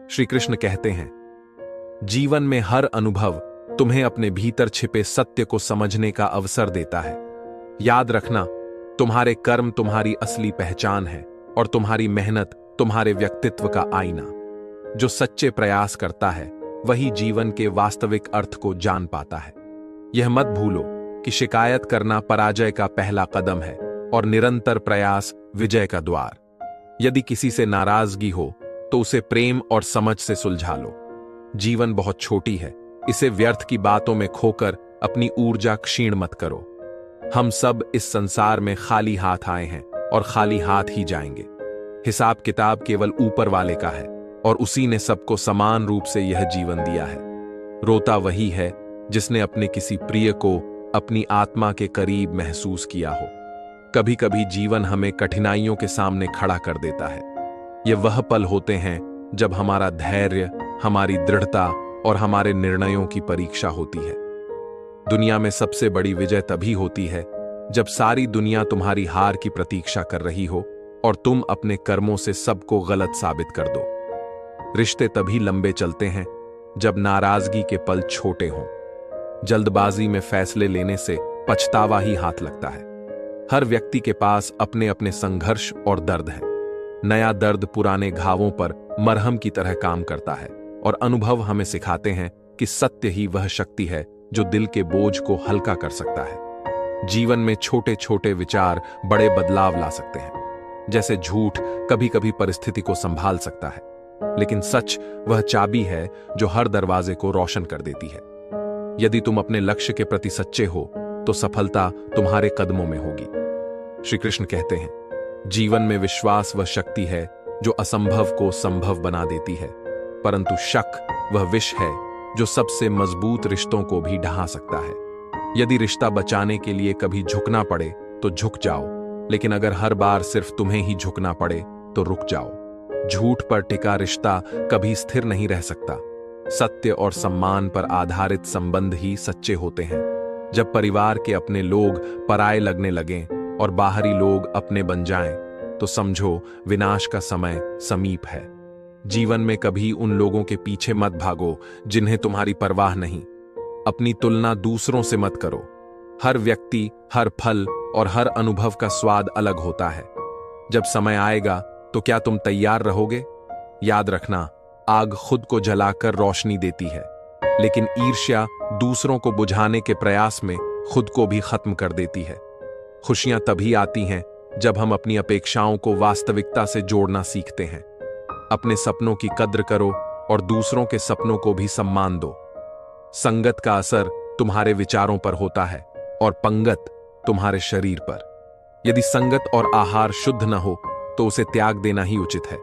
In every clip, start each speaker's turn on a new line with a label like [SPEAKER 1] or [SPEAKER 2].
[SPEAKER 1] श्री कृष्ण कहते हैं, जीवन में हर अनुभव तुम्हें अपने भीतर छिपे सत्य को समझने का अवसर देता है। याद रखना, तुम्हारे कर्म तुम्हारी असली पहचान है और तुम्हारी मेहनत तुम्हारे व्यक्तित्व का आईना। जो सच्चे प्रयास करता है वही जीवन के वास्तविक अर्थ को जान पाता है। यह मत भूलो कि शिकायत करना पराजय का पहला कदम है और निरंतर प्रयास विजय का द्वार। यदि किसी से नाराजगी हो तो उसे प्रेम और समझ से सुलझा लो। जीवन बहुत छोटी है, इसे व्यर्थ की बातों में खोकर अपनी ऊर्जा क्षीण मत करो। हम सब इस संसार में खाली हाथ आए हैं और खाली हाथ ही जाएंगे। हिसाब किताब केवल ऊपर वाले का है और उसी ने सबको समान रूप से यह जीवन दिया है। रोता वही है जिसने अपने किसी प्रिय को अपनी आत्मा के करीब महसूस किया हो। कभी कभी जीवन हमें कठिनाइयों के सामने खड़ा कर देता है। ये वह पल होते हैं जब हमारा धैर्य, हमारी दृढ़ता और हमारे निर्णयों की परीक्षा होती है। दुनिया में सबसे बड़ी विजय तभी होती है जब सारी दुनिया तुम्हारी हार की प्रतीक्षा कर रही हो और तुम अपने कर्मों से सबको गलत साबित कर दो। रिश्ते तभी लंबे चलते हैं जब नाराजगी के पल छोटे हों। जल्दबाजी में फैसले लेने से पछतावा ही हाथ लगता है। हर व्यक्ति के पास अपने अपने संघर्ष और दर्द है। नया दर्द पुराने घावों पर मरहम की तरह काम करता है और अनुभव हमें सिखाते हैं कि सत्य ही वह शक्ति है जो दिल के बोझ को हल्का कर सकता है। जीवन में छोटे छोटे विचार बड़े बदलाव ला सकते हैं। जैसे झूठ कभी कभी परिस्थिति को संभाल सकता है, लेकिन सच वह चाबी है जो हर दरवाजे को रोशन कर देती है। यदि तुम अपने लक्ष्य के प्रति सच्चे हो तो सफलता तुम्हारे कदमों में होगी। श्री कृष्ण कहते हैं, जीवन में विश्वास वह शक्ति है जो असंभव को संभव बना देती है, परंतु शक वह विष है जो सबसे मजबूत रिश्तों को भी ढहा सकता है। यदि रिश्ता बचाने के लिए कभी झुकना पड़े तो झुक जाओ, लेकिन अगर हर बार सिर्फ तुम्हें ही झुकना पड़े तो रुक जाओ। झूठ पर टिका रिश्ता कभी स्थिर नहीं रह सकता। सत्य और सम्मान पर आधारित संबंध ही सच्चे होते हैं। जब परिवार के अपने लोग पराये लगने लगें और बाहरी लोग अपने बन जाएं, तो समझो विनाश का समय समीप है। जीवन में कभी उन लोगों के पीछे मत भागो जिन्हें तुम्हारी परवाह नहीं। अपनी तुलना दूसरों से मत करो। हर व्यक्ति, हर फल और हर अनुभव का स्वाद अलग होता है। जब समय आएगा तो क्या तुम तैयार रहोगे? याद रखना, आग खुद को जलाकर रोशनी देती है, लेकिन ईर्ष्या दूसरों को बुझाने के प्रयास में खुद को भी खत्म कर देती है। खुशियां तभी आती हैं जब हम अपनी अपेक्षाओं को वास्तविकता से जोड़ना सीखते हैं। अपने सपनों की कद्र करो और दूसरों के सपनों को भी सम्मान दो। संगत का असर तुम्हारे विचारों पर होता है और पंगत तुम्हारे शरीर पर। यदि संगत और आहार शुद्ध न हो तो उसे त्याग देना ही उचित है।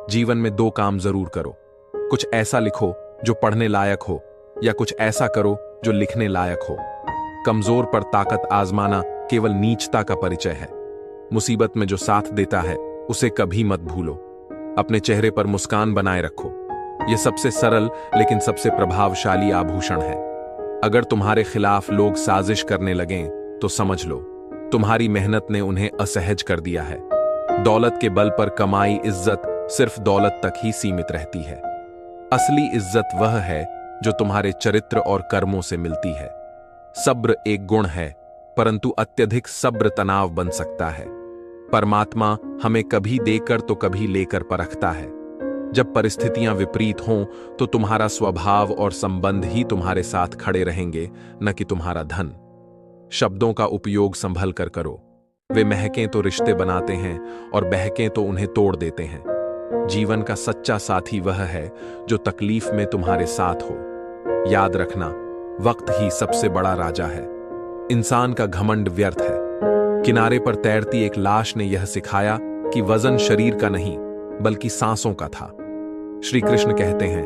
[SPEAKER 1] जीवन में दो काम जरूर करो। कुछ ऐसा लिखो जो पढ़ने लायक हो, या कुछ ऐसा करो जो लिखने लायक हो। कमजोर पर ताकत आजमाना केवल नीचता का परिचय है। मुसीबत में जो साथ देता है उसे कभी मत भूलो। अपने चेहरे पर मुस्कान बनाए रखो। यह सबसे सरल लेकिन सबसे प्रभावशाली आभूषण है। अगर तुम्हारे खिलाफ लोग साजिश करने लगें तो समझ लो तुम्हारी मेहनत ने उन्हें असहज कर दिया है। दौलत के बल पर कमाई इज्जत सिर्फ दौलत तक ही सीमित रहती है। असली इज्जत वह है जो तुम्हारे चरित्र और कर्मों से मिलती है। सब्र एक गुण है, परंतु अत्यधिक सब्र तनाव बन सकता है। परमात्मा हमें कभी देकर तो कभी लेकर परखता है। जब परिस्थितियां विपरीत हों तो तुम्हारा स्वभाव और संबंध ही तुम्हारे साथ खड़े रहेंगे, न कि तुम्हारा धन। शब्दों का उपयोग संभल कर करो। वे महकें तो रिश्ते बनाते हैं और बहकें तो उन्हें तोड़ देते हैं। जीवन का सच्चा साथी वह है जो तकलीफ में तुम्हारे साथ हो। याद रखना, वक्त ही सबसे बड़ा राजा है। इंसान का घमंड व्यर्थ है। किनारे पर तैरती एक लाश ने यह सिखाया कि वजन शरीर का नहीं बल्कि सांसों का था। श्री कृष्ण कहते हैं,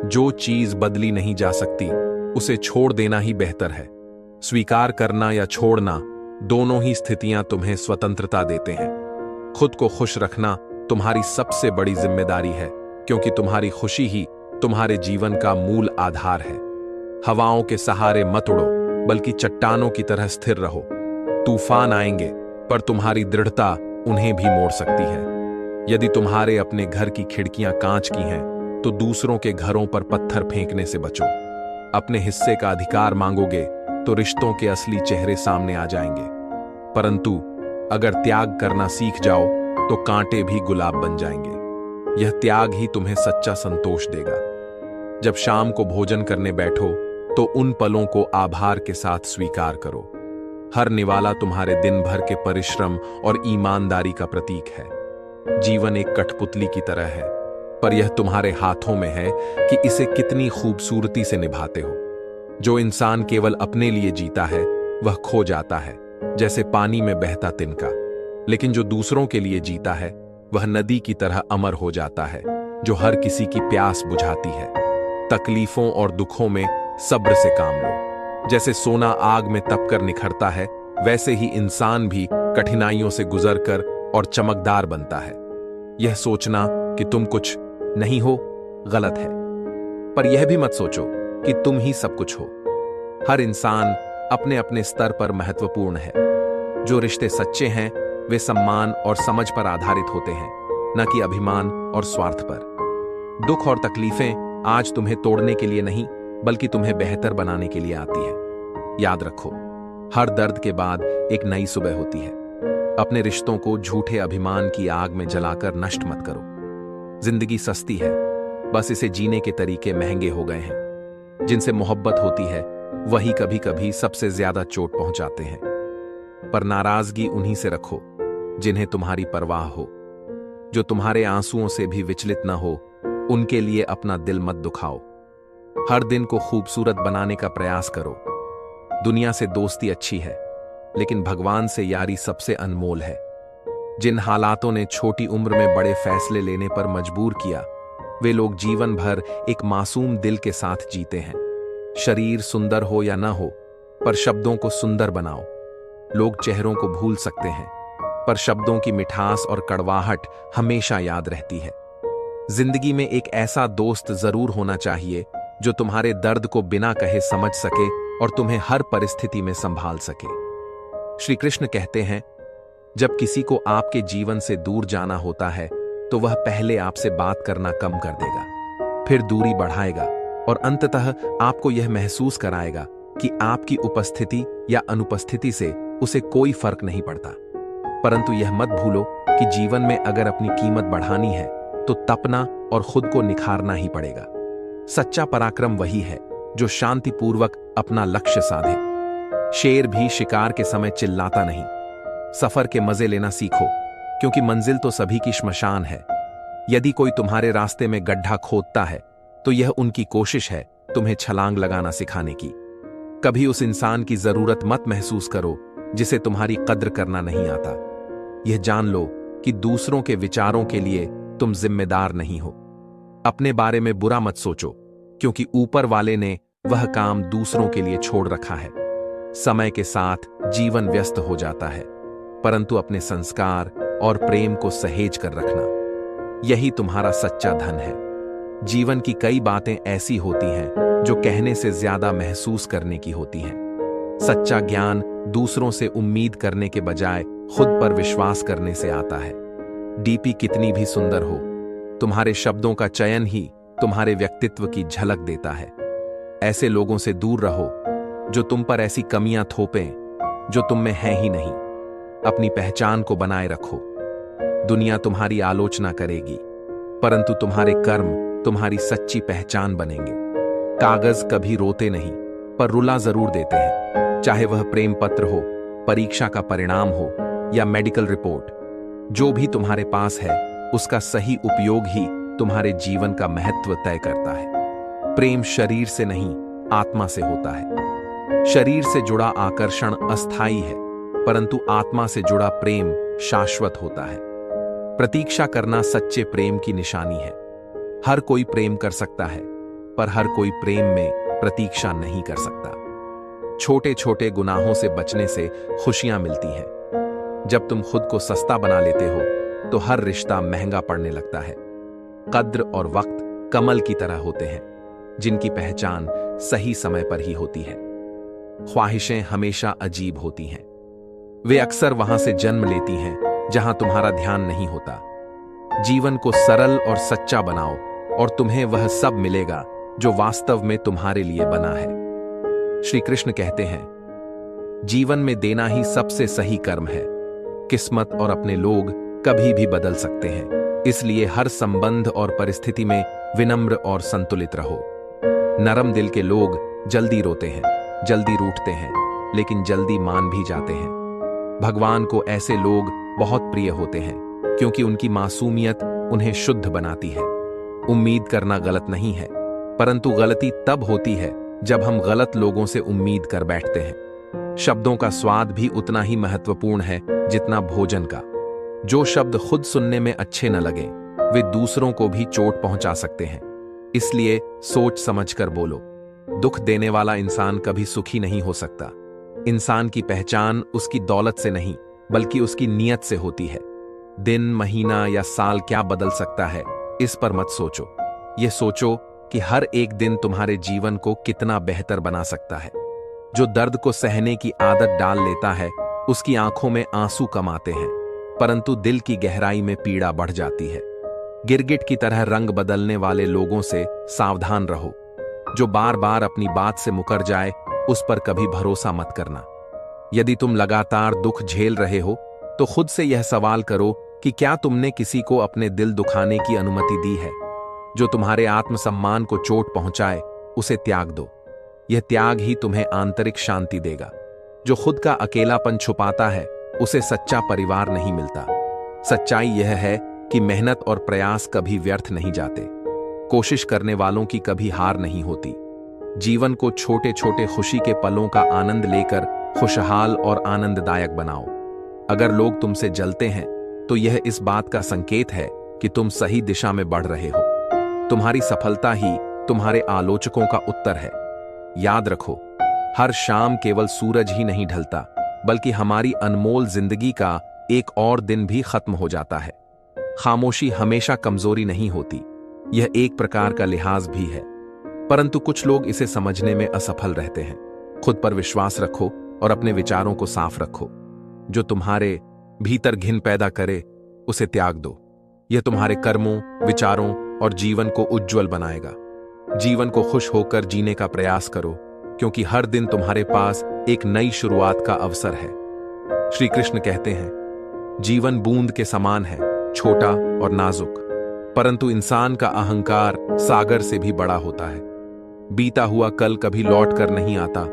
[SPEAKER 1] जो चीज बदली नहीं जा सकती उसे छोड़ देना ही बेहतर है। स्वीकार करना या छोड़ना, दोनों ही स्थितियां तुम्हें स्वतंत्रता देते हैं। खुद को खुश रखना तुम्हारी सबसे बड़ी जिम्मेदारी है, क्योंकि तुम्हारी खुशी ही तुम्हारे जीवन का मूल आधार है। हवाओं के सहारे मत उड़ो, बल्कि चट्टानों की तरह स्थिर रहो। तूफान आएंगे, पर तुम्हारी दृढ़ता उन्हें भी मोड़ सकती है। यदि तुम्हारे अपने घर की खिड़कियां कांच की हैं, तो दूसरों के घरों पर पत्थर फेंकने से बचो। अपने हिस्से का अधिकार मांगोगे तो रिश्तों के असली चेहरे सामने आ जाएंगे। परंतु अगर त्याग करना सीख जाओ तो कांटे भी गुलाब बन जाएंगे। यह त्याग ही तुम्हें सच्चा संतोष देगा। जब शाम को भोजन करने बैठो तो उन पलों को आभार के साथ स्वीकार करो। हर निवाला तुम्हारे दिन भर के परिश्रम और ईमानदारी का प्रतीक है। जीवन एक कठपुतली की तरह है, पर यह तुम्हारे हाथों में है कि इसे कितनी खूबसूरती से निभाते हो। जो इंसान केवल अपने लिए जीता है वह खो जाता है, जैसे पानी में बहता तिनका। लेकिन जो दूसरों के लिए जीता है वह नदी की तरह अमर हो जाता है, जो हर किसी की प्यास बुझाती है। तकलीफों और दुखों में सब्र से काम लो। जैसे सोना आग में तपकर निखरता है, वैसे ही इंसान भी कठिनाइयों से गुजरकर और चमकदार बनता है। यह सोचना कि तुम कुछ नहीं हो गलत है, पर यह भी मत सोचो कि तुम ही सब कुछ हो। हर इंसान अपने अपने स्तर पर महत्वपूर्ण है। जो रिश्ते सच्चे हैं वे सम्मान और समझ पर आधारित होते हैं, न कि अभिमान और स्वार्थ पर। दुख और तकलीफें आज तुम्हें तोड़ने के लिए नहीं, बल्कि तुम्हें बेहतर बनाने के लिए आती है। याद रखो, हर दर्द के बाद एक नई सुबह होती है। अपने रिश्तों को झूठे अभिमान की आग में जलाकर नष्ट मत करो। जिंदगी सस्ती है, बस इसे जीने के तरीके महंगे हो गए हैं। जिनसे मोहब्बत होती है वही कभी कभी सबसे ज्यादा चोट पहुंचाते हैं। पर नाराजगी उन्हीं से रखो जिन्हें तुम्हारी परवाह हो। जो तुम्हारे आंसुओं से भी विचलित न हो, उनके लिए अपना दिल मत दुखाओ। हर दिन को खूबसूरत बनाने का प्रयास करो। दुनिया से दोस्ती अच्छी है, लेकिन भगवान से यारी सबसे अनमोल है। जिन हालातों ने छोटी उम्र में बड़े फैसले लेने पर मजबूर किया, वे लोग जीवन भर एक मासूम दिल के साथ जीते हैं। शरीर सुंदर हो या ना हो, पर शब्दों को सुंदर बनाओ। लोग चेहरों को भूल सकते हैं, पर शब्दों की मिठास और कड़वाहट हमेशा याद रहती है। जिंदगी में एक ऐसा दोस्त जरूर होना चाहिए जो तुम्हारे दर्द को बिना कहे समझ सके और तुम्हें हर परिस्थिति में संभाल सके। श्री कृष्ण कहते हैं, जब किसी को आपके जीवन से दूर जाना होता है तो वह पहले आपसे बात करना कम कर देगा, फिर दूरी बढ़ाएगा और अंततः आपको यह महसूस कराएगा कि आपकी उपस्थिति या अनुपस्थिति से उसे कोई फर्क नहीं पड़ता। परंतु यह मत भूलो कि जीवन में अगर अपनी कीमत बढ़ानी है तो तपना और खुद को निखारना ही पड़ेगा। सच्चा पराक्रम वही है जो शांतिपूर्वक अपना लक्ष्य साधे। शेर भी शिकार के समय चिल्लाता नहीं। सफर के मजे लेना सीखो, क्योंकि मंजिल तो सभी की श्मशान है। यदि कोई तुम्हारे रास्ते में गड्ढा खोदता है तो यह उनकी कोशिश है तुम्हें छलांग लगाना सिखाने की। कभी उस इंसान की जरूरत मत महसूस करो जिसे तुम्हारी कद्र करना नहीं आता। यह जान लो कि दूसरों के विचारों के लिए तुम जिम्मेदार नहीं हो। अपने बारे में बुरा मत सोचो, क्योंकि ऊपर वाले ने वह काम दूसरों के लिए छोड़ रखा है। समय के साथ जीवन व्यस्त हो जाता है, परंतु अपने संस्कार और प्रेम को सहेज कर रखना, यही तुम्हारा सच्चा धन है। जीवन की कई बातें ऐसी होती हैं जो कहने से ज्यादा महसूस करने की होती हैं। सच्चा ज्ञान दूसरों से उम्मीद करने के बजाय खुद पर विश्वास करने से आता है। डीपी कितनी भी सुंदर हो, तुम्हारे शब्दों का चयन ही तुम्हारे व्यक्तित्व की झलक देता है। ऐसे लोगों से दूर रहो जो तुम पर ऐसी कमियां थोपें जो तुम में है ही नहीं। अपनी पहचान को बनाए रखो। दुनिया तुम्हारी आलोचना करेगी, परंतु तुम्हारे कर्म तुम्हारी सच्ची पहचान बनेंगे। कागज कभी रोते नहीं, पर रुला जरूर देते हैं। चाहे वह प्रेम पत्र हो, परीक्षा का परिणाम हो या मेडिकल रिपोर्ट, जो भी तुम्हारे पास है उसका सही उपयोग ही तुम्हारे जीवन का महत्व तय करता है। प्रेम शरीर से नहीं, आत्मा से होता है। शरीर से जुड़ा आकर्षण अस्थायी है, परंतु आत्मा से जुड़ा प्रेम शाश्वत होता है। प्रतीक्षा करना सच्चे प्रेम की निशानी है। हर कोई प्रेम कर सकता है, पर हर कोई प्रेम में प्रतीक्षा नहीं कर सकता। छोटे छोटे गुनाहों से बचने से खुशियां मिलती हैं। जब तुम खुद को सस्ता बना लेते हो तो हर रिश्ता महंगा पड़ने लगता है। कद्र और वक्त कमल की तरह होते हैं, जिनकी पहचान सही समय पर ही होती है। ख्वाहिशें हमेशा अजीब होती हैं। वे अक्सर वहां से जन्म लेती हैं जहां तुम्हारा ध्यान नहीं होता। जीवन को सरल और सच्चा बनाओ, और तुम्हें वह सब मिलेगा जो वास्तव में तुम्हारे लिए बना है। श्री कृष्ण कहते हैं, जीवन में देना ही सबसे सही कर्म है। किस्मत और अपने लोग कभी भी बदल सकते हैं, इसलिए हर संबंध और परिस्थिति में विनम्र और संतुलित रहो। नरम दिल के लोग जल्दी रोते हैं, जल्दी रूठते हैं, लेकिन जल्दी मान भी जाते हैं। भगवान को ऐसे लोग बहुत प्रिय होते हैं, क्योंकि उनकी मासूमियत उन्हें शुद्ध बनाती है। उम्मीद करना गलत नहीं है, परंतु गलती तब होती है जब हम गलत लोगों से उम्मीद कर बैठते हैं। शब्दों का स्वाद भी उतना ही महत्वपूर्ण है जितना भोजन का। जो शब्द खुद सुनने में अच्छे न लगे, वे दूसरों को भी चोट पहुंचा सकते हैं। इसलिए सोच समझकर बोलो। दुख देने वाला इंसान कभी सुखी नहीं हो सकता। इंसान की पहचान उसकी दौलत से नहीं, बल्कि उसकी नीयत से होती है। दिन, महीना या साल क्या बदल सकता है, इस पर मत सोचो। ये सोचो कि हर एक दिन तुम्हारे जीवन को कितना बेहतर बना सकता है। जो दर्द को सहने की आदत डाल लेता है, उसकी आंखों में आंसू कम आते हैं, परंतु दिल की गहराई में पीड़ा बढ़ जाती है। गिरगिट की तरह रंग बदलने वाले लोगों से सावधान रहो। जो बार बार अपनी बात से मुकर जाए, उस पर कभी भरोसा मत करना। यदि तुम लगातार दुख झेल रहे हो, तो खुद से यह सवाल करो कि क्या तुमने किसी को अपने दिल दुखाने की अनुमति दी है। जो तुम्हारे आत्मसम्मान को चोट पहुंचाए, उसे त्याग दो। यह त्याग ही तुम्हें आंतरिक शांति देगा। जो खुद का अकेलापन छुपाता है, उसे सच्चा परिवार नहीं मिलता। सच्चाई यह है कि मेहनत और प्रयास कभी व्यर्थ नहीं जाते। कोशिश करने वालों की कभी हार नहीं होती। जीवन को छोटे छोटे खुशी के पलों का आनंद लेकर खुशहाल और आनंददायक बनाओ। अगर लोग तुमसे जलते हैं, तो यह इस बात का संकेत है कि तुम सही दिशा में बढ़ रहे हो। तुम्हारी सफलता ही तुम्हारे आलोचकों का उत्तर है। याद रखो, हर शाम केवल सूरज ही नहीं ढलता, बल्कि हमारी अनमोल जिंदगी का एक और दिन भी खत्म हो जाता है। खामोशी हमेशा कमजोरी नहीं होती, यह एक प्रकार का लिहाज भी है, परंतु कुछ लोग इसे समझने में असफल रहते हैं। खुद पर विश्वास रखो और अपने विचारों को साफ रखो। जो तुम्हारे भीतर घिन पैदा करे, उसे त्याग दो। यह तुम्हारे कर्मों, विचारों और जीवन को उज्जवल बनाएगा। जीवन को खुश होकर जीने का प्रयास करो, क्योंकि हर दिन तुम्हारे पास एक नई शुरुआत का अवसर है। श्री कृष्ण कहते हैं, जीवन बूंद के समान है, छोटा और नाजुक, परंतु इंसान का अहंकार सागर से भी बड़ा होता है। बीता हुआ कल कभी लौट कर नहीं आता,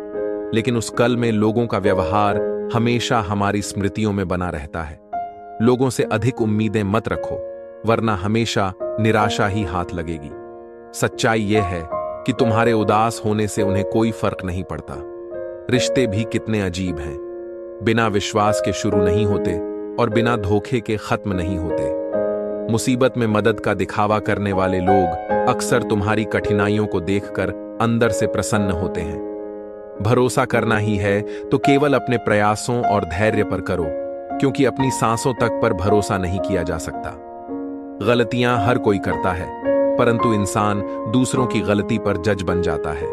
[SPEAKER 1] लेकिन उस कल में लोगों का व्यवहार हमेशा हमारी स्मृतियों में बना रहता है। लोगों से अधिक उम्मीदें मत रखो, वरना हमेशा निराशा ही हाथ लगेगी। सच्चाई यह है कि तुम्हारे उदास होने से उन्हें कोई फर्क नहीं पड़ता। रिश्ते भी कितने अजीब हैं, बिना विश्वास के शुरू नहीं होते और बिना धोखे के खत्म नहीं होते। मुसीबत में मदद का दिखावा करने वाले लोग अक्सर तुम्हारी कठिनाइयों को देखकर अंदर से प्रसन्न होते हैं। भरोसा करना ही है तो केवल अपने प्रयासों और धैर्य पर करो, क्योंकि अपनी सांसों तक पर भरोसा नहीं किया जा सकता। गलतियां हर कोई करता है, परंतु इंसान दूसरों की गलती पर जज बन जाता है।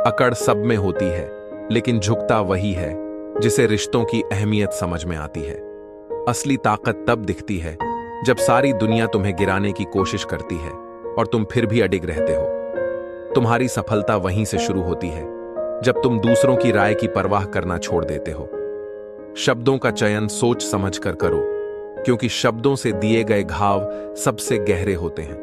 [SPEAKER 1] अकड़ सब में होती है, लेकिन झुकता वही है जिसे रिश्तों की अहमियत समझ में आती है। असली ताकत तब दिखती है जब सारी दुनिया तुम्हें गिराने की कोशिश करती है और तुम फिर भी अडिग रहते हो। तुम्हारी सफलता वहीं से शुरू होती है जब तुम दूसरों की राय की परवाह करना छोड़ देते हो। शब्दों का चयन सोच समझ कर करो, क्योंकि शब्दों से दिए गए घाव सबसे गहरे होते हैं।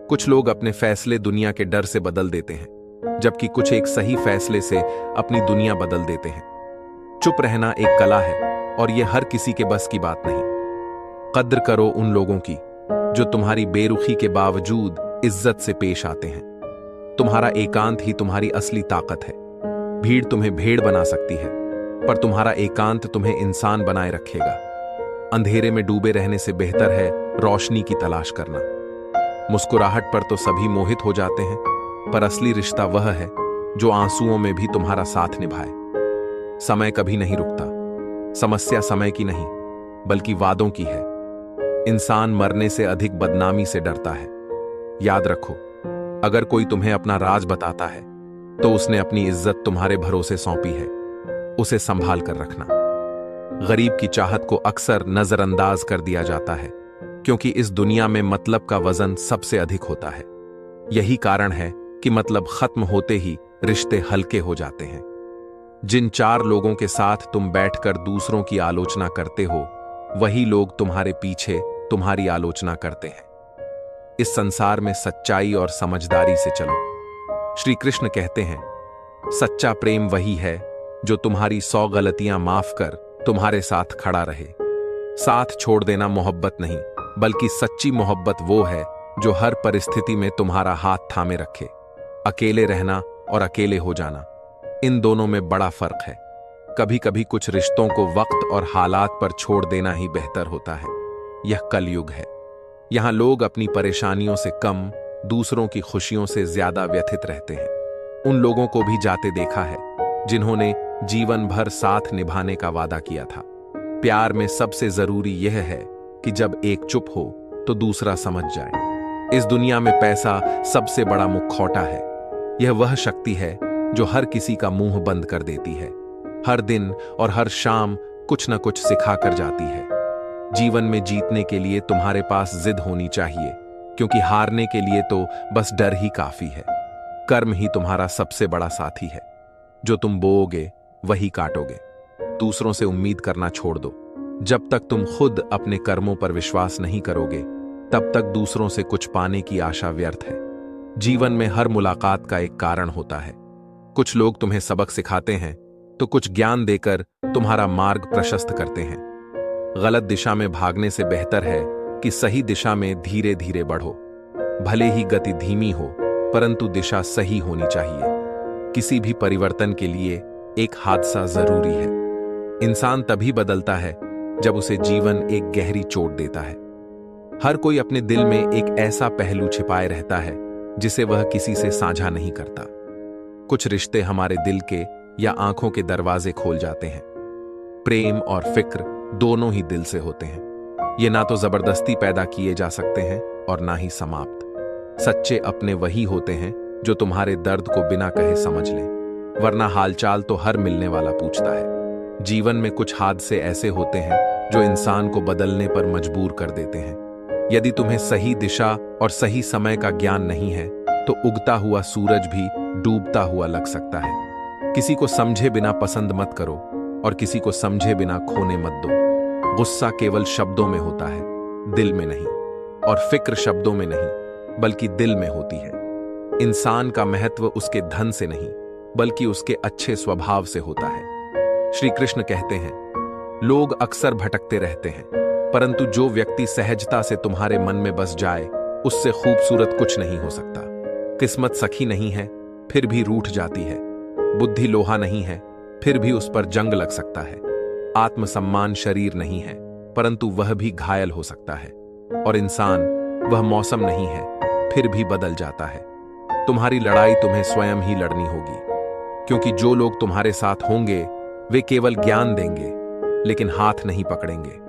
[SPEAKER 1] कुछ लोग अपने फैसले दुनिया के डर से बदल देते हैं, जबकि कुछ एक सही फैसले से अपनी दुनिया बदल देते हैं। चुप रहना एक कला है और यह हर किसी के बस की बात नहीं। कद्र करो उन लोगों की जो तुम्हारी बेरुखी के बावजूद इज्जत से पेश आते हैं। तुम्हारा एकांत ही तुम्हारी असली ताकत है। भीड़ तुम्हें भेड़ बना सकती है, पर तुम्हारा एकांत तुम्हें इंसान बनाए रखेगा। अंधेरे में डूबे रहने से बेहतर है रोशनी की तलाश करना। मुस्कुराहट पर तो सभी मोहित हो जाते हैं, पर असली रिश्ता वह है जो आंसुओं में भी तुम्हारा साथ निभाए। समय कभी नहीं रुकता। समस्या समय की नहीं, बल्कि वादों की है। इंसान मरने से अधिक बदनामी से डरता है। याद रखो, अगर कोई तुम्हें अपना राज बताता है, तो उसने अपनी इज्जत तुम्हारे भरोसे सौंपी है। उसे संभाल कर रखना। गरीब की चाहत को अक्सर नजरअंदाज कर दिया जाता है, क्योंकि इस दुनिया में मतलब का वजन सबसे अधिक होता है। यही कारण है कि मतलब खत्म होते ही रिश्ते हल्के हो जाते हैं। जिन 4 लोगों के साथ तुम बैठकर दूसरों की आलोचना करते हो, वही लोग तुम्हारे पीछे तुम्हारी आलोचना करते हैं। इस संसार में सच्चाई और समझदारी से चलो। श्री कृष्ण कहते हैं, सच्चा प्रेम वही है जो तुम्हारी 100 गलतियां माफ कर तुम्हारे साथ खड़ा रहे। साथ छोड़ देना मोहब्बत नहीं, बल्कि सच्ची मोहब्बत वो है जो हर परिस्थिति में तुम्हारा हाथ थामे रखे। अकेले रहना और अकेले हो जाना, इन दोनों में बड़ा फर्क है। कभी कभी कुछ रिश्तों को वक्त और हालात पर छोड़ देना ही बेहतर होता है। यह कलयुग है। यहां लोग अपनी परेशानियों से कम, दूसरों की खुशियों से ज्यादा व्यथित रहते हैं। उन लोगों को भी जाते देखा है जिन्होंने जीवन भर साथ निभाने का वादा किया था। प्यार में सबसे जरूरी यह है कि जब एक चुप हो तो दूसरा समझ जाए। इस दुनिया में पैसा सबसे बड़ा मुखौटा है। यह वह शक्ति है जो हर किसी का मुंह बंद कर देती है। हर दिन और हर शाम कुछ न कुछ सिखा कर जाती है। जीवन में जीतने के लिए तुम्हारे पास जिद होनी चाहिए, क्योंकि हारने के लिए तो बस डर ही काफी है। कर्म ही तुम्हारा सबसे बड़ा साथी है। जो तुम बोओगे वही काटोगे। दूसरों से उम्मीद करना छोड़ दो। जब तक तुम खुद अपने कर्मों पर विश्वास नहीं करोगे, तब तक दूसरों से कुछ पाने की आशा व्यर्थ है। जीवन में हर मुलाकात का एक कारण होता है। कुछ लोग तुम्हें सबक सिखाते हैं तो कुछ ज्ञान देकर तुम्हारा मार्ग प्रशस्त करते हैं। गलत दिशा में भागने से बेहतर है कि सही दिशा में धीरे धीरे बढ़ो। भले ही गति धीमी हो, परंतु दिशा सही होनी चाहिए। किसी भी परिवर्तन के लिए एक हादसा जरूरी है। इंसान तभी बदलता है जब उसे जीवन एक गहरी चोट देता है। हर कोई अपने दिल में एक ऐसा पहलू छिपाए रहता है जिसे वह किसी से साझा नहीं करता। कुछ रिश्ते हमारे दिल के या आंखों के दरवाजे खोल जाते हैं। प्रेम और फिक्र दोनों ही दिल से होते हैं। ये ना तो जबरदस्ती पैदा किए जा सकते हैं और ना ही समाप्त। सच्चे अपने वही होते हैं जो तुम्हारे दर्द को बिना कहे समझ लें, वरना हालचाल तो हर मिलने वाला पूछता है। जीवन में कुछ हादसे ऐसे होते हैं जो इंसान को बदलने पर मजबूर कर देते हैं। यदि तुम्हें सही दिशा और सही समय का ज्ञान नहीं है, तो उगता हुआ सूरज भी डूबता हुआ लग सकता है। किसी को समझे बिना पसंद मत करो और किसी को समझे बिना खोने मत दो। गुस्सा केवल शब्दों में होता है, दिल में नहीं। और फिक्र शब्दों में नहीं, बल्कि दिल में होती है। इंसान का महत्व उसके धन से नहीं, बल्कि उसके अच्छे स्वभाव से होता है। श्री कृष्ण कहते हैं, लोग अक्सर भटकते रहते हैं, परंतु जो व्यक्ति सहजता से तुम्हारे मन में बस जाए, उससे खूबसूरत कुछ नहीं हो सकता। किस्मत सखी नहीं है, फिर भी रूठ जाती है। बुद्धि लोहा नहीं है, फिर भी उस पर जंग लग सकता है। आत्मसम्मान शरीर नहीं है, परंतु वह भी घायल हो सकता है। और इंसान वह मौसम नहीं है, फिर भी बदल जाता है। तुम्हारी लड़ाई तुम्हें स्वयं ही लड़नी होगी, क्योंकि जो लोग तुम्हारे साथ होंगे वे केवल ज्ञान देंगे, लेकिन हाथ नहीं पकड़ेंगे।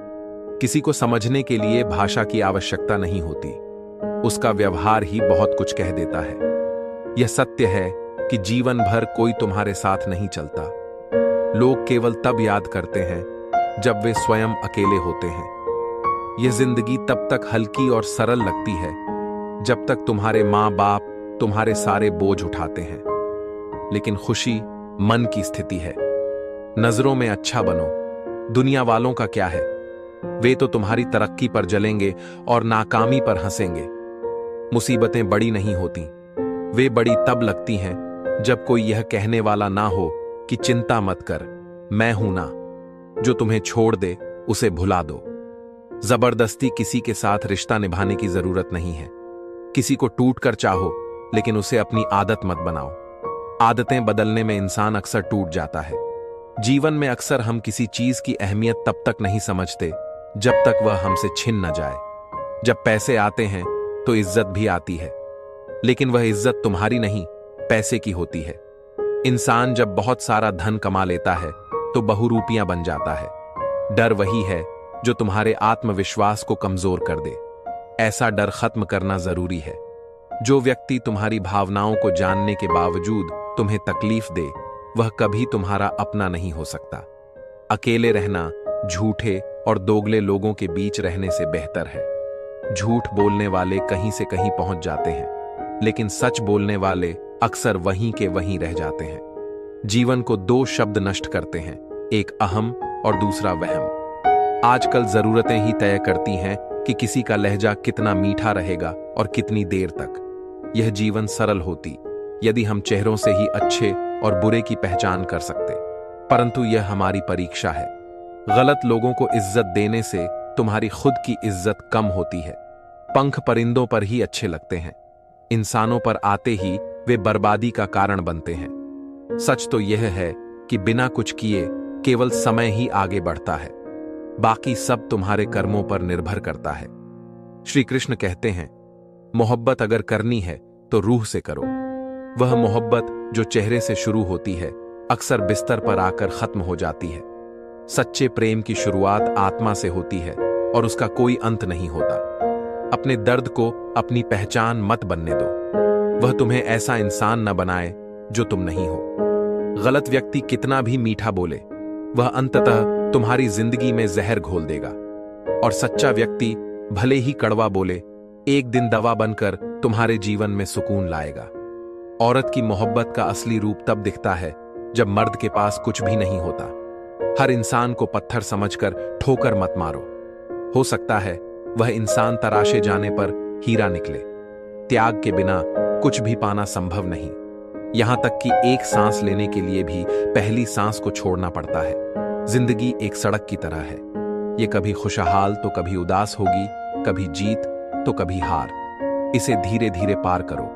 [SPEAKER 1] किसी को समझने के लिए भाषा की आवश्यकता नहीं होती, उसका व्यवहार ही बहुत कुछ कह देता है। यह सत्य है कि जीवन भर कोई तुम्हारे साथ नहीं चलता। लोग केवल तब याद करते हैं जब वे स्वयं अकेले होते हैं। यह जिंदगी तब तक हल्की और सरल लगती है जब तक तुम्हारे माँ बाप तुम्हारे सारे बोझ उठाते हैं, लेकिन खुशी मन की स्थिति है। नजरों में अच्छा बनो, दुनिया वालों का क्या है, वे तो तुम्हारी तरक्की पर जलेंगे और नाकामी पर हंसेंगे। मुसीबतें बड़ी नहीं होती, वे बड़ी तब लगती हैं जब कोई यह कहने वाला ना हो कि चिंता मत कर, मैं हूं ना। जो तुम्हें छोड़ दे उसे भुला दो। जबरदस्ती किसी के साथ रिश्ता निभाने की जरूरत नहीं है। किसी को टूट कर चाहो, लेकिन उसे अपनी आदत मत बनाओ। आदतें बदलने में इंसान अक्सर टूट जाता है। जीवन में अक्सर हम किसी चीज की अहमियत तब तक नहीं समझते जब तक वह हमसे छिन न जाए। जब पैसे आते हैं तो इज्जत भी आती है, लेकिन वह इज्जत तुम्हारी नहीं, पैसे की होती है। इंसान जब बहुत सारा धन कमा लेता है तो बहुरूपियां बन जाता है। डर वही है जो तुम्हारे आत्मविश्वास को कमजोर कर दे। ऐसा डर खत्म करना जरूरी है। जो व्यक्ति तुम्हारी भावनाओं को जानने के बावजूद तुम्हें तकलीफ दे, वह कभी तुम्हारा अपना नहीं हो सकता। अकेले रहना झूठे और दोगले लोगों के बीच रहने से बेहतर है। झूठ बोलने वाले कहीं से कहीं पहुंच जाते हैं, लेकिन सच बोलने वाले अक्सर वहीं के वहीं रह जाते हैं। जीवन को दो शब्द नष्ट करते हैं, एक अहम और दूसरा वहम। आजकल जरूरतें ही तय करती हैं कि किसी का लहजा कितना मीठा रहेगा और कितनी देर तक। यह जीवन सरल होती यदि हम चेहरों से ही अच्छे और बुरे की पहचान कर सकते, परंतु यह हमारी परीक्षा है। गलत लोगों को इज्जत देने से तुम्हारी खुद की इज्जत कम होती है। पंख परिंदों पर ही अच्छे लगते हैं, इंसानों पर आते ही वे बर्बादी का कारण बनते हैं। सच तो यह है कि बिना कुछ किए केवल समय ही आगे बढ़ता है, बाकी सब तुम्हारे कर्मों पर निर्भर करता है। श्री कृष्ण कहते हैं, मोहब्बत अगर करनी है तो रूह से करो। वह मोहब्बत जो चेहरे से शुरू होती है अक्सर बिस्तर पर आकर खत्म हो जाती है। सच्चे प्रेम की शुरुआत आत्मा से होती है और उसका कोई अंत नहीं होता। अपने दर्द को अपनी पहचान मत बनने दो, वह तुम्हें ऐसा इंसान न बनाए जो तुम नहीं हो। गलत व्यक्ति कितना भी मीठा बोले, वह अंततः तुम्हारी जिंदगी में जहर घोल देगा, और सच्चा व्यक्ति भले ही कड़वा बोले, एक दिन दवा बनकर तुम्हारे जीवन में सुकून लाएगा। औरत की मोहब्बत का असली रूप तब दिखता है जब मर्द के पास कुछ भी नहीं होता। हर इंसान को पत्थर समझकर ठोकर मत मारो, हो सकता है वह इंसान तराशे जाने पर हीरा निकले। त्याग के बिना कुछ भी पाना संभव नहीं, यहां तक कि एक सांस लेने के लिए भी पहली सांस को छोड़ना पड़ता है। जिंदगी एक सड़क की तरह है, ये कभी खुशहाल तो कभी उदास होगी, कभी जीत तो कभी हार। इसे धीरे धीरे पार करो।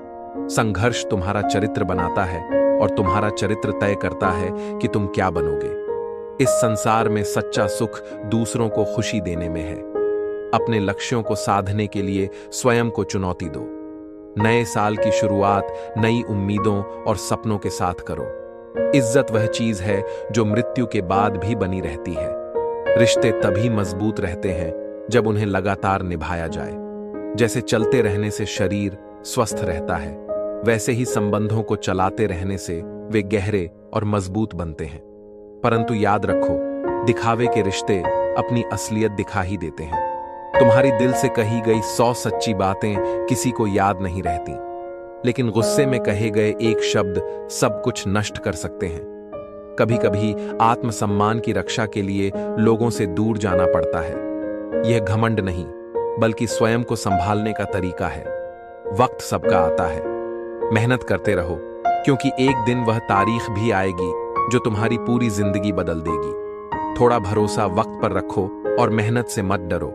[SPEAKER 1] संघर्ष तुम्हारा चरित्र बनाता है और तुम्हारा चरित्र तय करता है कि तुम क्या बनोगे। इस संसार में सच्चा सुख दूसरों को खुशी देने में है। अपने लक्ष्यों को साधने के लिए स्वयं को चुनौती दो। नए साल की शुरुआत नई उम्मीदों और सपनों के साथ करो। इज्जत वह चीज है जो मृत्यु के बाद भी बनी रहती है। रिश्ते तभी मजबूत रहते हैं जब उन्हें लगातार निभाया जाए। जैसे चलते रहने से शरीर स्वस्थ रहता है, वैसे ही संबंधों को चलाते रहने से वे गहरे और मजबूत बनते हैं। परंतु याद रखो, दिखावे के रिश्ते अपनी असलियत दिखा ही देते हैं। तुम्हारी दिल से कही गई 100 सच्ची बातें किसी को याद नहीं रहती, लेकिन गुस्से में कहे गए एक शब्द सब कुछ नष्ट कर सकते हैं। कभी कभी आत्मसम्मान की रक्षा के लिए लोगों से दूर जाना पड़ता है। यह घमंड नहीं, बल्कि स्वयं को संभालने का तरीका है। वक्त सबका आता है, मेहनत करते रहो, क्योंकि एक दिन वह तारीख भी आएगी जो तुम्हारी पूरी जिंदगी बदल देगी। थोड़ा भरोसा वक्त पर रखो और मेहनत से मत डरो।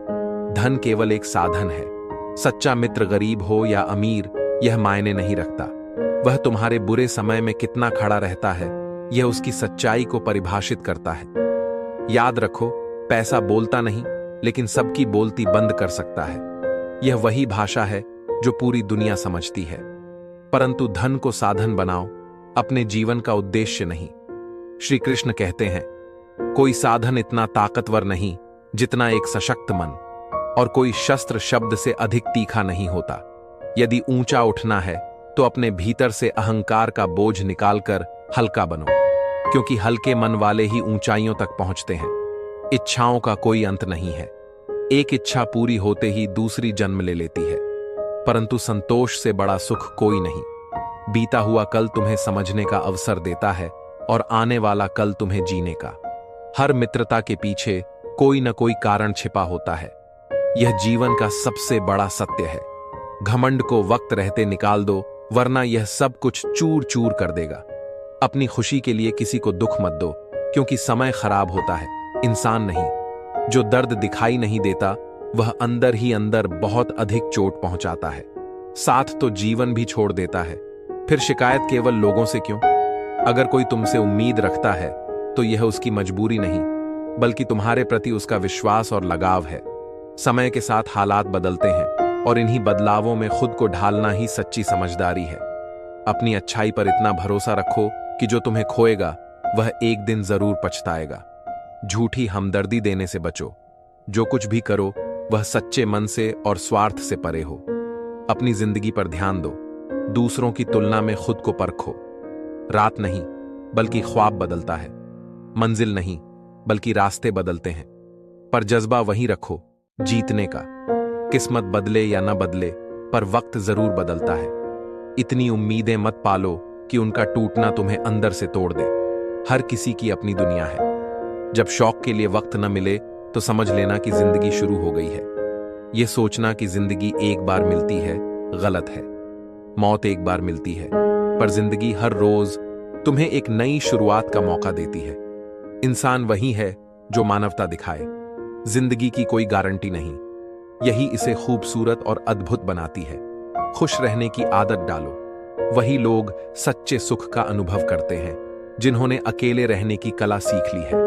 [SPEAKER 1] धन केवल एक साधन है। सच्चा मित्र गरीब हो या अमीर, यह मायने नहीं रखता। वह तुम्हारे बुरे समय में कितना खड़ा रहता है, यह उसकी सच्चाई को परिभाषित करता है। याद रखो, पैसा बोलता नहीं, लेकिन सबकी बोलती बंद कर सकता है। यह वही भाषा है जो पूरी दुनिया समझती है। परंतु धन को साधन बनाओ, अपने जीवन का उद्देश्य नहीं। श्री कृष्ण कहते हैं, कोई साधन इतना ताकतवर नहीं जितना एक सशक्त मन, और कोई शस्त्र शब्द से अधिक तीखा नहीं होता। यदि ऊंचा उठना है तो अपने भीतर से अहंकार का बोझ निकालकर हल्का बनो, क्योंकि हल्के मन वाले ही ऊंचाइयों तक पहुंचते हैं। इच्छाओं का कोई अंत नहीं है। एक इच्छा पूरी होते ही दूसरी जन्म ले लेती है, परंतु संतोष से बड़ा सुख कोई नहीं। बीता हुआ कल तुम्हें समझने का अवसर देता है और आने वाला कल तुम्हें जीने का। हर मित्रता के पीछे कोई न कोई कारण छिपा होता है। यह जीवन का सबसे बड़ा सत्य है। घमंड को वक्त रहते निकाल दो, वरना यह सब कुछ चूर चूर कर देगा। अपनी खुशी के लिए किसी को दुख मत दो, क्योंकि समय खराब होता है, इंसान नहीं। जो दर्द दिखाई नहीं देता वह अंदर ही अंदर बहुत अधिक चोट पहुंचाता है। साथ तो जीवन भी छोड़ देता है। फिर शिकायत केवल लोगों से क्यों? अगर कोई तुमसे उम्मीद रखता है तो यह उसकी मजबूरी नहीं, बल्कि तुम्हारे प्रति उसका विश्वास और लगाव है। समय के साथ हालात बदलते हैं और इन्हीं बदलावों में खुद को ढालना ही सच्ची समझदारी है। अपनी अच्छाई पर इतना भरोसा रखो कि जो तुम्हें खोएगा वह एक दिन जरूर पछताएगा। झूठी हमदर्दी देने से बचो। जो कुछ भी करो वह सच्चे मन से और स्वार्थ से परे हो। अपनी जिंदगी पर ध्यान दो, दूसरों की तुलना में खुद को परखो। रात नहीं बल्कि ख्वाब बदलता है, मंजिल नहीं बल्कि रास्ते बदलते हैं। पर जज्बा वहीं रखो, जीतने का। किस्मत बदले या न बदले, पर वक्त जरूर बदलता है। इतनी उम्मीदें मत पालो कि उनका टूटना तुम्हें अंदर से तोड़ दे। हर किसी की अपनी दुनिया है। जब शौक के लिए वक्त न मिले तो समझ लेना कि जिंदगी शुरू हो गई है। यह सोचना कि जिंदगी एक बार मिलती है गलत है। मौत एक बार मिलती है, पर जिंदगी हर रोज तुम्हें एक नई शुरुआत का मौका देती है। इंसान वही है जो मानवता दिखाए। जिंदगी की कोई गारंटी नहीं, यही इसे खूबसूरत और अद्भुत बनाती है। खुश रहने की आदत डालो। वही लोग सच्चे सुख का अनुभव करते हैं जिन्होंने अकेले रहने की कला सीख ली है।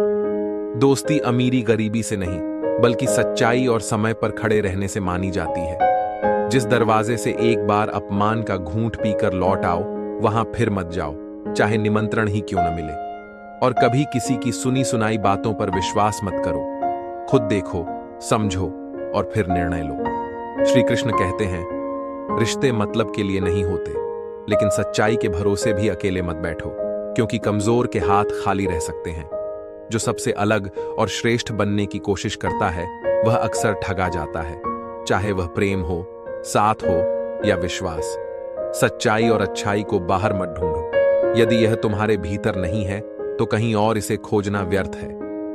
[SPEAKER 1] दोस्ती अमीरी गरीबी से नहीं, बल्कि सच्चाई और समय पर खड़े रहने से मानी जाती है। जिस दरवाजे से एक बार अपमान का घूंट पीकर लौट आओ, वहां फिर मत जाओ, चाहे निमंत्रण ही क्यों न मिले। और कभी किसी की सुनी सुनाई बातों पर विश्वास मत करो। खुद देखो, समझो और फिर निर्णय लो। श्री कृष्ण कहते हैं, रिश्ते मतलब के लिए नहीं होते, लेकिन सच्चाई के भरोसे भी अकेले मत बैठो, क्योंकि कमजोर के हाथ खाली रह सकते हैं। जो सबसे अलग और श्रेष्ठ बनने की कोशिश करता है, वह अक्सर ठगा जाता है, चाहे वह प्रेम हो, साथ हो या विश्वास। सच्चाई और अच्छाई को बाहर मत ढूंढो। यदि यह तुम्हारे भीतर नहीं है तो कहीं और इसे खोजना व्यर्थ है।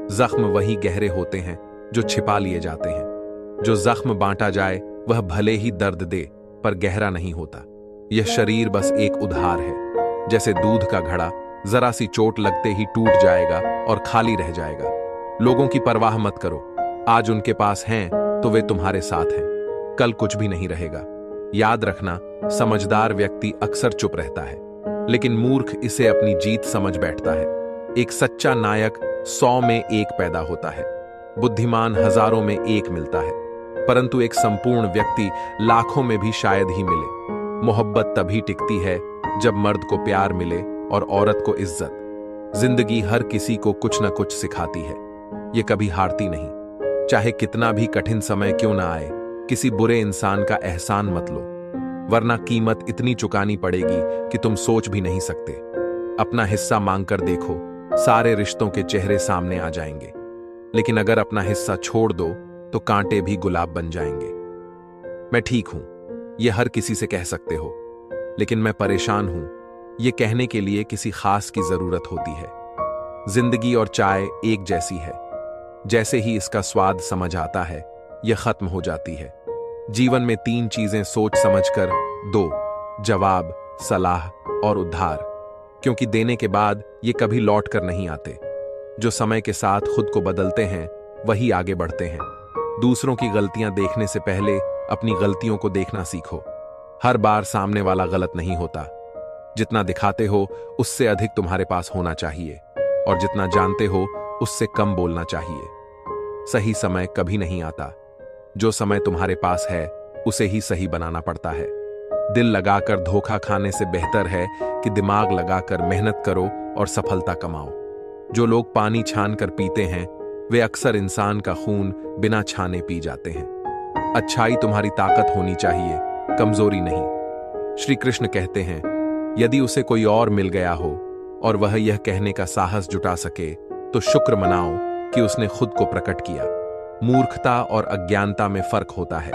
[SPEAKER 1] जख्म वही गहरे होते हैं जो छिपा लिए जाते हैं। जो जख्म बांटा जाए वह भले ही दर्द दे, पर गहरा नहीं होता। यह शरीर बस एक उधार है, जैसे दूध का घड़ा जरा सी चोट लगते ही टूट जाएगा और खाली रह जाएगा। लोगों की परवाह मत करो। आज उनके पास हैं तो वे तुम्हारे साथ हैं, कल कुछ भी नहीं रहेगा। याद रखना, समझदार व्यक्ति अक्सर चुप रहता है, लेकिन मूर्ख इसे अपनी जीत समझ बैठता है। एक सच्चा नायक 100 में 1 पैदा होता है, बुद्धिमान हजारों में 1 मिलता है, परंतु एक संपूर्ण व्यक्ति लाखों में भी शायद ही मिले। मोहब्बत तभी टिकती है जब मर्द को प्यार मिले और औरत को इज्जत। जिंदगी हर किसी को कुछ न कुछ सिखाती है, ये कभी हारती नहीं। चाहे कितना भी कठिन समय क्यों ना आए, किसी बुरे इंसान का एहसान मत लो, वरना कीमत इतनी चुकानी पड़ेगी कि तुम सोच भी नहीं सकते। अपना हिस्सा मांगकर देखो, सारे रिश्तों के चेहरे सामने आ जाएंगे, लेकिन अगर अपना हिस्सा छोड़ दो तो कांटे भी गुलाब बन जाएंगे। मैं ठीक हूं, यह हर किसी से कह सकते हो, लेकिन मैं परेशान हूं, यह कहने के लिए किसी खास की जरूरत होती है। जिंदगी और चाय एक जैसी है, जैसे ही इसका स्वाद समझ आता है, यह खत्म हो जाती है। जीवन में 3 चीजें सोच समझकर दो: जवाब, सलाह और उद्धार, क्योंकि देने के बाद ये कभी लौट कर नहीं आते। जो समय के साथ खुद को बदलते हैं, वही आगे बढ़ते हैं। दूसरों की गलतियां देखने से पहले अपनी गलतियों को देखना सीखो। हर बार सामने वाला गलत नहीं होता। जितना दिखाते हो उससे अधिक तुम्हारे पास होना चाहिए, और जितना जानते हो उससे कम बोलना चाहिए। सही समय कभी नहीं आता, जो समय तुम्हारे पास है उसे ही सही बनाना पड़ता है। दिल लगाकर धोखा खाने से बेहतर है कि दिमाग लगाकर मेहनत करो और सफलता कमाओ। जो लोग पानी छान कर पीते हैं, वे अक्सर इंसान का खून बिना छाने पी जाते हैं। अच्छाई तुम्हारी ताकत होनी चाहिए, कमजोरी नहीं। श्री कृष्ण कहते हैं, यदि उसे कोई और मिल गया हो और वह यह कहने का साहस जुटा सके, तो शुक्र मनाओ कि उसने खुद को प्रकट किया। मूर्खता और अज्ञानता में फर्क होता है।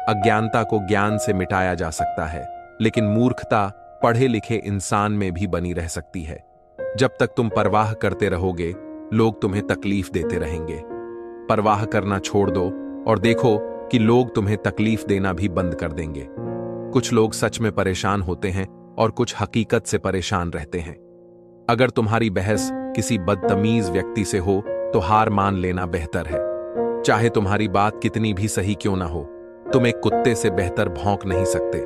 [SPEAKER 1] अज्ञानता को ज्ञान से मिटाया जा सकता है, लेकिन मूर्खता पढ़े लिखे इंसान में भी बनी रह सकती है। जब तक तुम परवाह करते रहोगे, लोग तुम्हें तकलीफ देते रहेंगे। परवाह करना छोड़ दो और देखो कि लोग तुम्हें तकलीफ देना भी बंद कर देंगे। कुछ लोग सच में परेशान होते हैं और कुछ हकीकत से परेशान रहते हैं। अगर तुम्हारी बहस किसी बदतमीज व्यक्ति से हो तो हार मान लेना बेहतर है। चाहे तुम्हारी बात कितनी भी सही क्यों ना हो, तुम एक कुत्ते से बेहतर भौंक नहीं सकते।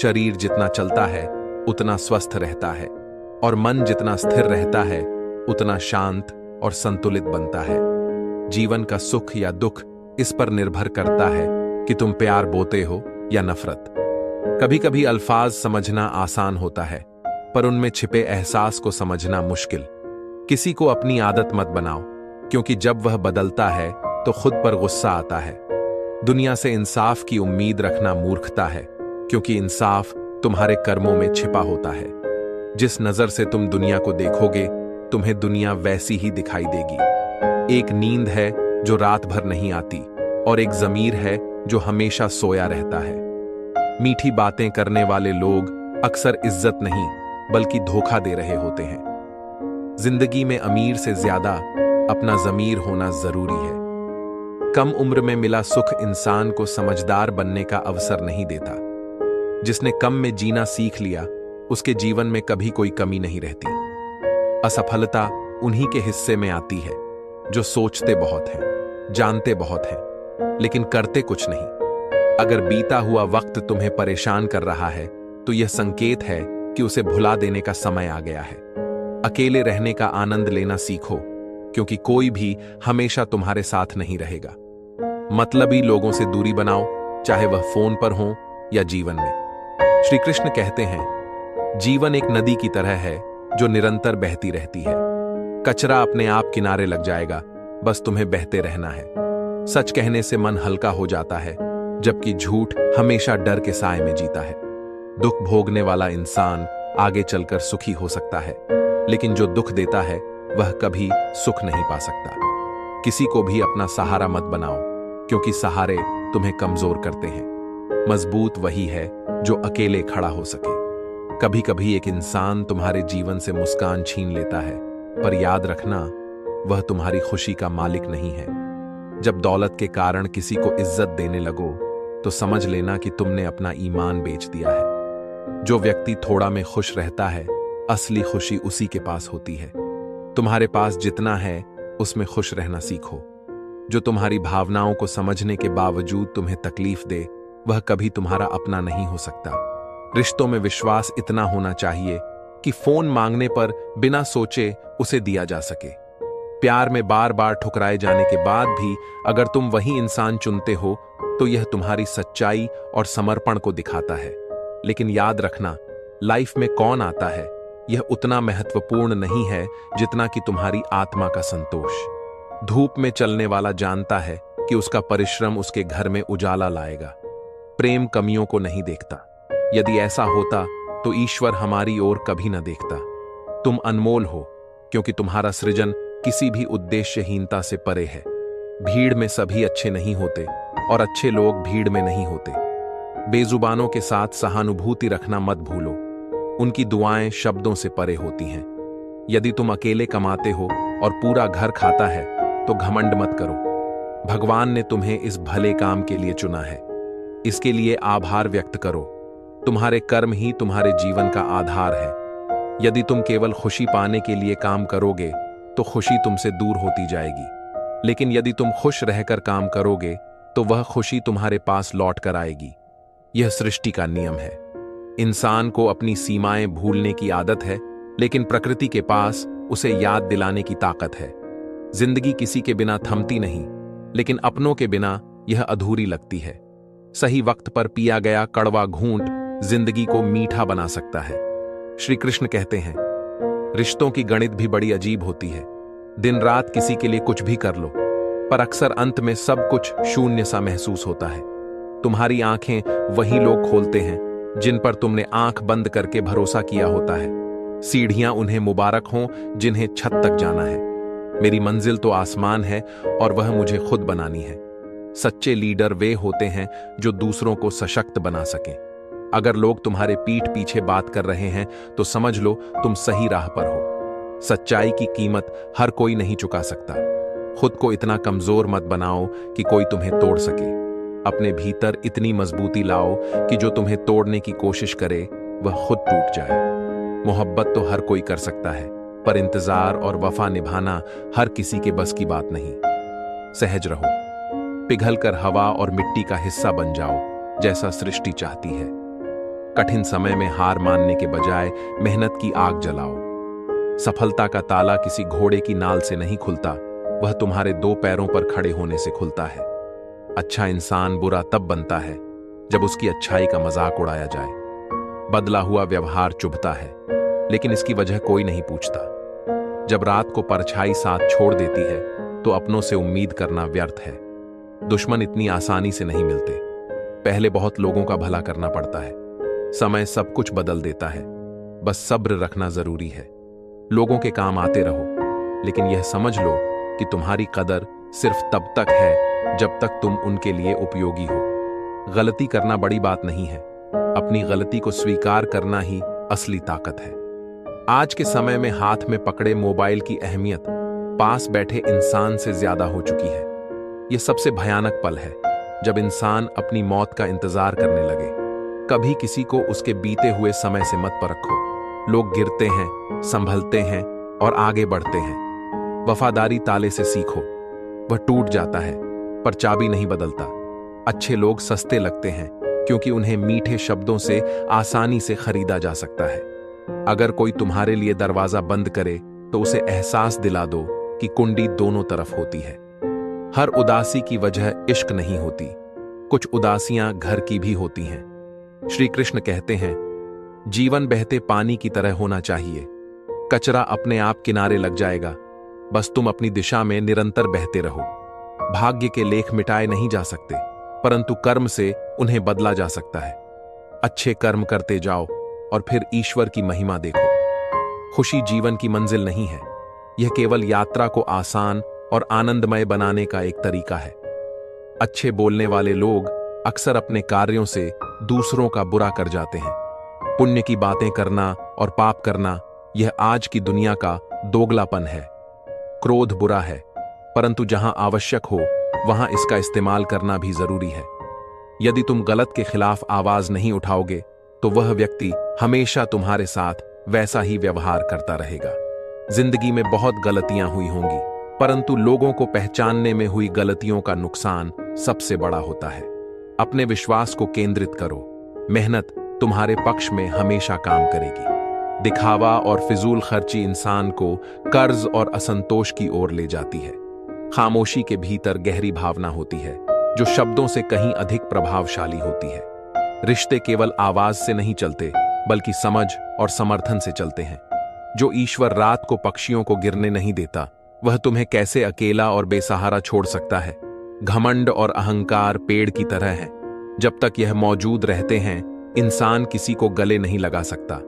[SPEAKER 1] शरीर जितना चलता है उतना स्वस्थ रहता है, और मन जितना स्थिर रहता है उतना शांत और संतुलित बनता है। जीवन का सुख या दुख इस पर निर्भर करता है कि तुम प्यार बोते हो या नफरत। कभी कभी अल्फाज समझना आसान होता है, पर उनमें छिपे एहसास को समझना मुश्किल। किसी को अपनी आदत मत बनाओ, क्योंकि जब वह बदलता है तो खुद पर गुस्सा आता है। दुनिया से इंसाफ की उम्मीद रखना मूर्खता है, क्योंकि इंसाफ तुम्हारे कर्मों में छिपा होता है। जिस नजर से तुम दुनिया को देखोगे, तुम्हें दुनिया वैसी ही दिखाई देगी। एक नींद है जो रात भर नहीं आती, और एक ज़मीर है जो हमेशा सोया रहता है। मीठी बातें करने वाले लोग अक्सर इज्जत नहीं बल्कि धोखा दे रहे होते हैं। जिंदगी में अमीर से ज्यादा अपना ज़मीर होना जरूरी है। कम उम्र में मिला सुख इंसान को समझदार बनने का अवसर नहीं देता। जिसने कम में जीना सीख लिया उसके जीवन में कभी कोई कमी नहीं रहती। असफलता उन्हीं के हिस्से में आती है जो सोचते बहुत हैं, जानते बहुत हैं, लेकिन करते कुछ नहीं। अगर बीता हुआ वक्त तुम्हें परेशान कर रहा है तो यह संकेत है कि उसे भुला देने का समय आ गया है। अकेले रहने का आनंद लेना सीखो, क्योंकि कोई भी हमेशा तुम्हारे साथ नहीं रहेगा। मतलबी लोगों से दूरी बनाओ, चाहे वह फोन पर हो या जीवन में। श्री कृष्ण कहते हैं, जीवन एक नदी की तरह है जो निरंतर बहती रहती है। कचरा अपने आप किनारे लग जाएगा, बस तुम्हें बहते रहना है। सच कहने से मन हल्का हो जाता है, जबकि झूठ हमेशा डर के साए में जीता है। दुख भोगने वाला इंसान आगे चलकर सुखी हो सकता है, लेकिन जो दुख देता है वह कभी सुख नहीं पा सकता। किसी को भी अपना सहारा मत बनाओ, क्योंकि सहारे तुम्हें कमजोर करते हैं। मजबूत वही है जो अकेले खड़ा हो सके। कभी कभी एक इंसान तुम्हारे जीवन से मुस्कान छीन लेता है, पर याद रखना वह तुम्हारी खुशी का मालिक नहीं है। जब दौलत के कारण किसी को इज्जत देने लगो तो समझ लेना कि तुमने अपना ईमान बेच दिया है। जो व्यक्ति थोड़ा में खुश रहता है, असली खुशी उसी के पास होती है। तुम्हारे पास जितना है उसमें खुश रहना सीखो। जो तुम्हारी भावनाओं को समझने के बावजूद तुम्हें तकलीफ दे, वह कभी तुम्हारा अपना नहीं हो सकता। रिश्तों में विश्वास इतना होना चाहिए कि फोन मांगने पर बिना सोचे उसे दिया जा सके। प्यार में बार बार ठुकराए जाने के बाद भी अगर तुम वही इंसान चुनते हो तो यह तुम्हारी सच्चाई और समर्पण को दिखाता है। लेकिन याद रखना, लाइफ में कौन आता है यह उतना महत्वपूर्ण नहीं है जितना कि तुम्हारी आत्मा का संतोष। धूप में चलने वाला जानता है कि उसका परिश्रम उसके घर में उजाला लाएगा। प्रेम कमियों को नहीं देखता। यदि ऐसा होता तो ईश्वर हमारी ओर कभी न देखता। तुम अनमोल हो, क्योंकि तुम्हारा सृजन किसी भी उद्देश्यहीनता से परे है। भीड़ में सभी अच्छे नहीं होते और अच्छे लोग भीड़ में नहीं होते। बेजुबानों के साथ सहानुभूति रखना मत भूलो। उनकी दुआएं शब्दों से परे होती हैं। यदि तुम अकेले कमाते हो और पूरा घर खाता है तो घमंड मत करो। भगवान ने तुम्हें इस भले काम के लिए चुना है। इसके लिए आभार व्यक्त करो। तुम्हारे कर्म ही तुम्हारे जीवन का आधार है। यदि तुम केवल खुशी पाने के लिए काम करोगे तो खुशी तुमसे दूर होती जाएगी। लेकिन यदि तुम खुश रहकर काम करोगे तो वह खुशी तुम्हारे पास लौट कर आएगी। यह सृष्टि का नियम है। इंसान को अपनी सीमाएं भूलने की आदत है, लेकिन प्रकृति के पास उसे याद दिलाने की ताकत है। जिंदगी किसी के बिना थमती नहीं, लेकिन अपनों के बिना यह अधूरी लगती है। सही वक्त पर पिया गया कड़वा घूंट जिंदगी को मीठा बना सकता है। श्री कृष्ण कहते हैं, रिश्तों की गणित भी बड़ी अजीब होती है। दिन रात किसी के लिए कुछ भी कर लो, पर अक्सर अंत में सब कुछ शून्य सा महसूस होता है। तुम्हारी आंखें वही लोग खोलते हैं जिन पर तुमने आंख बंद करके भरोसा किया होता है। सीढ़ियां उन्हें मुबारक हों जिन्हें छत तक जाना है। मेरी मंजिल तो आसमान है और वह मुझे खुद बनानी है। सच्चे लीडर वे होते हैं जो दूसरों को सशक्त बना सकें। अगर लोग तुम्हारे पीठ पीछे बात कर रहे हैं तो समझ लो तुम सही राह पर हो। सच्चाई की कीमत हर कोई नहीं चुका सकता। खुद को इतना कमजोर मत बनाओ कि कोई तुम्हें तोड़ सके। अपने भीतर इतनी मजबूती लाओ कि जो तुम्हें तोड़ने की कोशिश करे वह खुद टूट जाए। मोहब्बत तो हर कोई कर सकता है, पर इंतजार और वफा निभाना हर किसी के बस की बात नहीं। सहज रहो, पिघलकर हवा और मिट्टी का हिस्सा बन जाओ, जैसा सृष्टि चाहती है। कठिन समय में हार मानने के बजाय मेहनत की आग जलाओ। सफलता का ताला किसी घोड़े की नाल से नहीं खुलता, वह तुम्हारे दो पैरों पर खड़े होने से खुलता है। अच्छा इंसान बुरा तब बनता है जब उसकी अच्छाई का मजाक उड़ाया जाए। बदला हुआ व्यवहार चुभता है, लेकिन इसकी वजह कोई नहीं पूछता। जब रात को परछाई साथ छोड़ देती है तो अपनों से उम्मीद करना व्यर्थ है। दुश्मन इतनी आसानी से नहीं मिलते। पहले बहुत लोगों का भला करना पड़ता है। समय सब कुछ बदल देता है, बस सब्र रखना जरूरी है। लोगों के काम आते रहो, लेकिन यह समझ लो कि तुम्हारी कदर सिर्फ तब तक है जब तक तुम उनके लिए उपयोगी हो। गलती करना बड़ी बात नहीं है, अपनी गलती को स्वीकार करना ही असली ताकत है। आज के समय में हाथ में पकड़े मोबाइल की अहमियत पास बैठे इंसान से ज्यादा हो चुकी है। यह सबसे भयानक पल है जब इंसान अपनी मौत का इंतजार करने लगे। कभी किसी को उसके बीते हुए समय से मत परखो। लोग गिरते हैं, संभलते हैं और आगे बढ़ते हैं। वफादारी ताले से सीखो, वह टूट जाता है पर चाबी नहीं बदलता। अच्छे लोग सस्ते लगते हैं क्योंकि उन्हें मीठे शब्दों से आसानी से खरीदा जा सकता है। अगर कोई तुम्हारे लिए दरवाजा बंद करे तो उसे एहसास दिला दो कि कुंडी दोनों तरफ होती है। हर उदासी की वजह इश्क नहीं होती, कुछ उदासियां घर की भी होती हैं। श्री कृष्ण कहते हैं, जीवन बहते पानी की तरह होना चाहिए। कचरा अपने आप किनारे लग जाएगा, बस तुम अपनी दिशा में निरंतर बहते रहो। भाग्य के लेख मिटाए नहीं जा सकते, परंतु कर्म से उन्हें बदला जा सकता है। अच्छे कर्म करते जाओ और फिर ईश्वर की महिमा देखो। खुशी जीवन की मंजिल नहीं है, यह केवल यात्रा को आसान और आनंदमय बनाने का एक तरीका है। अच्छे बोलने वाले लोग अक्सर अपने कार्यों से दूसरों का बुरा कर जाते हैं। पुण्य की बातें करना और पाप करना, यह आज की दुनिया का दोगलापन है। क्रोध बुरा है, परंतु जहां आवश्यक हो वहां इसका इस्तेमाल करना भी जरूरी है। यदि तुम गलत के खिलाफ आवाज नहीं उठाओगे तो वह व्यक्ति हमेशा तुम्हारे साथ वैसा ही व्यवहार करता रहेगा। जिंदगी में बहुत गलतियां हुई होंगी, परंतु लोगों को पहचानने में हुई गलतियों का नुकसान सबसे बड़ा होता है। अपने विश्वास को केंद्रित करो, मेहनत तुम्हारे पक्ष में हमेशा काम करेगी। दिखावा और फिजूल खर्ची इंसान को कर्ज और असंतोष की ओर ले जाती है। खामोशी के भीतर गहरी भावना होती है जो शब्दों से कहीं अधिक प्रभावशाली होती है। रिश्ते केवल आवाज से नहीं चलते, बल्कि समझ और समर्थन से चलते हैं। जो ईश्वर रात को पक्षियों को गिरने नहीं देता, वह तुम्हें कैसे अकेला और बेसहारा छोड़ सकता है। घमंड और अहंकार पेड़ की तरह है, जब तक यह मौजूद रहते हैं इंसान किसी को गले नहीं लगा सकता।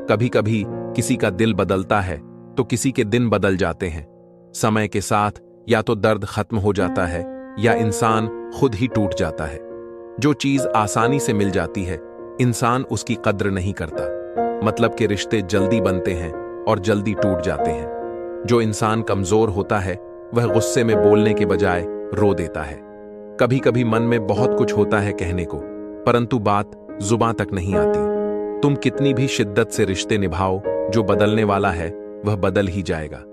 [SPEAKER 1] कभी कभी किसी का दिल बदलता है तो किसी के दिन बदल जाते हैं। समय के साथ या तो दर्द खत्म हो जाता है या इंसान खुद ही टूट जाता है। जो चीज आसानी से मिल जाती है इंसान उसकी कद्र नहीं करता। मतलब के रिश्ते जल्दी बनते हैं और जल्दी टूट जाते हैं। जो इंसान कमजोर होता है वह गुस्से में बोलने के बजाय रो देता है। कभी कभी मन में बहुत कुछ होता है कहने को, परंतु बात जुबां तक नहीं आती। तुम कितनी भी शिद्दत से रिश्ते निभाओ, जो बदलने वाला है वह बदल ही जाएगा।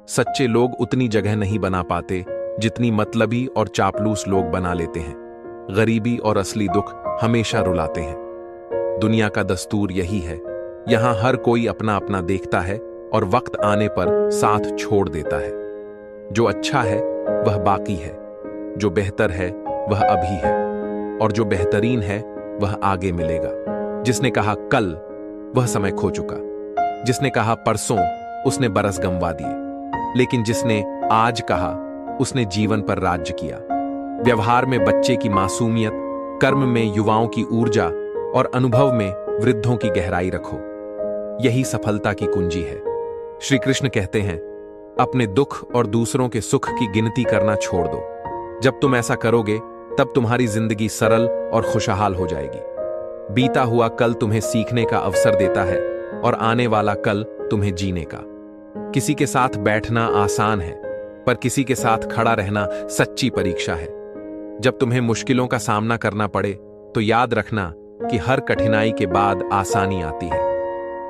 [SPEAKER 1] सच्चे लोग उतनी जगह नहीं बना पाते जितनी मतलबी और चापलूस लोग बना लेते हैं। गरीबी और असली दुख हमेशा रुलाते हैं। दुनिया का दस्तूर यही है, यहां हर कोई अपना अपना देखता है और वक्त आने पर साथ छोड़ देता है। जो अच्छा है वह बाकी है, जो बेहतर है वह अभी है, और जो बेहतरीन है वह आगे मिलेगा। जिसने कहा कल, वह समय खो चुका। जिसने कहा परसों, उसने बरस गंवा दिए। लेकिन जिसने आज कहा, उसने जीवन पर राज्य किया। व्यवहार में बच्चे की मासूमियत, कर्म में युवाओं की ऊर्जा और अनुभव में वृद्धों की गहराई रखो। यही सफलता की कुंजी है। श्री कृष्ण कहते हैं, अपने दुख और दूसरों के सुख की गिनती करना छोड़ दो। जब तुम ऐसा करोगे तब तुम्हारी जिंदगी सरल और खुशहाल हो जाएगी। बीता हुआ कल तुम्हें सीखने का अवसर देता है और आने वाला कल तुम्हें जीने का। किसी के साथ बैठना आसान है, पर किसी के साथ खड़ा रहना सच्ची परीक्षा है। जब तुम्हें मुश्किलों का सामना करना पड़े तो याद रखना कि हर कठिनाई के बाद आसानी आती है।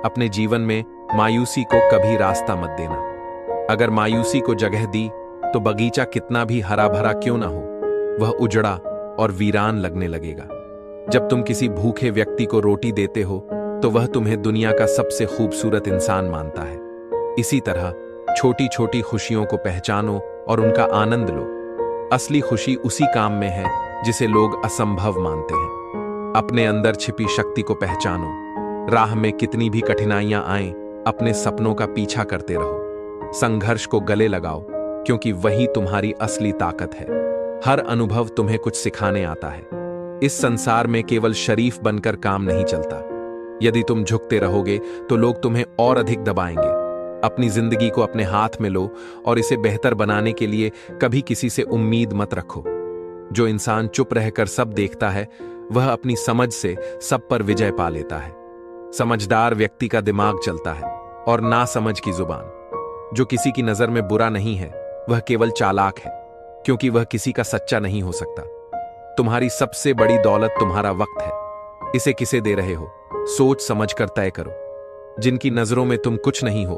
[SPEAKER 1] अपने जीवन में मायूसी को कभी रास्ता मत देना। अगर मायूसी को जगह दी तो बगीचा कितना भी हरा भरा क्यों ना हो, वह उजड़ा और वीरान लगने लगेगा। जब तुम किसी भूखे व्यक्ति को रोटी देते हो तो वह तुम्हें दुनिया का सबसे खूबसूरत इंसान मानता है। इसी तरह छोटी छोटी खुशियों को पहचानो और उनका आनंद लो। असली खुशी उसी काम में है जिसे लोग असंभव मानते हैं। अपने अंदर छिपी शक्ति को पहचानो। राह में कितनी भी कठिनाइयां आएं, अपने सपनों का पीछा करते रहो। संघर्ष को गले लगाओ, क्योंकि वही तुम्हारी असली ताकत है। हर अनुभव तुम्हें कुछ सिखाने आता है। इस संसार में केवल शरीफ बनकर काम नहीं चलता। यदि तुम झुकते रहोगे तो लोग तुम्हें और अधिक दबाएंगे। अपनी जिंदगी को अपने हाथ में लो और इसे बेहतर बनाने के लिए कभी किसी से उम्मीद मत रखो। जो इंसान चुप रहकर सब देखता है वह अपनी समझ से सब पर विजय पा लेता है। समझदार व्यक्ति का दिमाग चलता है और नासमझ की जुबान। जो किसी की नजर में बुरा नहीं है वह केवल चालाक है, क्योंकि वह किसी का सच्चा नहीं हो सकता। तुम्हारी सबसे बड़ी दौलत तुम्हारा वक्त है। इसे किसे दे रहे हो, सोच समझ कर तय करो। जिनकी नजरों में तुम कुछ नहीं हो,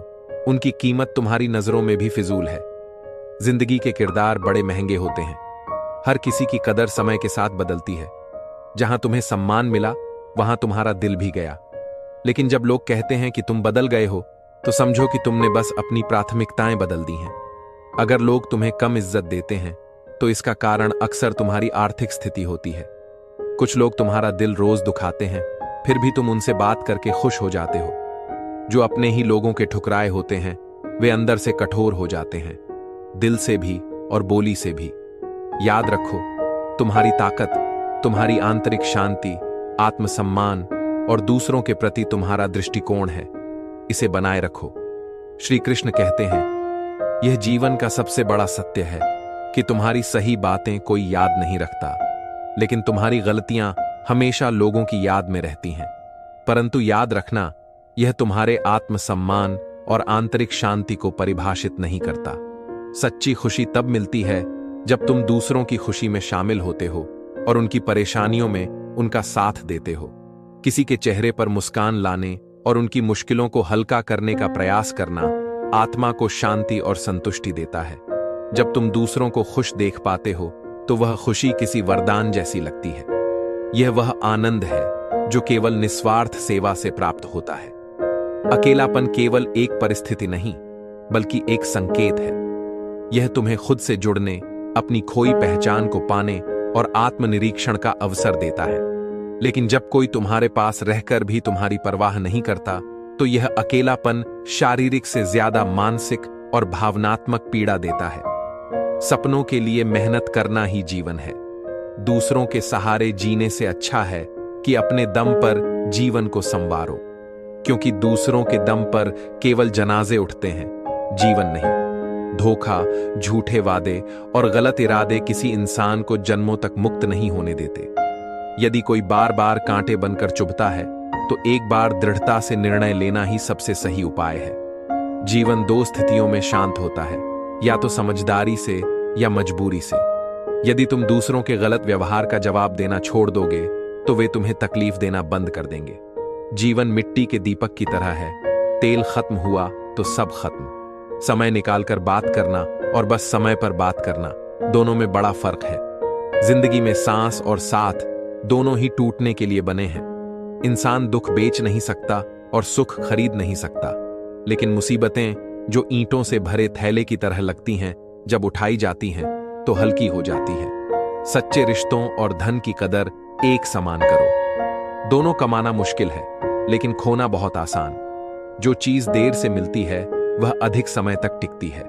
[SPEAKER 1] उनकी कीमत तुम्हारी नजरों में भी फिजूल है। जिंदगी के किरदार बड़े महंगे होते हैं। हर किसी की कदर समय के साथ बदलती है। जहां तुम्हें सम्मान मिला वहां तुम्हारा दिल भी गया। लेकिन जब लोग कहते हैं कि तुम बदल गए हो, तो समझो कि तुमने बस अपनी प्राथमिकताएं बदल दी हैं। अगर लोग तुम्हें कम इज्जत देते हैं तो इसका कारण अक्सर तुम्हारी आर्थिक स्थिति होती है। कुछ लोग तुम्हारा दिल रोज दुखाते हैं, फिर भी तुम उनसे बात करके खुश हो जाते हो। जो अपने ही लोगों के ठुकराए होते हैं वे अंदर से कठोर हो जाते हैं, दिल से भी और बोली से भी। याद रखो, तुम्हारी ताकत, तुम्हारी आंतरिक शांति, आत्मसम्मान और दूसरों के प्रति तुम्हारा दृष्टिकोण है। इसे बनाए रखो। श्री कृष्ण कहते हैं, यह जीवन का सबसे बड़ा सत्य है कि तुम्हारी सही बातें कोई याद नहीं रखता, लेकिन तुम्हारी गलतियां हमेशा लोगों की याद में रहती हैं। परंतु याद रखना, यह तुम्हारे आत्मसम्मान और आंतरिक शांति को परिभाषित नहीं करता। सच्ची खुशी तब मिलती है जब तुम दूसरों की खुशी में शामिल होते हो और उनकी परेशानियों में उनका साथ देते हो। किसी के चेहरे पर मुस्कान लाने और उनकी मुश्किलों को हल्का करने का प्रयास करना आत्मा को शांति और संतुष्टि देता है। जब तुम दूसरों को खुश देख पाते हो तो वह खुशी किसी वरदान जैसी लगती है। यह वह आनंद है जो केवल निस्वार्थ सेवा से प्राप्त होता है। अकेलापन केवल एक परिस्थिति नहीं, बल्कि एक संकेत है। यह तुम्हें खुद से जुड़ने, अपनी खोई पहचान को पाने और आत्मनिरीक्षण का अवसर देता है। लेकिन जब कोई तुम्हारे पास रहकर भी तुम्हारी परवाह नहीं करता, तो यह अकेलापन शारीरिक से ज्यादा मानसिक और भावनात्मक पीड़ा देता है। सपनों के लिए मेहनत करना ही जीवन है। दूसरों के सहारे जीने से अच्छा है कि अपने दम पर जीवन को संवारो, क्योंकि दूसरों के दम पर केवल जनाजे उठते हैं, जीवन नहीं। धोखा, झूठे वादे और गलत इरादे किसी इंसान को जन्मों तक मुक्त नहीं होने देते। यदि कोई बार बार कांटे बनकर चुभता है, तो एक बार दृढ़ता से निर्णय लेना ही सबसे सही उपाय है। जीवन दो स्थितियों में शांत होता है, या तो समझदारी से या मजबूरी से। यदि तुम दूसरों के गलत व्यवहार का जवाब देना छोड़ दोगे, तो वे तुम्हें तकलीफ देना बंद कर देंगे। जीवन मिट्टी के दीपक की तरह है, तेल खत्म हुआ तो सब खत्म। समय निकालकर बात करना और बस समय पर बात करना, दोनों में बड़ा फर्क है। जिंदगी में सांस और साथ दोनों ही टूटने के लिए बने हैं। इंसान दुख बेच नहीं सकता और सुख खरीद नहीं सकता, लेकिन मुसीबतें जो ईंटों से भरे थैले की तरह लगती हैं, जब उठाई जाती हैं तो हल्की हो जाती हैं। सच्चे रिश्तों और धन की कदर एक समान करो। दोनों कमाना मुश्किल है, लेकिन खोना बहुत आसान। जो चीज देर से मिलती है वह अधिक समय तक टिकती है।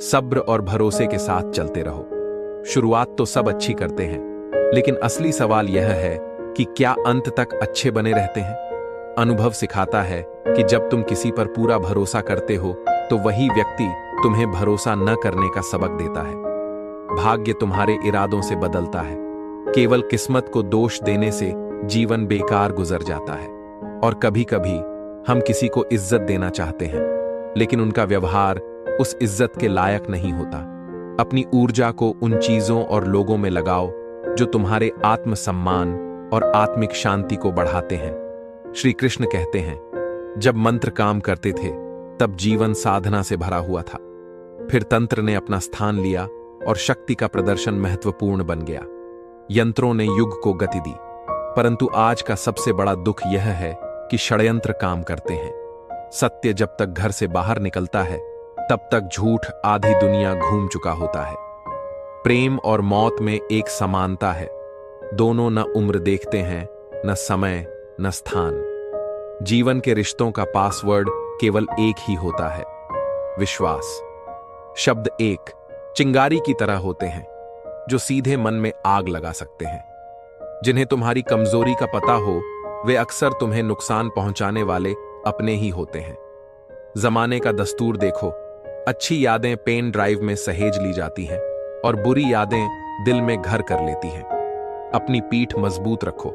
[SPEAKER 1] सब्र और भरोसे के साथ चलते रहो। शुरुआत तो सब अच्छी करते हैं, लेकिन असली सवाल यह है कि क्या अंत तक अच्छे बने रहते हैं। अनुभव सिखाता है कि जब तुम किसी पर पूरा भरोसा करते हो, तो वही व्यक्ति तुम्हें भरोसा न करने का सबक देता है। भाग्य तुम्हारे इरादों से बदलता है। केवल किस्मत को दोष देने से जीवन बेकार गुजर जाता है। और कभी कभी हम किसी को इज्जत देना चाहते हैं, लेकिन उनका व्यवहार उस इज्जत के लायक नहीं होता। अपनी ऊर्जा को उन चीजों और लोगों में लगाओ जो तुम्हारे आत्मसम्मान और आत्मिक शांति को बढ़ाते हैं। श्री कृष्ण कहते हैं, जब मंत्र काम करते थे तब जीवन साधना से भरा हुआ था। फिर तंत्र ने अपना स्थान लिया और शक्ति का प्रदर्शन महत्वपूर्ण बन गया। यंत्रों ने युग को गति दी, परंतु आज का सबसे बड़ा दुख यह है कि षड्यंत्र काम करते हैं। सत्य जब तक घर से बाहर निकलता है, तब तक झूठ आधी दुनिया घूम चुका होता है। प्रेम और मौत में एक समानता है, दोनों न उम्र देखते हैं, न समय, न स्थान। जीवन के रिश्तों का पासवर्ड केवल एक ही होता है, विश्वास। शब्द एक चिंगारी की तरह होते हैं, जो सीधे मन में आग लगा सकते हैं। जिन्हें तुम्हारी कमजोरी का पता हो, वे अक्सर तुम्हें नुकसान पहुंचाने वाले अपने ही होते हैं। जमाने का दस्तूर देखो, अच्छी यादें पेन ड्राइव में सहेज ली जाती हैं और बुरी यादें दिल में घर कर लेती हैं। अपनी पीठ मजबूत रखो,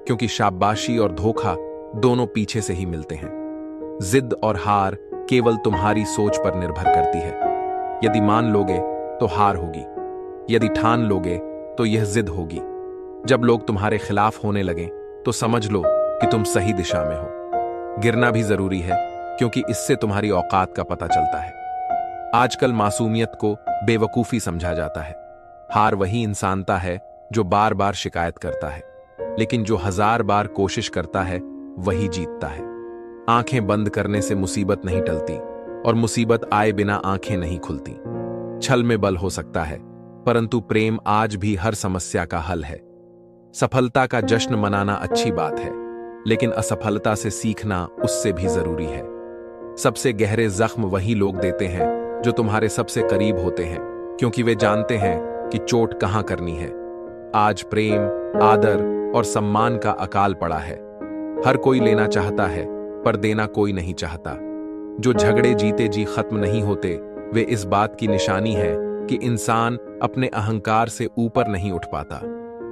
[SPEAKER 1] क्योंकि शाबाशी और धोखा दोनों पीछे से ही मिलते हैं। जिद और हार केवल तुम्हारी सोच पर निर्भर करती है। यदि मान लोगे तो हार होगी, यदि ठान लोगे तो यह जिद होगी। जब लोग तुम्हारे खिलाफ होने लगें तो समझ लो कि तुम सही दिशा में हो। गिरना भी जरूरी है, क्योंकि इससे तुम्हारी औकात का पता चलता है। आजकल मासूमियत को बेवकूफी समझा जाता है। हार वही इंसानता है जो बार बार शिकायत करता है, लेकिन जो 1000 बार कोशिश करता है वही जीतता है। आंखें बंद करने से मुसीबत नहीं टलती, और मुसीबत आए बिना आंखें नहीं खुलती। छल में बल हो सकता है, परंतु प्रेम आज भी हर समस्या का हल है। सफलता का जश्न मनाना अच्छी बात है, लेकिन असफलता से सीखना उससे भी जरूरी है। सबसे गहरे जख्म वही लोग देते हैं जो तुम्हारे सबसे करीब होते हैं, क्योंकि वे जानते हैं कि चोट कहां करनी है। आज प्रेम, आदर और सम्मान का अकाल पड़ा है। हर कोई लेना चाहता है, पर देना कोई नहीं चाहता। जो झगड़े जीते जी खत्म नहीं होते, वे इस बात की निशानी है कि इंसान अपने अहंकार से ऊपर नहीं उठ पाता।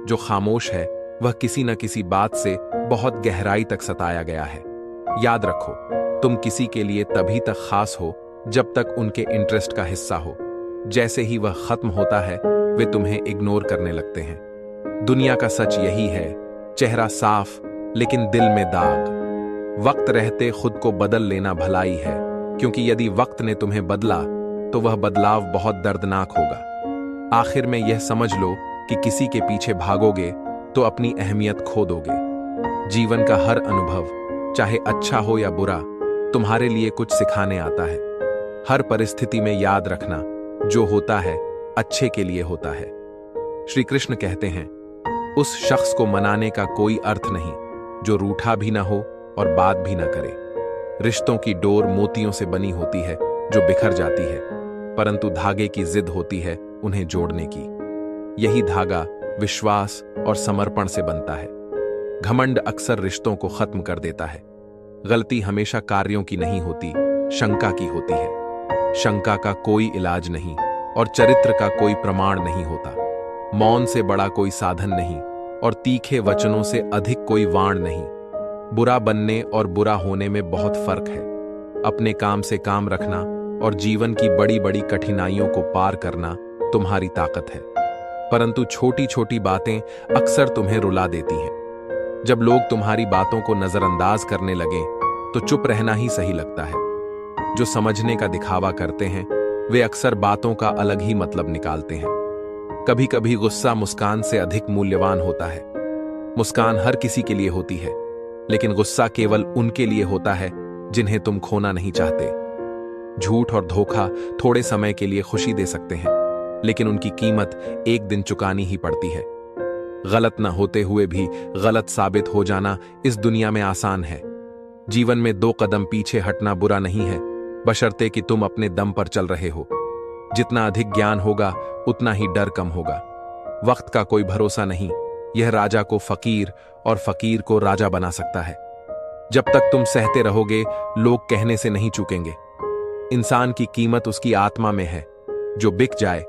[SPEAKER 1] जो खामोश है वह किसी न किसी बात से बहुत गहराई तक सताया गया है। याद रखो, तुम किसी के लिए तभी तक खास हो जब तक उनके इंटरेस्ट का हिस्सा हो। जैसे ही वह खत्म होता है, वे तुम्हें इग्नोर करने लगते हैं। दुनिया का सच यही है, चेहरा साफ लेकिन दिल में दाग। वक्त रहते खुद को बदल लेना भलाई है, क्योंकि यदि वक्त ने तुम्हें बदला तो वह बदलाव बहुत दर्दनाक होगा। आखिर में यह समझ लो कि किसी के पीछे भागोगे तो अपनी अहमियत खो दोगे। जीवन का हर अनुभव, चाहे अच्छा हो या बुरा, तुम्हारे लिए कुछ सिखाने आता है। हर परिस्थिति में याद रखना, जो होता है अच्छे के लिए होता है। श्री कृष्ण कहते हैं, उस शख्स को मनाने का कोई अर्थ नहीं जो रूठा भी ना हो और बात भी ना करे। रिश्तों की डोर मोतियों से बनी होती है जो बिखर जाती है, परंतु धागे की जिद होती है उन्हें जोड़ने की। यही धागा विश्वास और समर्पण से बनता है। घमंड अक्सर रिश्तों को खत्म कर देता है। गलती हमेशा कार्यों की नहीं होती, शंका की होती है। शंका का कोई इलाज नहीं और चरित्र का कोई प्रमाण नहीं होता। मौन से बड़ा कोई साधन नहीं और तीखे वचनों से अधिक कोई वाण नहीं। बुरा बनने और बुरा होने में बहुत फर्क है। अपने काम से काम रखना और जीवन की बड़ी बड़ी कठिनाइयों को पार करना तुम्हारी ताकत है, परंतु छोटी छोटी बातें अक्सर तुम्हें रुला देती हैं। जब लोग तुम्हारी बातों को नजरअंदाज करने लगें तो चुप रहना ही सही लगता है। जो समझने का दिखावा करते हैं वे अक्सर बातों का अलग ही मतलब निकालते हैं। कभी कभी गुस्सा मुस्कान से अधिक मूल्यवान होता है। मुस्कान हर किसी के लिए होती है, लेकिन गुस्सा केवल उनके लिए होता है जिन्हें तुम खोना नहीं चाहते। झूठ और धोखा थोड़े समय के लिए खुशी दे सकते हैं, लेकिन उनकी कीमत एक दिन चुकानी ही पड़ती है। गलत न होते हुए भी गलत साबित हो जाना इस दुनिया में आसान है। जीवन में 2 कदम पीछे हटना बुरा नहीं है, बशर्ते कि तुम अपने दम पर चल रहे हो। जितना अधिक ज्ञान होगा उतना ही डर कम होगा। वक्त का कोई भरोसा नहीं, यह राजा को फकीर और फकीर को राजा बना सकता है। जब तक तुम सहते रहोगे, लोग कहने से नहीं चूकेंगे। इंसान की कीमत उसकी आत्मा में है। जो बिक जाए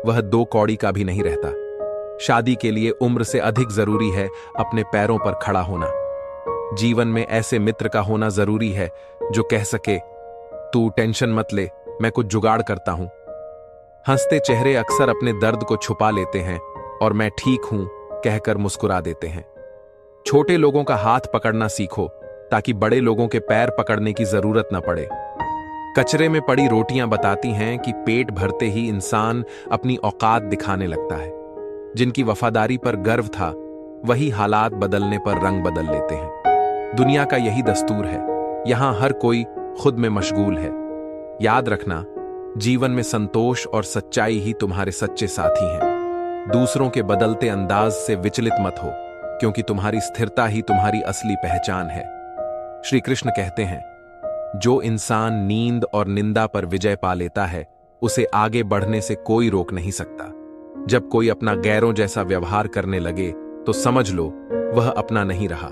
[SPEAKER 1] वह 2 कौड़ी का भी नहीं रहता। शादी के लिए उम्र से अधिक जरूरी है अपने पैरों पर खड़ा होना। जीवन में ऐसे मित्र का होना जरूरी है जो कह सके, तू टेंशन मत ले, मैं कुछ जुगाड़ करता हूं। हंसते चेहरे अक्सर अपने दर्द को छुपा लेते हैं और मैं ठीक हूं कहकर मुस्कुरा देते हैं। छोटे लोगों का हाथ पकड़ना सीखो ताकि बड़े लोगों के पैर पकड़ने की जरूरत न पड़े। कचरे में पड़ी रोटियां बताती हैं कि पेट भरते ही इंसान अपनी औकात दिखाने लगता है। जिनकी वफादारी पर गर्व था, वही हालात बदलने पर रंग बदल लेते हैं। दुनिया का यही दस्तूर है, यहां हर कोई खुद में मशगूल है। याद रखना, जीवन में संतोष और सच्चाई ही तुम्हारे सच्चे साथी हैं। दूसरों के बदलते अंदाज से विचलित मत हो, क्योंकि तुम्हारी स्थिरता ही तुम्हारी असली पहचान है। श्री कृष्ण कहते हैं, जो इंसान नींद और निंदा पर विजय पा लेता है, उसे आगे बढ़ने से कोई रोक नहीं सकता। जब कोई अपना गैरों जैसा व्यवहार करने लगे तो समझ लो वह अपना नहीं रहा।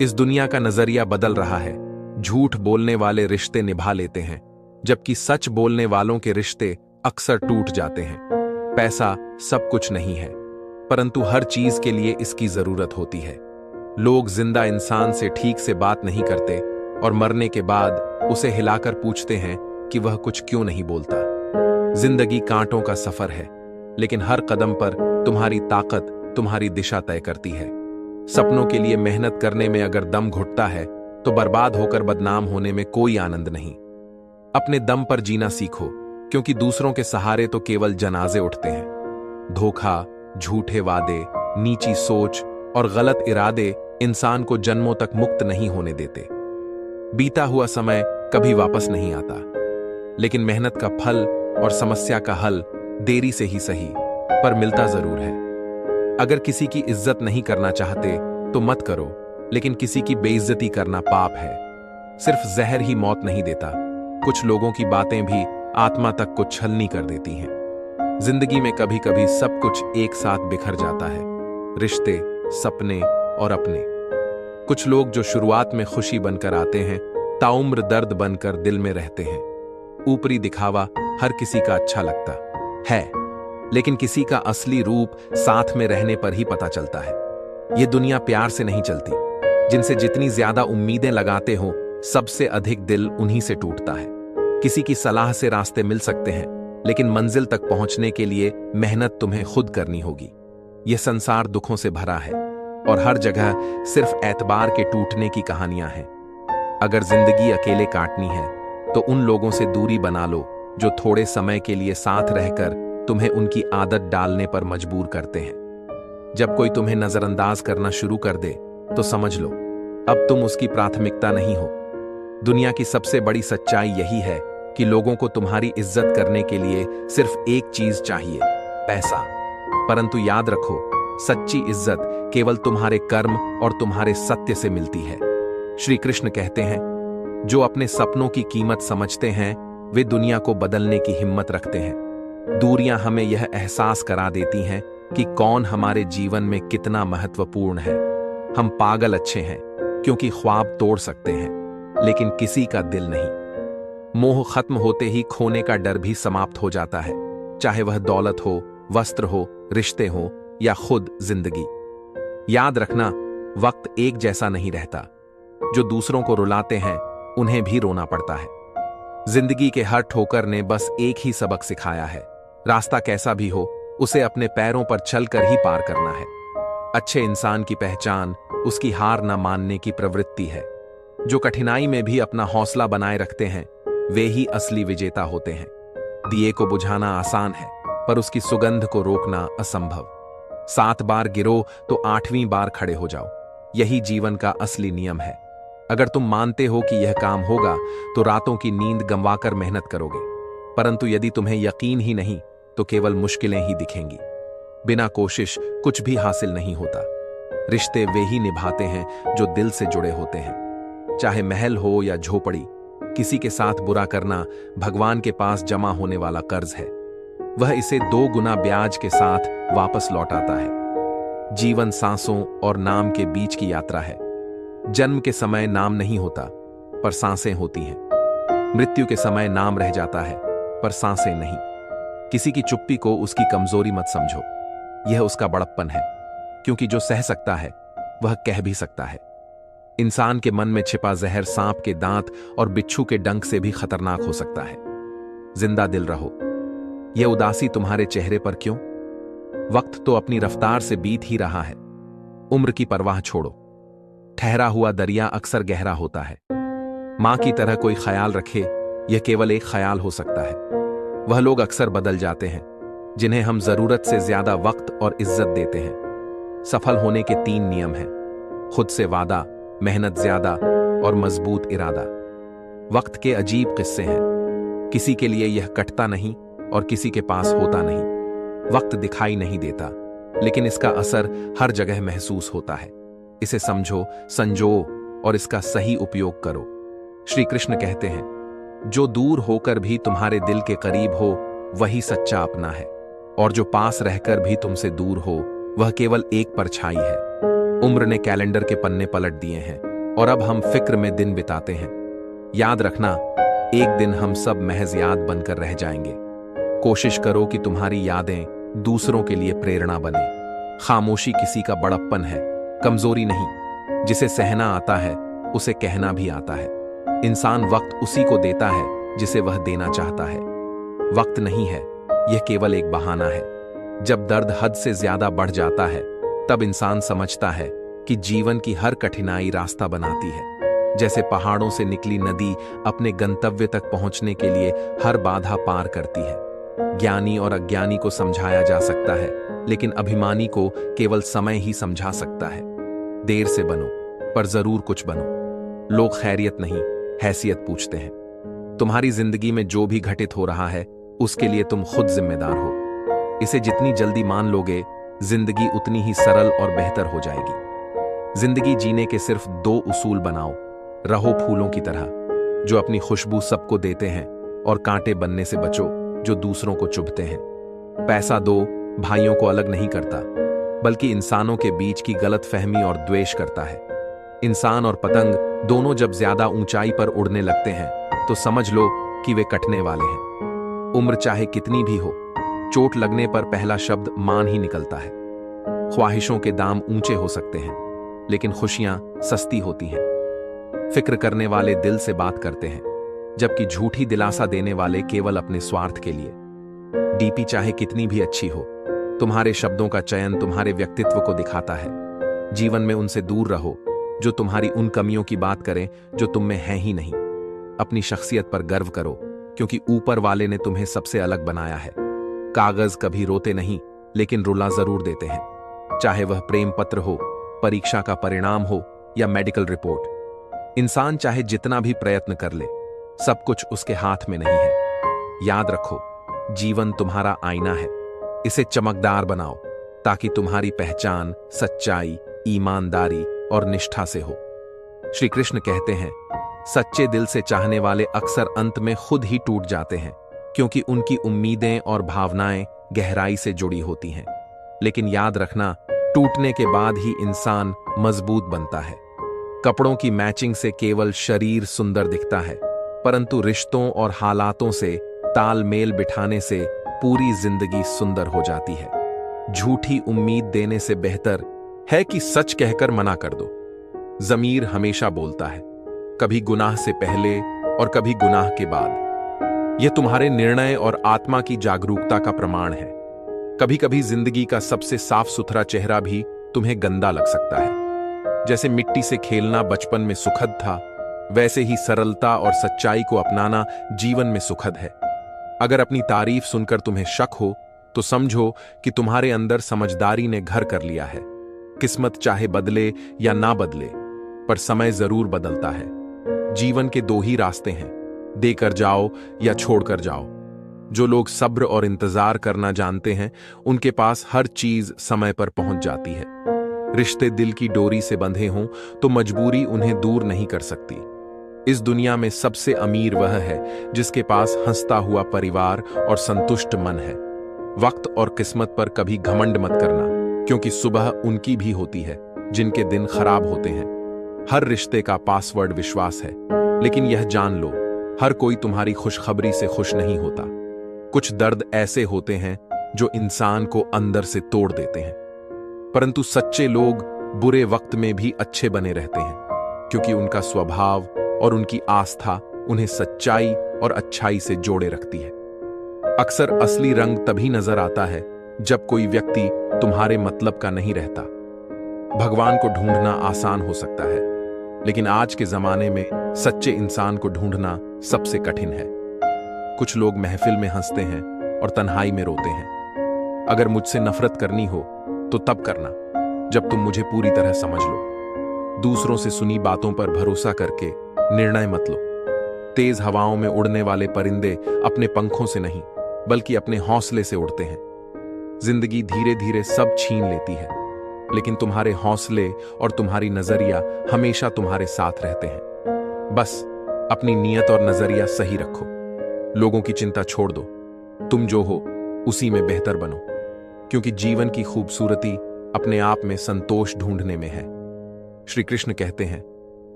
[SPEAKER 1] इस दुनिया का नजरिया बदल रहा है। झूठ बोलने वाले रिश्ते निभा लेते हैं, जबकि सच बोलने वालों के रिश्ते अक्सर टूट जाते हैं। पैसा सब कुछ नहीं है, परंतु हर चीज के लिए इसकी जरूरत होती है। लोग जिंदा इंसान से ठीक से बात नहीं करते और मरने के बाद उसे हिलाकर पूछते हैं कि वह कुछ क्यों नहीं बोलता। जिंदगी कांटों का सफर है, लेकिन हर कदम पर तुम्हारी ताकत तुम्हारी दिशा तय करती है। सपनों के लिए मेहनत करने में अगर दम घुटता है तो बर्बाद होकर बदनाम होने में कोई आनंद नहीं। अपने दम पर जीना सीखो, क्योंकि दूसरों के सहारे तो केवल जनाजे उठते हैं। धोखा, झूठे वादे, नीची सोच और गलत इरादे इंसान को जन्मों तक मुक्त नहीं होने देते। बीता हुआ समय कभी वापस नहीं आता, लेकिन मेहनत का फल और समस्या का हल देरी से ही सही पर मिलता जरूर है। अगर किसी की इज्जत नहीं करना चाहते तो मत करो, लेकिन किसी की बेइज्जती करना पाप है। सिर्फ जहर ही मौत नहीं देता, कुछ लोगों की बातें भी आत्मा तक को छलनी कर देती हैं। जिंदगी में कभी कभी सब कुछ एक साथ बिखर जाता है, रिश्ते, सपने और अपने। कुछ लोग जो शुरुआत में खुशी बनकर आते हैं, ताउम्र दर्द बनकर दिल में रहते हैं। ऊपरी दिखावा हर किसी का अच्छा लगता है, लेकिन किसी का असली रूप साथ में रहने पर ही पता चलता है। यह दुनिया प्यार से नहीं चलती। जिनसे जितनी ज्यादा उम्मीदें लगाते हो, सबसे अधिक दिल उन्हीं से टूटता है। किसी की सलाह से रास्ते मिल सकते हैं, लेकिन मंजिल तक पहुंचने के लिए मेहनत तुम्हें खुद करनी होगी। यह संसार दुखों से भरा है और हर जगह सिर्फ एतबार के टूटने की कहानियां हैं। अगर जिंदगी अकेले काटनी है तो उन लोगों से दूरी बना लो जो थोड़े समय के लिए साथ रहकर तुम्हें उनकी आदत डालने पर मजबूर करते हैं। जब कोई तुम्हें नजरअंदाज करना शुरू कर दे तो समझ लो अब तुम उसकी प्राथमिकता नहीं हो। दुनिया की सबसे बड़ी सच्चाई यही है कि लोगों को तुम्हारी इज्जत करने के लिए सिर्फ एक चीज चाहिए, पैसा। परंतु याद रखो, सच्ची इज्जत केवल तुम्हारे कर्म और तुम्हारे सत्य से मिलती है। श्री कृष्ण कहते हैं, जो अपने सपनों की कीमत समझते हैं वे दुनिया को बदलने की हिम्मत रखते हैं। दूरियां हमें यह एहसास करा देती हैं कि कौन हमारे जीवन में कितना महत्वपूर्ण है। हम पागल अच्छे हैं क्योंकि ख्वाब तोड़ सकते हैं, लेकिन किसी का दिल नहीं। मोह खत्म होते ही खोने का डर भी समाप्त हो जाता है, चाहे वह दौलत हो, वस्त्र हो, रिश्ते हो या खुद जिंदगी। याद रखना, वक्त एक जैसा नहीं रहता। जो दूसरों को रुलाते हैं उन्हें भी रोना पड़ता है। जिंदगी के हर ठोकर ने बस एक ही सबक सिखाया है, रास्ता कैसा भी हो उसे अपने पैरों पर चलकर ही पार करना है। अच्छे इंसान की पहचान उसकी हार न मानने की प्रवृत्ति है। जो कठिनाई में भी अपना हौसला बनाए रखते हैं वे ही असली विजेता होते हैं। दिए को बुझाना आसान है, पर उसकी सुगंध को रोकना असंभव। 7 बार गिरो तो 8वीं बार खड़े हो जाओ, यही जीवन का असली नियम है। अगर तुम मानते हो कि यह काम होगा तो रातों की नींद गंवाकर मेहनत करोगे, परंतु यदि तुम्हें यकीन ही नहीं तो केवल मुश्किलें ही दिखेंगी। बिना कोशिश कुछ भी हासिल नहीं होता। रिश्ते वे ही निभाते हैं जो दिल से जुड़े होते हैं। चाहे महल हो या झोपड़ी, किसी के साथ बुरा करना भगवान के पास जमा होने वाला कर्ज है। वह इसे 2 गुना ब्याज के साथ वापस लौटाता है। जीवन सांसों और नाम के बीच की यात्रा है। जन्म के समय नाम नहीं होता, पर सांसें होती हैं। मृत्यु के समय नाम रह जाता है, पर सांसें नहीं। किसी की चुप्पी को उसकी कमजोरी मत समझो, यह उसका बड़प्पन है, क्योंकि जो सह सकता है वह कह भी सकता है। इंसान के मन में छिपा जहर सांप के दांत और बिच्छू के डंक से भी खतरनाक हो सकता है। जिंदा दिल रहो। यह उदासी तुम्हारे चेहरे पर क्यों? वक्त तो अपनी रफ्तार से बीत ही रहा है। उम्र की परवाह छोड़ो। ठहरा हुआ दरिया अक्सर गहरा होता है। मां की तरह कोई ख्याल रखे, यह केवल एक ख्याल हो सकता है। वह लोग अक्सर बदल जाते हैं जिन्हें हम जरूरत से ज्यादा वक्त और इज्जत देते हैं। सफल होने के 3 नियम हैं: खुद से वादा, मेहनत ज्यादा और मजबूत इरादा। वक्त के अजीब किस्से हैं। किसी के लिए यह कटता नहीं और किसी के पास होता नहीं। वक्त दिखाई नहीं देता, लेकिन इसका असर हर जगह महसूस होता है। इसे समझो, संजो और इसका सही उपयोग करो। श्री कृष्ण कहते हैं, जो दूर होकर भी तुम्हारे दिल के करीब हो वही सच्चा अपना है, और जो पास रहकर भी तुमसे दूर हो वह केवल एक परछाई है। उम्र ने कैलेंडर के पन्ने पलट दिए हैं और अब हम फिक्र में दिन बिताते हैं। याद रखना, एक दिन हम सब महज याद बनकर रह जाएंगे। कोशिश करो कि तुम्हारी यादें दूसरों के लिए प्रेरणा बने। खामोशी किसी का बड़प्पन है, कमजोरी नहीं। जिसे सहना आता है उसे कहना भी आता है। इंसान वक्त उसी को देता है जिसे वह देना चाहता है। वक्त नहीं है, यह केवल एक बहाना है। जब दर्द हद से ज्यादा बढ़ जाता है तब इंसान समझता है कि जीवन की हर कठिनाई रास्ता बनाती है। जैसे पहाड़ों से निकली नदी अपने गंतव्य तक पहुंचने के लिए हर बाधा पार करती है। ज्ञानी और अज्ञानी को समझाया जा सकता है, लेकिन अभिमानी को केवल समय ही समझा सकता है। देर से बनो, पर जरूर कुछ बनो। लोग खैरियत नहीं, हैसियत पूछते हैं। तुम्हारी जिंदगी में जो भी घटित हो रहा है उसके लिए तुम खुद जिम्मेदार हो। इसे जितनी जल्दी मान लोगे, जिंदगी उतनी ही सरल और बेहतर हो जाएगी। जिंदगी जीने के सिर्फ 2 उसूल बनाओ। रहो फूलों की तरह, जो अपनी खुशबू सबको देते हैं, और कांटे बनने से बचो, जो दूसरों को चुभते हैं। पैसा दो भाइयों को अलग नहीं करता, बल्कि इंसानों के बीच की गलतफहमी और द्वेष करता है। इंसान और पतंग दोनों जब ज्यादा ऊंचाई पर उड़ने लगते हैं तो समझ लो कि वे कटने वाले हैं। उम्र चाहे कितनी भी हो, चोट लगने पर पहला शब्द मान ही निकलता है। ख्वाहिशों के दाम ऊंचे हो सकते हैं, लेकिन खुशियां सस्ती होती हैं। फिक्र करने वाले दिल से बात करते हैं, जबकि झूठी दिलासा देने वाले केवल अपने स्वार्थ के लिए। डीपी चाहे कितनी भी अच्छी हो, तुम्हारे शब्दों का चयन तुम्हारे व्यक्तित्व को दिखाता है। जीवन में उनसे दूर रहो जो तुम्हारी उन कमियों की बात करें जो तुम में हैं ही नहीं। अपनी शख्सियत पर गर्व करो, क्योंकि ऊपर वाले ने तुम्हें सबसे अलग बनाया है। कागज कभी रोते नहीं, लेकिन रुला जरूर देते हैं। चाहे वह प्रेम पत्र हो, परीक्षा का परिणाम हो या मेडिकल रिपोर्ट। इंसान चाहे जितना भी प्रयत्न कर ले, सब कुछ उसके हाथ में नहीं है। याद रखो, जीवन तुम्हारा आईना है। इसे चमकदार बनाओ ताकि तुम्हारी पहचान सच्चाई, ईमानदारी और निष्ठा से हो। श्री कृष्ण कहते हैं, सच्चे दिल से चाहने वाले अक्सर अंत में खुद ही टूट जाते हैं, क्योंकि उनकी उम्मीदें और भावनाएं गहराई से जुड़ी होती हैं। लेकिन याद रखना, टूटने के बाद ही इंसान मजबूत बनता है। कपड़ों की मैचिंग से केवल शरीर सुंदर दिखता है, परंतु रिश्तों और हालातों से तालमेल बिठाने से पूरी जिंदगी सुंदर हो जाती है। झूठी उम्मीद देने से बेहतर है कि सच कहकर मना कर दो। ज़मीर हमेशा बोलता है, कभी गुनाह से पहले और कभी गुनाह के बाद। यह तुम्हारे निर्णय और आत्मा की जागरूकता का प्रमाण है। कभी कभी जिंदगी का सबसे साफ सुथरा चेहरा भी तुम्हें गंदा लग सकता है। जैसे मिट्टी से खेलना बचपन में सुखद था, वैसे ही सरलता और सच्चाई को अपनाना जीवन में सुखद है। अगर अपनी तारीफ सुनकर तुम्हें शक हो तो समझो कि तुम्हारे अंदर समझदारी ने घर कर लिया है। किस्मत चाहे बदले या ना बदले, पर समय जरूर बदलता है। जीवन के 2 ही रास्ते हैं, देकर जाओ या छोड़कर जाओ। जो लोग सब्र और इंतजार करना जानते हैं, उनके पास हर चीज समय पर पहुंच जाती है। रिश्ते दिल की डोरी से बंधे हों तो मजबूरी उन्हें दूर नहीं कर सकती। इस दुनिया में सबसे अमीर वह है जिसके पास हंसता हुआ परिवार और संतुष्ट मन है। वक्त और किस्मत पर कभी घमंड मत करना, क्योंकि सुबह उनकी भी होती है जिनके दिन खराब होते हैं। हर रिश्ते का पासवर्ड विश्वास है, लेकिन यह जान लो, हर कोई तुम्हारी खुशखबरी से खुश नहीं होता। कुछ दर्द ऐसे होते हैं जो इंसान को अंदर से तोड़ देते हैं, परंतु सच्चे लोग बुरे वक्त में भी अच्छे बने रहते हैं, क्योंकि उनका स्वभाव और उनकी आस्था उन्हें सच्चाई और अच्छाई से जोड़े रखती है। अक्सर असली रंग तभी नजर आता है जब कोई व्यक्ति तुम्हारे मतलब का नहीं रहता। भगवान को ढूंढना आसान हो सकता है, लेकिन आज के जमाने में सच्चे इंसान को ढूंढना सबसे कठिन है। कुछ लोग महफिल में हंसते हैं और तन्हाई में रोते हैं। अगर मुझसे नफरत करनी हो तो तब करना जब तुम मुझे पूरी तरह समझ लो। दूसरों से सुनी बातों पर भरोसा करके निर्णय मत लो। तेज हवाओं में उड़ने वाले परिंदे अपने पंखों से नहीं, बल्कि अपने हौसले से उड़ते हैं। जिंदगी धीरे धीरे सब छीन लेती है, लेकिन तुम्हारे हौसले और तुम्हारी नजरिया हमेशा तुम्हारे साथ रहते हैं। बस अपनी नीयत और नजरिया सही रखो। लोगों की चिंता छोड़ दो, तुम जो हो उसी में बेहतर बनो, क्योंकि जीवन की खूबसूरती अपने आप में संतोष ढूंढने में है। श्री कृष्ण कहते हैं,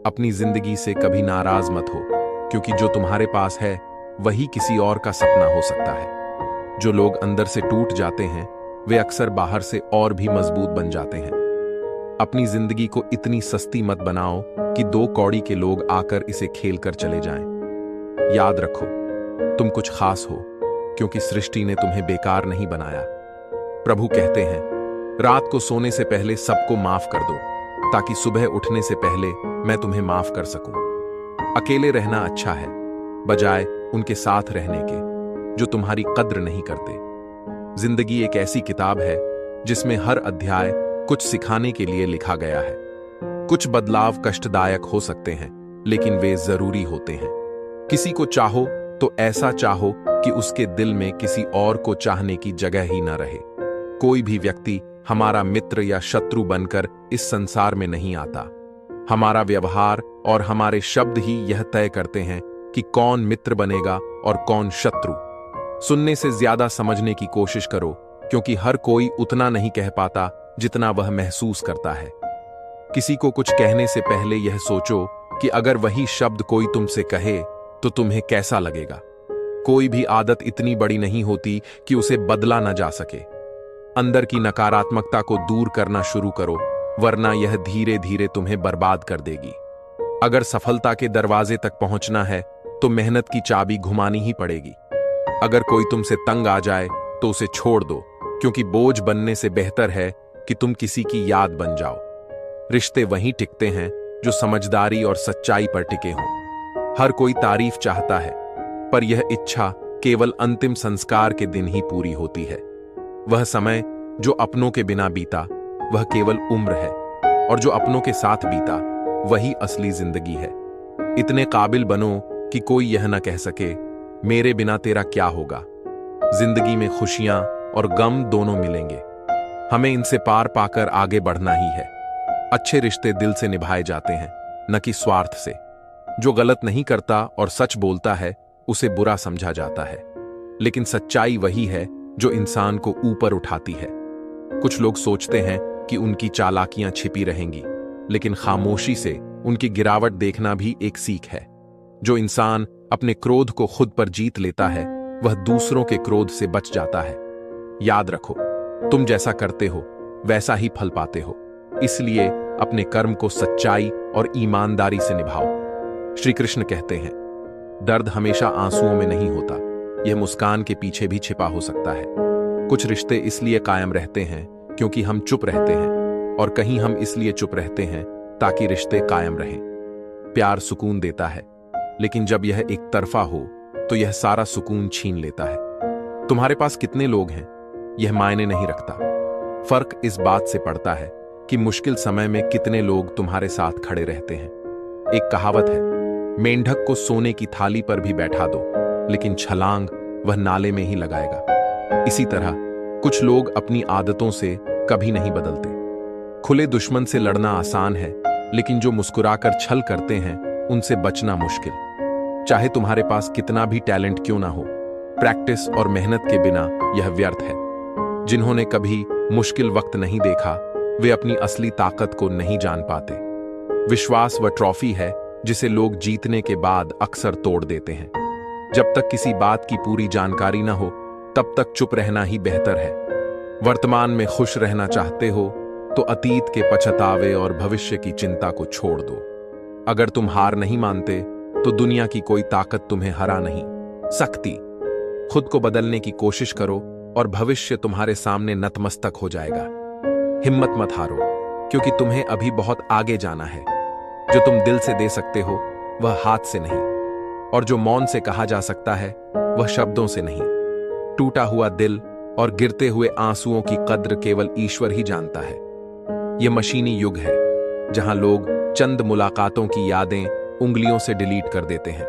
[SPEAKER 1] अपनी जिंदगी से कभी नाराज मत हो, क्योंकि जो तुम्हारे पास है वही किसी और का सपना हो सकता है। जो लोग अंदर से टूट जाते हैं वे अक्सर बाहर से और भी मजबूत बन जाते हैं। अपनी जिंदगी को इतनी सस्ती मत बनाओ कि 2 कौड़ी के लोग आकर इसे खेल कर चले जाएं। याद रखो, तुम कुछ खास हो, क्योंकि सृष्टि ने तुम्हें बेकार नहीं बनाया। प्रभु कहते हैं, रात को सोने से पहले सबको माफ कर दो, ताकि सुबह उठने से पहले मैं तुम्हें माफ कर सकूं। अकेले रहना अच्छा है, बजाय उनके साथ रहने के जो तुम्हारी कद्र नहीं करते। जिंदगी एक ऐसी किताब है जिसमें हर अध्याय कुछ सिखाने के लिए लिखा गया है। कुछ बदलाव कष्टदायक हो सकते हैं, लेकिन वे जरूरी होते हैं। किसी को चाहो तो ऐसा चाहो कि उसके दिल में किसी और को चाहने की जगह ही न रहे। कोई भी व्यक्ति हमारा मित्र या शत्रु बनकर इस संसार में नहीं आता। हमारा व्यवहार और हमारे शब्द ही यह तय करते हैं कि कौन मित्र बनेगा और कौन शत्रु। सुनने से ज्यादा समझने की कोशिश करो, क्योंकि हर कोई उतना नहीं कह पाता जितना वह महसूस करता है। किसी को कुछ कहने से पहले यह सोचो कि अगर वही शब्द कोई तुमसे कहे तो तुम्हें कैसा लगेगा। कोई भी आदत इतनी बड़ी नहीं होती कि उसे बदला न जा सके। अंदर की नकारात्मकता को दूर करना शुरू करो, वरना यह धीरे धीरे तुम्हें बर्बाद कर देगी। अगर सफलता के दरवाजे तक पहुंचना है तो मेहनत की चाबी घुमानी ही पड़ेगी। अगर कोई तुमसे तंग आ जाए तो उसे छोड़ दो, क्योंकि बोझ बनने से बेहतर है कि तुम किसी की याद बन जाओ। रिश्ते वहीं टिकते हैं जो समझदारी और सच्चाई पर टिके हों। हर कोई तारीफ चाहता है, पर यह इच्छा केवल अंतिम संस्कार के दिन ही पूरी होती है। वह समय जो अपनों के बिना बीता वह केवल उम्र है, और जो अपनों के साथ बीता वही असली जिंदगी है। इतने काबिल बनो कि कोई यह न कह सके, मेरे बिना तेरा क्या होगा। जिंदगी में खुशियां और गम दोनों मिलेंगे। हमें इनसे पार पाकर आगे बढ़ना ही है। अच्छे रिश्ते दिल से निभाए जाते हैं, न कि स्वार्थ से। जो गलत नहीं करता और सच बोलता है उसे बुरा समझा जाता है, लेकिन सच्चाई वही है जो इंसान को ऊपर उठाती है। कुछ लोग सोचते हैं कि उनकी चालाकियां छिपी रहेंगी, लेकिन खामोशी से उनकी गिरावट देखना भी एक सीख है। जो इंसान अपने क्रोध को खुद पर जीत लेता है वह दूसरों के क्रोध से बच जाता है। याद रखो, तुम जैसा करते हो वैसा ही फल पाते हो। इसलिए अपने कर्म को सच्चाई और ईमानदारी से निभाओ। श्री कृष्ण कहते हैं, दर्द हमेशा आंसुओं में नहीं होता, यह मुस्कान के पीछे भी छिपा हो सकता है। कुछ रिश्ते इसलिए कायम रहते हैं क्योंकि हम चुप रहते हैं, और कहीं हम इसलिए चुप रहते हैं ताकि रिश्ते कायम रहें। प्यार सुकून देता है, लेकिन जब यह एक तरफा हो तो यह सारा सुकून छीन लेता है। तुम्हारे पास कितने लोग हैं यह मायने नहीं रखता। फर्क इस बात से पड़ता है कि मुश्किल समय में कितने लोग तुम्हारे साथ खड़े रहते हैं। एक कहावत है, मेंढक को सोने की थाली पर भी बैठा दो, लेकिन छलांग वह नाले में ही लगाएगा। इसी तरह कुछ लोग अपनी आदतों से कभी नहीं बदलते। खुले दुश्मन से लड़ना आसान है, लेकिन जो मुस्कुराकर छल करते हैं उनसे बचना मुश्किल। चाहे तुम्हारे पास कितना भी टैलेंट क्यों ना हो, प्रैक्टिस और मेहनत के बिना यह व्यर्थ है। जिन्होंने कभी मुश्किल वक्त नहीं देखा वे अपनी असली ताकत को नहीं जान पाते। विश्वास वह ट्रॉफी है जिसे लोग जीतने के बाद अक्सर तोड़ देते हैं। जब तक किसी बात की पूरी जानकारी न हो तब तक चुप रहना ही बेहतर है। वर्तमान में खुश रहना चाहते हो तो अतीत के पछतावे और भविष्य की चिंता को छोड़ दो। अगर तुम हार नहीं मानते तो दुनिया की कोई ताकत तुम्हें हरा नहीं सकती। खुद को बदलने की कोशिश करो और भविष्य तुम्हारे सामने नतमस्तक हो जाएगा। हिम्मत मत हारो, क्योंकि तुम्हें अभी बहुत आगे जाना है। जो तुम दिल से दे सकते हो वह हाथ से नहीं, और जो मौन से कहा जा सकता है वह शब्दों से नहीं। टूटा हुआ दिल और गिरते हुए आंसुओं की कद्र केवल ईश्वर ही जानता है। यह मशीनी युग है जहां लोग चंद मुलाकातों की यादें उंगलियों से डिलीट कर देते हैं।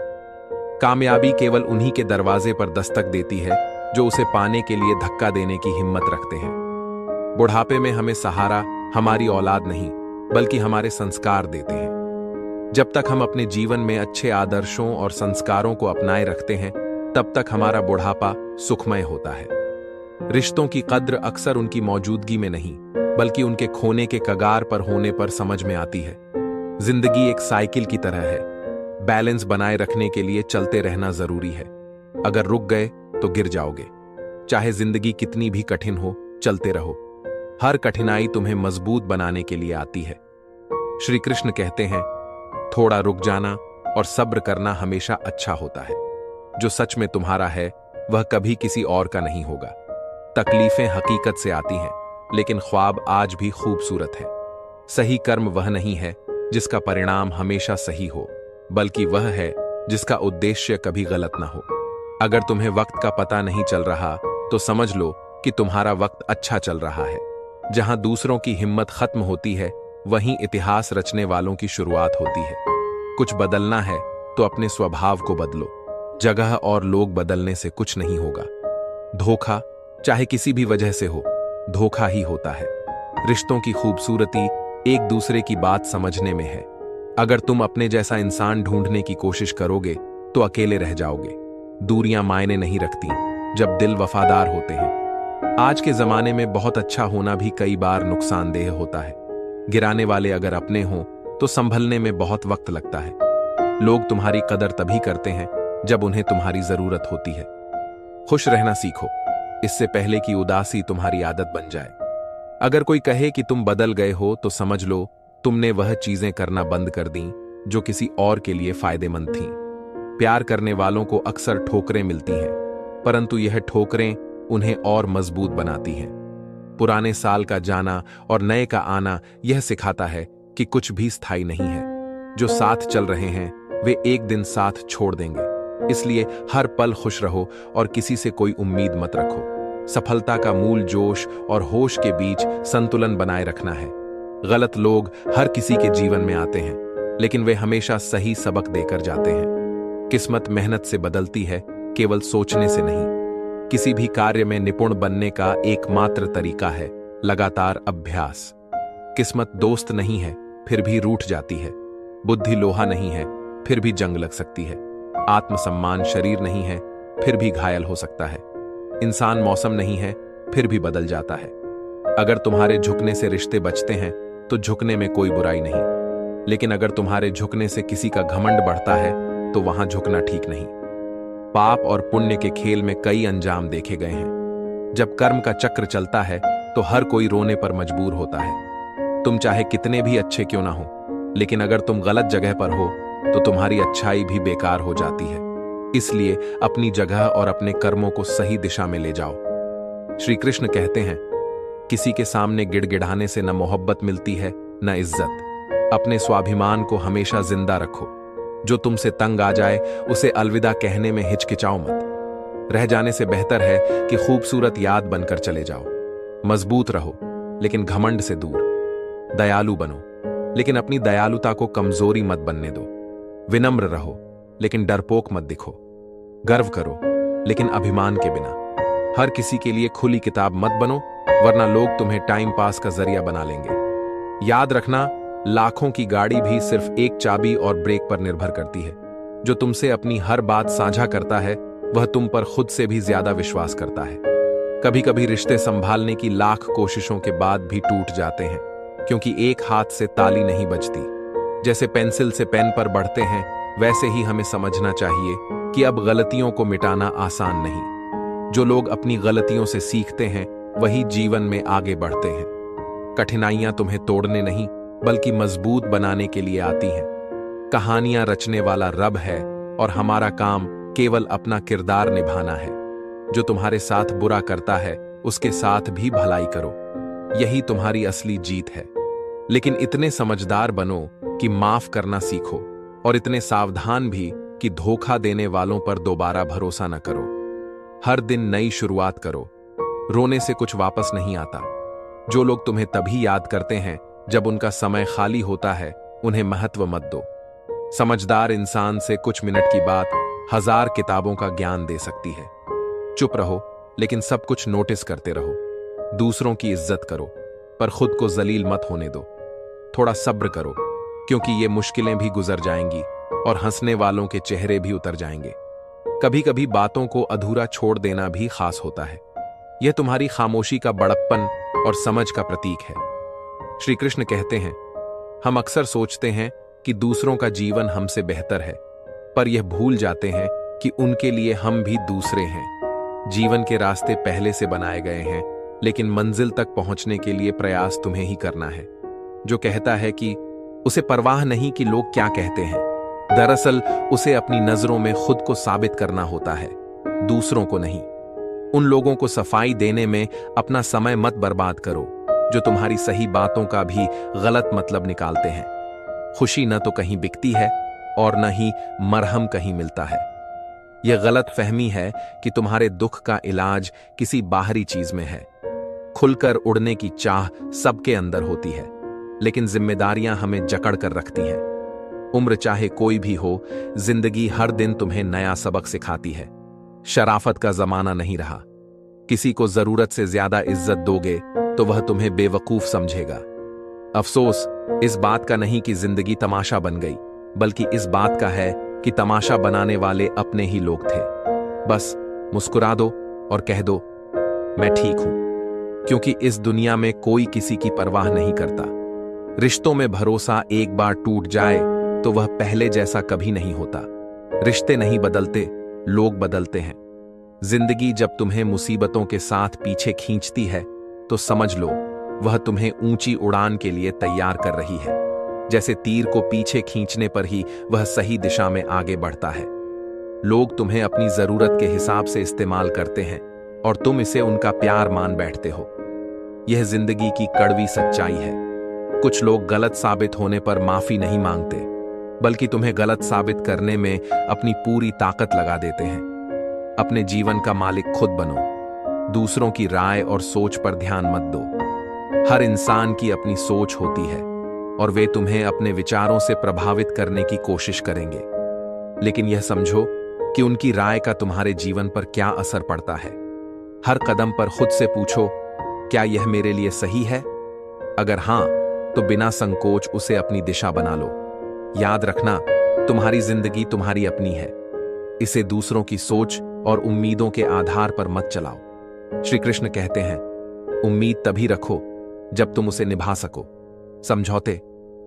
[SPEAKER 1] कामयाबी केवल उन्हीं के दरवाजे पर दस्तक देती है जो उसे पाने के लिए धक्का देने की हिम्मत रखते हैं। बुढ़ापे में हमें सहारा हमारी औलाद नहीं बल्कि हमारे संस्कार देते हैं। जब तक हम अपने जीवन में अच्छे आदर्शों और संस्कारों को अपनाए रखते हैं तब तक हमारा बुढ़ापा सुखमय होता है। रिश्तों की कद्र अक्सर उनकी मौजूदगी में नहीं बल्कि उनके खोने के कगार पर होने पर समझ में आती है। जिंदगी एक साइकिल की तरह है, बैलेंस बनाए रखने के लिए चलते रहना जरूरी है। अगर रुक गए तो गिर जाओगे। चाहे जिंदगी कितनी भी कठिन हो, चलते रहो। हर कठिनाई तुम्हें मजबूत बनाने के लिए आती है। श्री कृष्ण कहते हैं, थोड़ा रुक जाना और सब्र करना हमेशा अच्छा होता है। जो सच में तुम्हारा है वह कभी किसी और का नहीं होगा। तकलीफें हकीकत से आती हैं, लेकिन ख्वाब आज भी खूबसूरत है। सही कर्म वह नहीं है जिसका परिणाम हमेशा सही हो, बल्कि वह है जिसका उद्देश्य कभी गलत ना हो। अगर तुम्हें वक्त का पता नहीं चल रहा तो समझ लो कि तुम्हारा वक्त अच्छा चल रहा है। जहां दूसरों की हिम्मत खत्म होती है, वहीं इतिहास रचने वालों की शुरुआत होती है। कुछ बदलना है तो अपने स्वभाव को बदलो। जगह और लोग बदलने से कुछ नहीं होगा। धोखा चाहे किसी भी वजह से हो, धोखा ही होता है। रिश्तों की खूबसूरती एक दूसरे की बात समझने में है। अगर तुम अपने जैसा इंसान ढूंढने की कोशिश करोगे तो अकेले रह जाओगे। दूरियां मायने नहीं रखती जब दिल वफादार होते हैं। आज के जमाने में बहुत अच्छा होना भी कई बार नुकसानदेह होता है। गिराने वाले अगर अपने हों तो संभलने में बहुत वक्त लगता है। लोग तुम्हारी कदर तभी करते हैं जब उन्हें तुम्हारी जरूरत होती है। खुश रहना सीखो, इससे पहले कि उदासी तुम्हारी आदत बन जाए। अगर कोई कहे कि तुम बदल गए हो तो समझ लो तुमने वह चीजें करना बंद कर दी जो किसी और के लिए फायदेमंद थीं। प्यार करने वालों को अक्सर ठोकरें मिलती हैं, परंतु यह ठोकरें उन्हें और मजबूत बनाती हैं। पुराने साल का जाना और नए का आना यह सिखाता है कि कुछ भी स्थायी नहीं है। जो साथ चल रहे हैं वे एक दिन साथ छोड़ देंगे। इसलिए हर पल खुश रहो और किसी से कोई उम्मीद मत रखो। सफलता का मूल जोश और होश के बीच संतुलन बनाए रखना है। गलत लोग हर किसी के जीवन में आते हैं, लेकिन वे हमेशा सही सबक देकर जाते हैं। किस्मत मेहनत से बदलती है, केवल सोचने से नहीं। किसी भी कार्य में निपुण बनने का एकमात्र तरीका है लगातार अभ्यास। किस्मत दोस्त नहीं है फिर भी रूठ जाती है। बुद्धि लोहा नहीं है फिर भी जंग लग सकती है। आत्मसम्मान शरीर नहीं है फिर भी घायल हो सकता है। इंसान मौसम नहीं है फिर भी बदल जाता है। अगर तुम्हारे झुकने से रिश्ते बचते हैं तो झुकने में कोई बुराई नहीं, लेकिन अगर तुम्हारे झुकने से किसी का घमंड बढ़ता है तो वहां झुकना ठीक नहीं। पाप और पुण्य के खेल में कई अंजाम देखे गए हैं। जब कर्म का चक्र चलता है तो हर कोई रोने पर मजबूर होता है। तुम चाहे कितने भी अच्छे क्यों ना हो, लेकिन अगर तुम गलत जगह पर हो तो तुम्हारी अच्छाई भी बेकार हो जाती है। इसलिए अपनी जगह और अपने कर्मों को सही दिशा में ले जाओ। श्री कृष्ण कहते हैं, किसी के सामने गिड़गिड़ाने से न मोहब्बत मिलती है न इज्जत। अपने स्वाभिमान को हमेशा जिंदा रखो। जो तुमसे तंग आ जाए उसे अलविदा कहने में हिचकिचाओ मत। रह जाने से बेहतर है कि खूबसूरत याद बनकर चले जाओ। मजबूत रहो लेकिन घमंड से दूर। दयालु बनो लेकिन अपनी दयालुता को कमजोरी मत बनने दो। विनम्र रहो लेकिन डरपोक मत दिखो। गर्व करो लेकिन अभिमान के बिना। हर किसी के लिए खुली किताब मत बनो, वरना लोग तुम्हें टाइम पास का जरिया बना लेंगे। याद रखना, लाखों की गाड़ी भी सिर्फ एक चाबी और ब्रेक पर निर्भर करती है। जो तुमसे अपनी हर बात साझा करता है वह तुम पर खुद से भी ज्यादा विश्वास करता है। कभी कभी रिश्ते संभालने की लाख कोशिशों के बाद भी टूट जाते हैं, क्योंकि एक हाथ से ताली नहीं बजती। जैसे पेंसिल से पेन पर बढ़ते हैं, वैसे ही हमें समझना चाहिए कि अब गलतियों को मिटाना आसान नहीं। जो लोग अपनी गलतियों से सीखते हैं वही जीवन में आगे बढ़ते हैं। कठिनाइयां तुम्हें तोड़ने नहीं बल्कि मजबूत बनाने के लिए आती हैं। कहानियां रचने वाला रब है और हमारा काम केवल अपना किरदार निभाना है। जो तुम्हारे साथ बुरा करता है उसके साथ भी भलाई करो, यही तुम्हारी असली जीत है। लेकिन इतने समझदार बनो कि माफ करना सीखो, और इतने सावधान भी कि धोखा देने वालों पर दोबारा भरोसा न करो। हर दिन नई शुरुआत करो। रोने से कुछ वापस नहीं आता। जो लोग तुम्हें तभी याद करते हैं जब उनका समय खाली होता है, उन्हें महत्व मत दो। समझदार इंसान से कुछ मिनट की बात 1000 किताबों का ज्ञान दे सकती है। चुप रहो लेकिन सब कुछ नोटिस करते रहो। दूसरों की इज्जत करो पर खुद को जलील मत होने दो। थोड़ा सब्र करो क्योंकि ये मुश्किलें भी गुजर जाएंगी और हंसने वालों के चेहरे भी उतर जाएंगे। कभी कभी बातों को अधूरा छोड़ देना भी खास होता है। यह तुम्हारी खामोशी का बड़प्पन और समझ का प्रतीक है। श्री कृष्ण कहते हैं, हम अक्सर सोचते हैं कि दूसरों का जीवन हमसे बेहतर है, पर यह भूल जाते हैं कि उनके लिए हम भी दूसरे हैं। जीवन के रास्ते पहले से बनाए गए हैं, लेकिन मंजिल तक पहुंचने के लिए प्रयास तुम्हें ही करना है। जो कहता है कि उसे परवाह नहीं कि लोग क्या कहते हैं, दरअसल उसे अपनी नजरों में खुद को साबित करना होता है, दूसरों को नहीं। उन लोगों को सफाई देने में अपना समय मत बर्बाद करो जो तुम्हारी सही बातों का भी गलत मतलब निकालते हैं। खुशी न तो कहीं बिकती है और न ही मरहम कहीं मिलता है। यह गलत फहमी है कि तुम्हारे दुख का इलाज किसी बाहरी चीज में है। खुलकर उड़ने की चाह सबके अंदर होती है, लेकिन जिम्मेदारियां हमें जकड़ कर रखती हैं। उम्र चाहे कोई भी हो, जिंदगी हर दिन तुम्हें नया सबक सिखाती है। शराफत का जमाना नहीं रहा। किसी को जरूरत से ज्यादा इज्जत दोगे तो वह तुम्हें बेवकूफ समझेगा। अफसोस इस बात का नहीं कि जिंदगी तमाशा बन गई, बल्कि इस बात का है कि तमाशा बनाने वाले अपने ही लोग थे। बस मुस्कुरा दो और कह दो, मैं ठीक हूं, क्योंकि इस दुनिया में कोई किसी की परवाह नहीं करता। रिश्तों में भरोसा एक बार टूट जाए तो वह पहले जैसा कभी नहीं होता। रिश्ते नहीं बदलते, लोग बदलते हैं। जिंदगी जब तुम्हें मुसीबतों के साथ पीछे खींचती है तो समझ लो वह तुम्हें ऊंची उड़ान के लिए तैयार कर रही है। जैसे तीर को पीछे खींचने पर ही वह सही दिशा में आगे बढ़ता है। लोग तुम्हें अपनी जरूरत के हिसाब से इस्तेमाल करते हैं और तुम इसे उनका प्यार मान बैठते हो। यह जिंदगी की कड़वी सच्चाई है। कुछ लोग गलत साबित होने पर माफी नहीं मांगते, बल्कि तुम्हें गलत साबित करने में अपनी पूरी ताकत लगा देते हैं। अपने जीवन का मालिक खुद बनो। दूसरों की राय और सोच पर ध्यान मत दो। हर इंसान की अपनी सोच होती है और वे तुम्हें अपने विचारों से प्रभावित करने की कोशिश करेंगे, लेकिन यह समझो कि उनकी राय का तुम्हारे जीवन पर क्या असर पड़ता है। हर कदम पर खुद से पूछो, क्या यह मेरे लिए सही है? अगर हां, तो बिना संकोच उसे अपनी दिशा बना लो। याद रखना, तुम्हारी जिंदगी तुम्हारी अपनी है। इसे दूसरों की सोच और उम्मीदों के आधार पर मत चलाओ। श्री कृष्ण कहते हैं, उम्मीद तभी रखो जब तुम उसे निभा सको। समझौते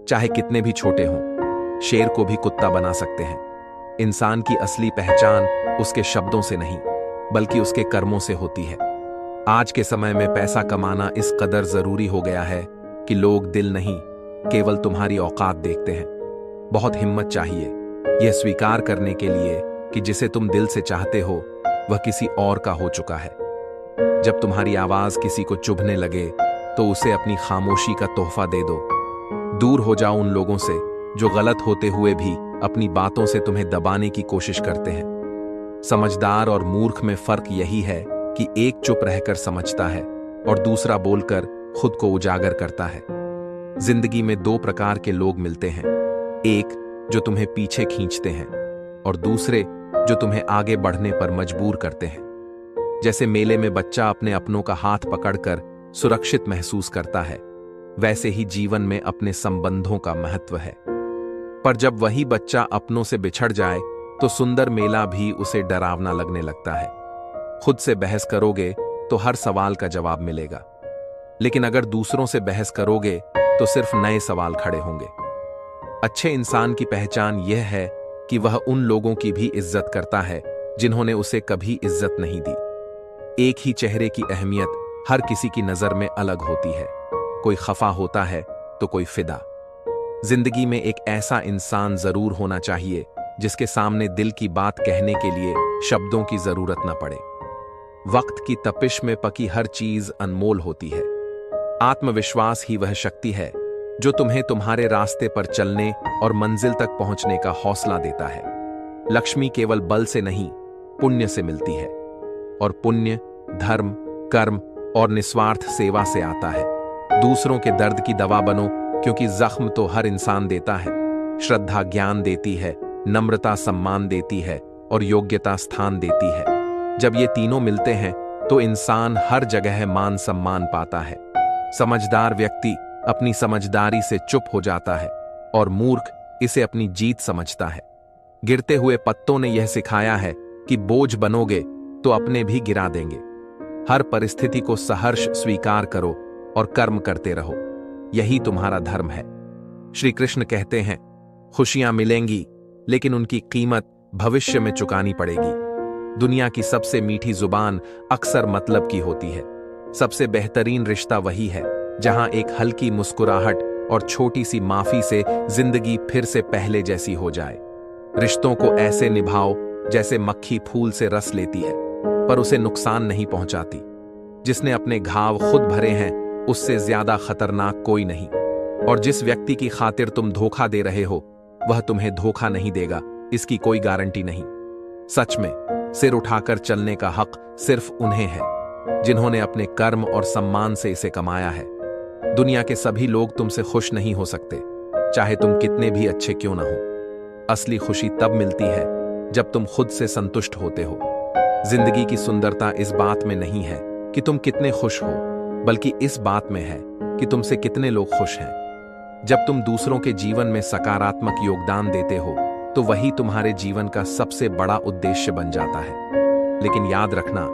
[SPEAKER 1] चाहे कितने भी छोटे हों, शेर को भी कुत्ता बना सकते हैं। इंसान की असली पहचान उसके शब्दों से नहीं, बल्कि उसके कर्मों से होती है। आज के समय में पैसा कमाना इस कदर जरूरी हो गया है कि लोग दिल नहीं, केवल तुम्हारी औकात देखते हैं। बहुत हिम्मत चाहिए यह स्वीकार करने के लिए कि जिसे तुम दिल से चाहते हो वह किसी और का हो चुका है। जब तुम्हारी आवाज किसी को चुभने लगे तो उसे अपनी खामोशी का तोहफा दे दो। दूर हो जाओ उन लोगों से जो गलत होते हुए भी अपनी बातों से तुम्हें दबाने की कोशिश करते हैं। समझदार और मूर्ख में फर्क यही है कि एक चुप रहकर समझता है और दूसरा बोलकर खुद को उजागर करता है। जिंदगी में दो प्रकार के लोग मिलते हैं, एक जो तुम्हें पीछे खींचते हैं और दूसरे जो तुम्हें आगे बढ़ने पर मजबूर करते हैं। जैसे मेले में बच्चा अपने अपनों का हाथ पकड़कर सुरक्षित महसूस करता है, वैसे ही जीवन में अपने संबंधों का महत्व है। पर जब वही बच्चा अपनों से बिछड़ जाए तो सुंदर मेला भी उसे डरावना लगने लगता है। खुद से बहस करोगे तो हर सवाल का जवाब मिलेगा, लेकिन अगर दूसरों से बहस करोगे तो सिर्फ नए सवाल खड़े होंगे। अच्छे इंसान की पहचान यह है कि वह उन लोगों की भी इज्जत करता है जिन्होंने उसे कभी इज्जत नहीं दी। एक ही चेहरे की अहमियत हर किसी की नजर में अलग होती है। कोई खफा होता है तो कोई फिदा। जिंदगी में एक ऐसा इंसान जरूर होना चाहिए जिसके सामने दिल की बात कहने के लिए शब्दों की जरूरत न पड़े। वक्त की तपिश में पकी हर चीज अनमोल होती है। आत्मविश्वास ही वह शक्ति है जो तुम्हें तुम्हारे रास्ते पर चलने और मंजिल तक पहुंचने का हौसला देता है। लक्ष्मी केवल बल से नहीं, पुण्य से मिलती है, और पुण्य धर्म, कर्म और निस्वार्थ सेवा से आता है। दूसरों के दर्द की दवा बनो, क्योंकि जख्म तो हर इंसान देता है। श्रद्धा ज्ञान देती है, नम्रता सम्मान देती है और योग्यता स्थान देती है। जब ये तीनों मिलते हैं तो इंसान हर जगह मान सम्मान पाता है। समझदार व्यक्ति अपनी समझदारी से चुप हो जाता है और मूर्ख इसे अपनी जीत समझता है। गिरते हुए पत्तों ने यह सिखाया है कि बोझ बनोगे तो अपने भी गिरा देंगे। हर परिस्थिति को सहर्ष स्वीकार करो और कर्म करते रहो, यही तुम्हारा धर्म है। श्री कृष्ण कहते हैं, खुशियां मिलेंगी लेकिन उनकी कीमत भविष्य में चुकानी पड़ेगी। दुनिया की सबसे मीठी जुबान अक्सर मतलब की होती है, सबसे बेहतरीन रिश्ता वही है जहां एक हल्की मुस्कुराहट और छोटी सी माफी से जिंदगी फिर से पहले जैसी हो जाए। रिश्तों को ऐसे निभाओ जैसे मक्खी फूल से रस लेती है पर उसे नुकसान नहीं पहुंचाती। जिसने अपने घाव खुद भरे हैं उससे ज्यादा खतरनाक कोई नहीं। और जिस व्यक्ति की खातिर तुम धोखा दे रहे हो वह तुम्हें धोखा नहीं देगा, इसकी कोई गारंटी नहीं। सच में सिर उठाकर चलने का हक सिर्फ उन्हें है जिन्होंने अपने कर्म और सम्मान से इसे कमाया है। दुनिया के सभी लोग तुमसे खुश नहीं हो सकते, चाहे तुम कितने भी अच्छे क्यों ना हो। असली खुशी तब मिलती है जब तुम खुद से संतुष्ट होते हो। जिंदगी की सुंदरता इस बात में नहीं है कि तुम कितने खुश हो, बल्कि इस बात में है कि तुमसे कितने लोग खुश हैं। जब तुम दूसरों के जीवन में सकारात्मक योगदान देते हो तो वही तुम्हारे जीवन का सबसे बड़ा उद्देश्य बन जाता है। लेकिन याद रखना,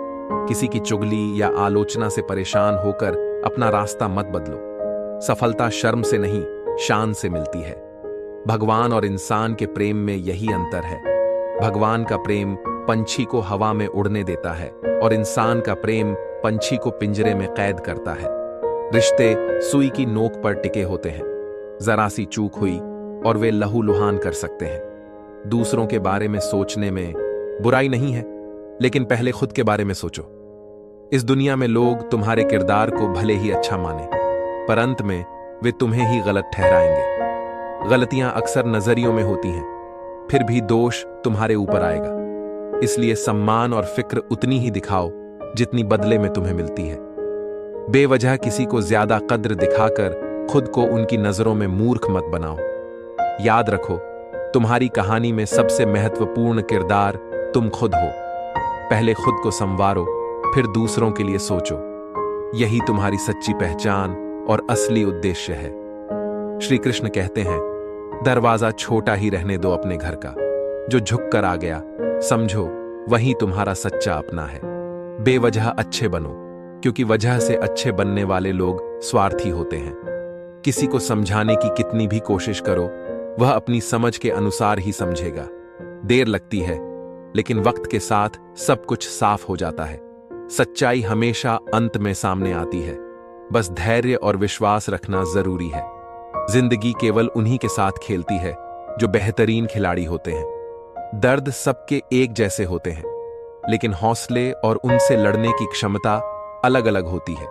[SPEAKER 1] किसी की चुगली या आलोचना से परेशान होकर अपना रास्ता मत बदलो। सफलता शर्म से नहीं, शान से मिलती है। भगवान और इंसान के प्रेम में यही अंतर है। भगवान का प्रेम पंछी को हवा में उड़ने देता है और इंसान का प्रेम पंछी को पिंजरे में कैद करता है। रिश्ते सुई की नोक पर टिके होते हैं। जरा सी चूक हुई और वे लहूलुहान कर सकते हैं। दूसरों के बारे में सोचने में बुराई नहीं है, लेकिन पहले खुद के बारे में सोचो। इस दुनिया में लोग तुम्हारे किरदार को भले ही अच्छा माने, पर अंत में वे तुम्हें ही गलत ठहराएंगे। गलतियां अक्सर नजरियों में होती हैं, फिर भी दोष तुम्हारे ऊपर आएगा। इसलिए सम्मान और फिक्र उतनी ही दिखाओ जितनी बदले में तुम्हें मिलती है। बेवजह किसी को ज्यादा कद्र दिखाकर खुद को उनकी नजरों में मूर्ख मत बनाओ। याद रखो, तुम्हारी कहानी में सबसे महत्वपूर्ण किरदार तुम खुद हो। पहले खुद को संवारो, फिर दूसरों के लिए सोचो। यही तुम्हारी सच्ची पहचान और असली उद्देश्य है। श्री कृष्ण कहते हैं, दरवाजा छोटा ही रहने दो अपने घर का। जो झुक कर आ गया समझो वही तुम्हारा सच्चा अपना है। बेवजह अच्छे बनो, क्योंकि वजह से अच्छे बनने वाले लोग स्वार्थी होते हैं। किसी को समझाने की कितनी भी कोशिश करो, वह अपनी समझ के अनुसार ही समझेगा। देर लगती है, लेकिन वक्त के साथ सब कुछ साफ हो जाता है। सच्चाई हमेशा अंत में सामने आती है। बस धैर्य और विश्वास रखना जरूरी है। जिंदगी केवल उन्हीं के साथ खेलती है जो बेहतरीन खिलाड़ी होते हैं। दर्द सबके एक जैसे होते हैं, लेकिन हौसले और उनसे लड़ने की क्षमता अलग अलग होती है।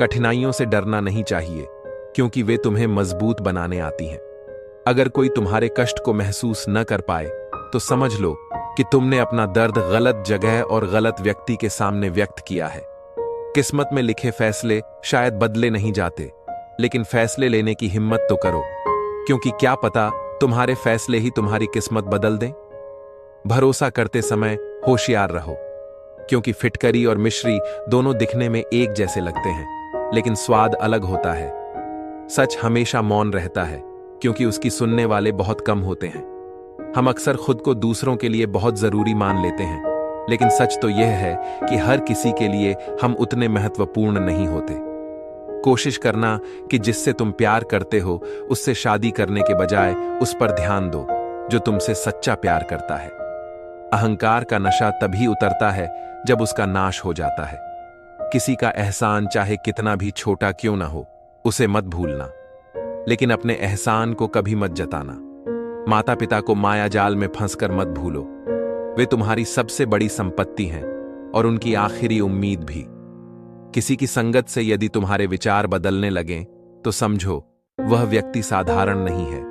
[SPEAKER 1] कठिनाइयों से डरना नहीं चाहिए, क्योंकि वे तुम्हें मजबूत बनाने आती हैं। अगर कोई तुम्हारे कष्ट को महसूस न कर पाए तो समझ लो कि तुमने अपना दर्द गलत जगह और गलत व्यक्ति के सामने व्यक्त किया है। किस्मत में लिखे फैसले शायद बदले नहीं जाते, लेकिन फैसले लेने की हिम्मत तो करो, क्योंकि क्या पता तुम्हारे फैसले ही तुम्हारी किस्मत बदल दें। भरोसा करते समय होशियार रहो, क्योंकि फिटकरी और मिश्री दोनों दिखने में एक जैसे लगते हैं, लेकिन स्वाद अलग होता है। सच हमेशा मौन रहता है, क्योंकि उसकी सुनने वाले बहुत कम होते हैं। हम अक्सर खुद को दूसरों के लिए बहुत जरूरी मान लेते हैं, लेकिन सच तो यह है कि हर किसी के लिए हम उतने महत्वपूर्ण नहीं होते। कोशिश करना कि जिससे तुम प्यार करते हो उससे शादी करने के बजाय उस पर ध्यान दो जो तुमसे सच्चा प्यार करता है। अहंकार का नशा तभी उतरता है जब उसका नाश हो जाता है। किसी का एहसान चाहे कितना भी छोटा क्यों ना हो, उसे मत भूलना, लेकिन अपने एहसान को कभी मत जताना। माता पिता को माया जाल में फंसकर मत भूलो। वे तुम्हारी सबसे बड़ी संपत्ति हैं और उनकी आखिरी उम्मीद भी। किसी की संगत से यदि तुम्हारे विचार बदलने लगें तो समझो वह व्यक्ति साधारण नहीं है।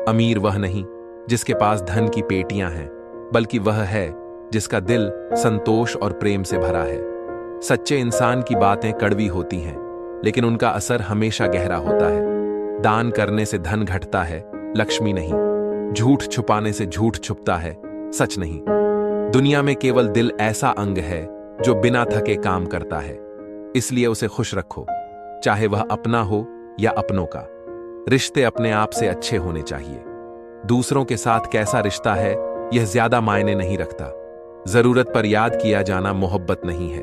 [SPEAKER 1] अमीर वह नहीं जिसके पास धन की पेटियां हैं, बल्कि वह है जिसका दिल संतोष और प्रेम से भरा है। सच्चे इंसान की बातें कड़वी होती हैं, लेकिन उनका असर हमेशा गहरा होता है। दान करने से धन घटता है, लक्ष्मी नहीं। झूठ छुपाने से झूठ छुपता है, सच नहीं। दुनिया में केवल दिल ऐसा अंग है जो बिना थके काम करता है, इसलिए उसे खुश रखो, चाहे वह अपना हो या अपनों का। रिश्ते अपने आप से अच्छे होने चाहिए। दूसरों के साथ कैसा रिश्ता है यह ज्यादा मायने नहीं रखता। जरूरत पर याद किया जाना मोहब्बत नहीं है।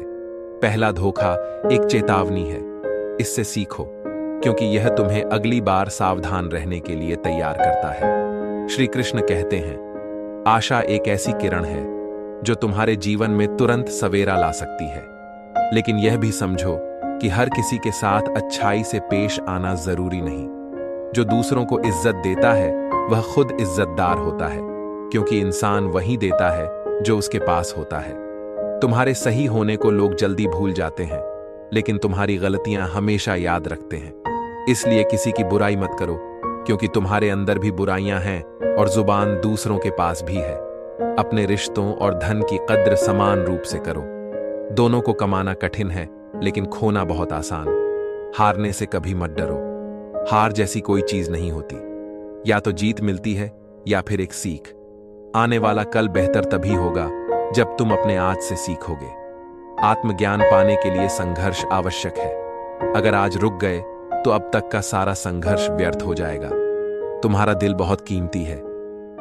[SPEAKER 1] पहला धोखा एक चेतावनी है, इससे सीखो, क्योंकि यह तुम्हें अगली बार सावधान रहने के लिए तैयार करता है। श्री कृष्ण कहते हैं, आशा एक ऐसी किरण है जो तुम्हारे जीवन में तुरंत सवेरा ला सकती है, लेकिन यह भी समझो कि हर किसी के साथ अच्छाई से पेश आना जरूरी नहीं। जो दूसरों को इज्जत देता है वह खुद इज्जतदार होता है, क्योंकि इंसान वही देता है जो उसके पास होता है। तुम्हारे सही होने को लोग जल्दी भूल जाते हैं, लेकिन तुम्हारी गलतियां हमेशा याद रखते हैं। इसलिए किसी की बुराई मत करो, क्योंकि तुम्हारे अंदर भी बुराइयां हैं और जुबान दूसरों के पास भी है। अपने रिश्तों और धन की कद्र समान रूप से करो। दोनों को कमाना कठिन है, लेकिन खोना बहुत आसान। हारने से कभी मत डरो। हार जैसी कोई चीज नहीं होती। या तो जीत मिलती है या फिर एक सीख। आने वाला कल बेहतर तभी होगा जब तुम अपने आज से सीखोगे। आत्मज्ञान पाने के लिए संघर्ष आवश्यक है। अगर आज रुक गए तो अब तक का सारा संघर्ष व्यर्थ हो जाएगा। तुम्हारा दिल बहुत कीमती है,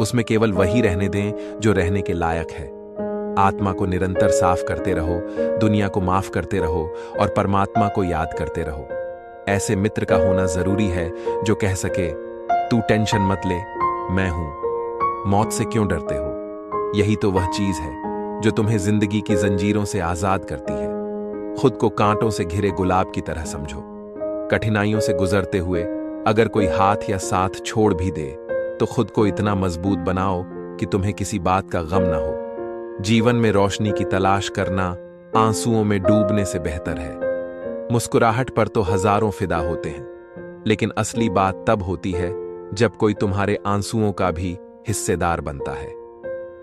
[SPEAKER 1] उसमें केवल वही रहने दें जो रहने के लायक है। आत्मा को निरंतर साफ करते रहो, दुनिया को माफ करते रहो और परमात्मा को याद करते रहो। ऐसे मित्र का होना जरूरी है जो कह सके, तू टेंशन मत ले, मैं हूं। मौत से क्यों डरते हो? यही तो वह चीज है जो तुम्हें जिंदगी की जंजीरों से आजाद करती है। खुद को कांटों से घिरे गुलाब की तरह समझो। कठिनाइयों से गुजरते हुए अगर कोई हाथ या साथ छोड़ भी दे तो खुद को इतना मजबूत बनाओ कि तुम्हें किसी बात का गम ना हो। जीवन में रोशनी की तलाश करना आंसुओं में डूबने से बेहतर है। मुस्कुराहट पर तो हजारों फिदा होते हैं, लेकिन असली बात तब होती है जब कोई तुम्हारे आंसुओं का भी हिस्सेदार बनता है।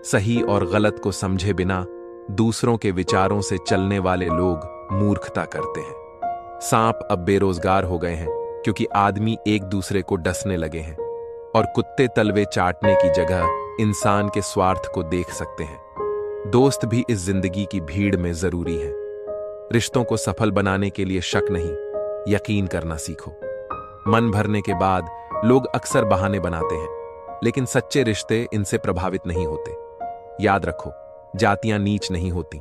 [SPEAKER 1] सही और गलत को समझे बिना दूसरों के विचारों से चलने वाले लोग मूर्खता करते हैं। सांप अब बेरोजगार हो गए हैं क्योंकि आदमी एक दूसरे को डसने लगे हैं, और कुत्ते तलवे चाटने की जगह इंसान के स्वार्थ को देख सकते हैं। दोस्त भी इस जिंदगी की भीड़ में जरूरी है। रिश्तों को सफल बनाने के लिए शक नहीं, यकीन करना सीखो। मन भरने के बाद लोग अक्सर बहाने बनाते हैं, लेकिन सच्चे रिश्ते इनसे प्रभावित नहीं होते। याद रखो, जातियां नीच नहीं होती,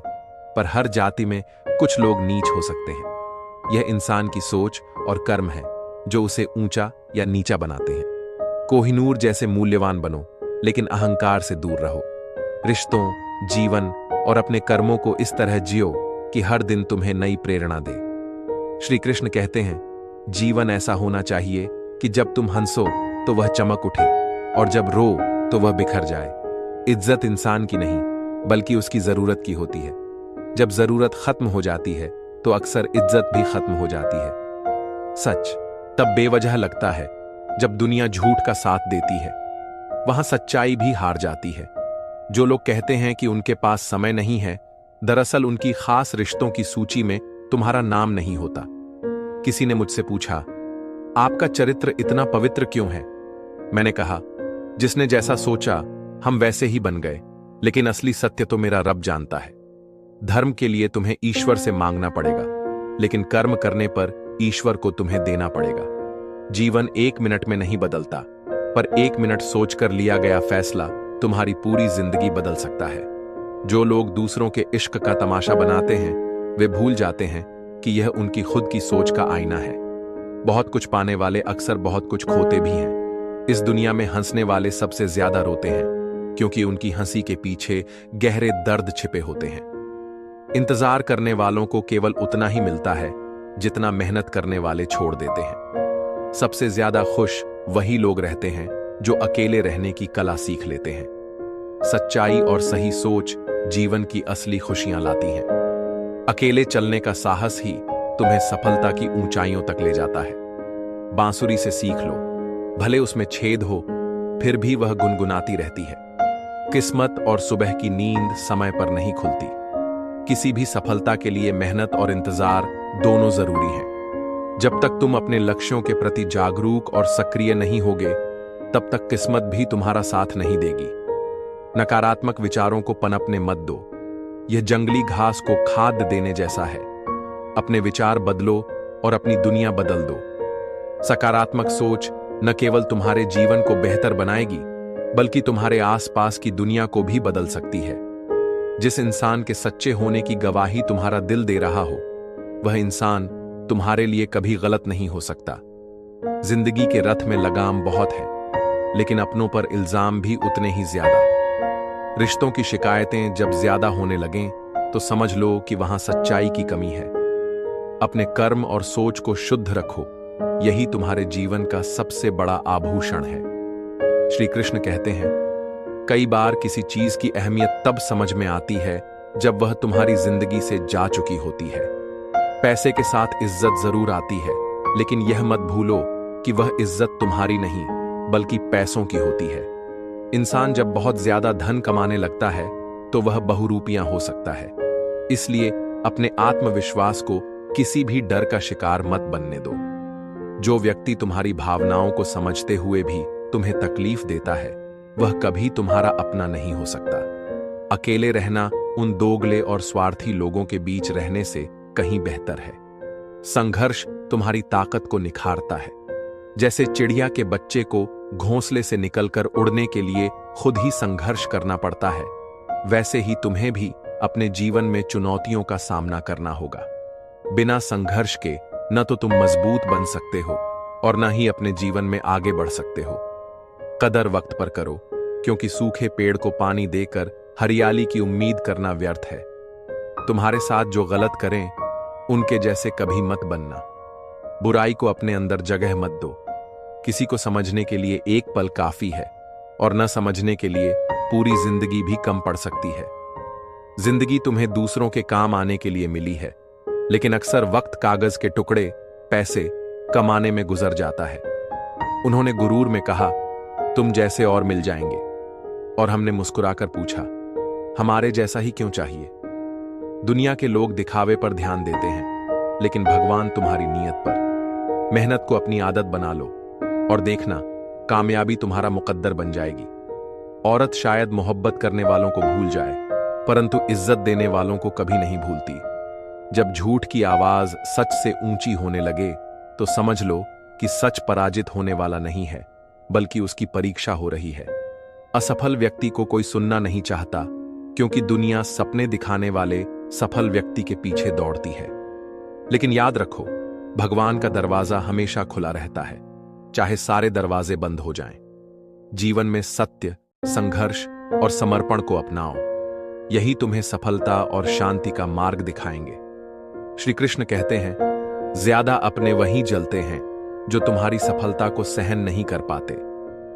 [SPEAKER 1] पर हर जाति में कुछ लोग नीच हो सकते हैं। यह इंसान की सोच और कर्म है जो उसे ऊंचा या नीचा बनाते हैं। कोहिनूर जैसे मूल्यवान बनो, लेकिन अहंकार से दूर रहो। रिश्तों, जीवन और अपने कर्मों को इस तरह जियो कि हर दिन तुम्हें नई प्रेरणा दे। श्री कृष्ण कहते हैं, जीवन ऐसा होना चाहिए कि जब तुम हंसो तो वह चमक उठे और जब रो तो वह बिखर जाए। इज्जत इंसान की नहीं, बल्कि उसकी जरूरत की होती है। जब जरूरत खत्म हो जाती है तो अक्सर इज्जत भी खत्म हो जाती है। सच तब बेवजह लगता है जब दुनिया झूठ का साथ देती है। वहां सच्चाई भी हार जाती है। जो लोग कहते हैं कि उनके पास समय नहीं है, दरअसल उनकी खास रिश्तों की सूची में तुम्हारा नाम नहीं होता। किसी ने मुझसे पूछा, आपका चरित्र इतना पवित्र क्यों है? मैंने कहा, जिसने जैसा सोचा हम वैसे ही बन गए, लेकिन असली सत्य तो मेरा रब जानता है। धर्म के लिए तुम्हें ईश्वर से मांगना पड़ेगा, लेकिन कर्म करने पर ईश्वर को तुम्हें देना पड़ेगा। जीवन 1 मिनट में नहीं बदलता, पर 1 मिनट सोचकर लिया गया फैसला तुम्हारी पूरी जिंदगी बदल सकता है। जो लोग दूसरों के इश्क का तमाशा बनाते हैं, वे भूल जाते हैं कि यह उनकी खुद की सोच का आईना है। बहुत कुछ पाने वाले अक्सर बहुत कुछ खोते भी हैं। इस दुनिया में हंसने वाले सबसे ज्यादा रोते हैं, क्योंकि उनकी हंसी के पीछे गहरे दर्द छिपे होते हैं। इंतजार करने वालों को केवल उतना ही मिलता है जितना मेहनत करने वाले छोड़ देते हैं। सबसे ज्यादा खुश वही लोग रहते हैं जो अकेले रहने की कला सीख लेते हैं। सच्चाई और सही सोच जीवन की असली खुशियां लाती हैं। अकेले चलने का साहस ही तुम्हें सफलता की ऊंचाइयों तक ले जाता है। बांसुरी से सीख लो, भले उसमें छेद हो, फिर भी वह गुनगुनाती रहती है। किस्मत और सुबह की नींद समय पर नहीं खुलती। किसी भी सफलता के लिए मेहनत और इंतजार दोनों जरूरी हैं। जब तक तुम अपने लक्ष्यों के प्रति जागरूक और सक्रिय नहीं होगे, तब तक किस्मत भी तुम्हारा साथ नहीं देगी। नकारात्मक विचारों को पनपने मत दो। यह जंगली घास को खाद देने जैसा है। अपने विचार बदलो और अपनी दुनिया बदल दो। सकारात्मक सोच न केवल तुम्हारे जीवन को बेहतर बनाएगी, बल्कि तुम्हारे आसपास की दुनिया को भी बदल सकती है। जिस इंसान के सच्चे होने की गवाही तुम्हारा दिल दे रहा हो, वह इंसान तुम्हारे लिए कभी गलत नहीं हो सकता। जिंदगी के रथ में लगाम बहुत है, लेकिन अपनों पर इल्जाम भी उतने ही ज्यादा। रिश्तों की शिकायतें जब ज्यादा होने लगें तो समझ लो कि वहां सच्चाई की कमी है। अपने कर्म और सोच को शुद्ध रखो, यही तुम्हारे जीवन का सबसे बड़ा आभूषण है। श्री कृष्ण कहते हैं, कई बार किसी चीज की अहमियत तब समझ में आती है जब वह तुम्हारी जिंदगी से जा चुकी होती है। पैसे के साथ इज्जत जरूर आती है, लेकिन यह मत भूलो कि वह इज्जत तुम्हारी नहीं बल्कि पैसों की होती है। इंसान जब बहुत ज्यादा धन कमाने लगता है तो वह बहुरूपियां हो सकता है। इसलिए अपने आत्मविश्वास को किसी भी डर का शिकार मत बनने दो। जो व्यक्ति तुम्हारी भावनाओं को समझते हुए भी तुम्हें तकलीफ देता है, वह कभी तुम्हारा अपना नहीं हो सकता। अकेले रहना उन दोगले और स्वार्थी लोगों के बीच रहने से कहीं बेहतर है। संघर्ष तुम्हारी ताकत को निखारता है। जैसे चिड़िया के बच्चे को घोंसले से निकलकर उड़ने के लिए खुद ही संघर्ष करना पड़ता है, वैसे ही तुम्हें भी अपने जीवन में चुनौतियों का सामना करना होगा। बिना संघर्ष के न तो तुम मजबूत बन सकते हो और न ही अपने जीवन में आगे बढ़ सकते हो। कदर वक्त पर करो, क्योंकि सूखे पेड़ को पानी देकर हरियाली की उम्मीद करना व्यर्थ है। तुम्हारे साथ जो गलत करें, उनके जैसे कभी मत बनना। बुराई को अपने अंदर जगह मत दो। किसी को समझने के लिए एक पल काफी है, और न समझने के लिए पूरी जिंदगी भी कम पड़ सकती है। जिंदगी तुम्हें दूसरों के काम आने के लिए मिली है, लेकिन अक्सर वक्त कागज के टुकड़े पैसे कमाने में गुजर जाता है। उन्होंने गुरूर में कहा, तुम जैसे और मिल जाएंगे, और हमने मुस्कुराकर पूछा, हमारे जैसा ही क्यों चाहिए? दुनिया के लोग दिखावे पर ध्यान देते हैं, लेकिन भगवान तुम्हारी नीयत पर। मेहनत को अपनी आदत बना लो और देखना, कामयाबी तुम्हारा मुकद्दर बन जाएगी। औरत शायद मोहब्बत करने वालों को भूल जाए, परंतु इज्जत देने वालों को कभी नहीं भूलती। जब झूठ की आवाज सच से ऊंची होने लगे तो समझ लो कि सच पराजित होने वाला नहीं है, बल्कि उसकी परीक्षा हो रही है। असफल व्यक्ति को कोई सुनना नहीं चाहता, क्योंकि दुनिया सपने दिखाने वाले सफल व्यक्ति के पीछे दौड़ती है। लेकिन याद रखो, भगवान का दरवाजा हमेशा खुला रहता है, चाहे सारे दरवाजे बंद हो जाएं। जीवन में सत्य, संघर्ष और समर्पण को अपनाओ, यही तुम्हें सफलता और शांति का मार्ग दिखाएंगे। श्री कृष्ण कहते हैं, ज्यादा अपने वही जलते हैं जो तुम्हारी सफलता को सहन नहीं कर पाते।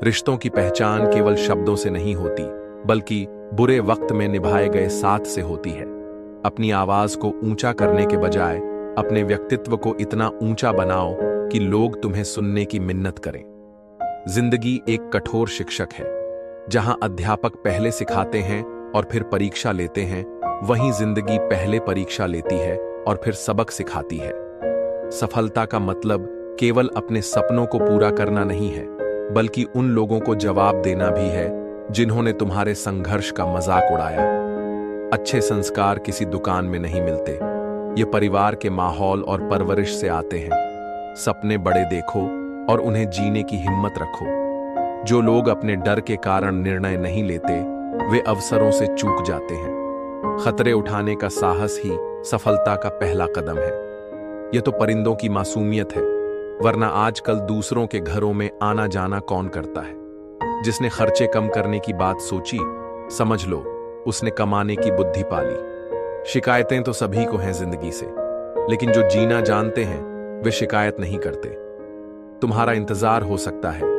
[SPEAKER 1] रिश्तों की पहचान केवल शब्दों से नहीं होती, बल्कि बुरे वक्त में निभाए गए साथ से होती है। अपनी आवाज को ऊंचा करने के बजाय अपने व्यक्तित्व को इतना ऊंचा बनाओ कि लोग तुम्हें सुनने की मिन्नत करें। जिंदगी एक कठोर शिक्षक है। जहां अध्यापक पहले सिखाते हैं और फिर परीक्षा लेते हैं, वहीं जिंदगी पहले परीक्षा लेती है और फिर सबक सिखाती है। सफलता का मतलब केवल अपने सपनों को पूरा करना नहीं है, बल्कि उन लोगों को जवाब देना भी है जिन्होंने तुम्हारे संघर्ष का मजाक उड़ाया। अच्छे संस्कार किसी दुकान में नहीं मिलते, ये परिवार के माहौल और परवरिश से आते हैं। सपने बड़े देखो और उन्हें जीने की हिम्मत रखो। जो लोग अपने डर के कारण निर्णय नहीं लेते, वे अवसरों से चूक जाते हैं। खतरे उठाने का साहस ही सफलता का पहला कदम है। यह तो परिंदों की मासूमियत है, वरना आजकल दूसरों के घरों में आना जाना कौन करता है। जिसने खर्चे कम करने की बात सोची, समझ लो उसने कमाने की बुद्धि पाली। शिकायतें तो सभी को हैं जिंदगी से, लेकिन जो जीना जानते हैं वे शिकायत नहीं करते। तुम्हारा इंतजार हो सकता है,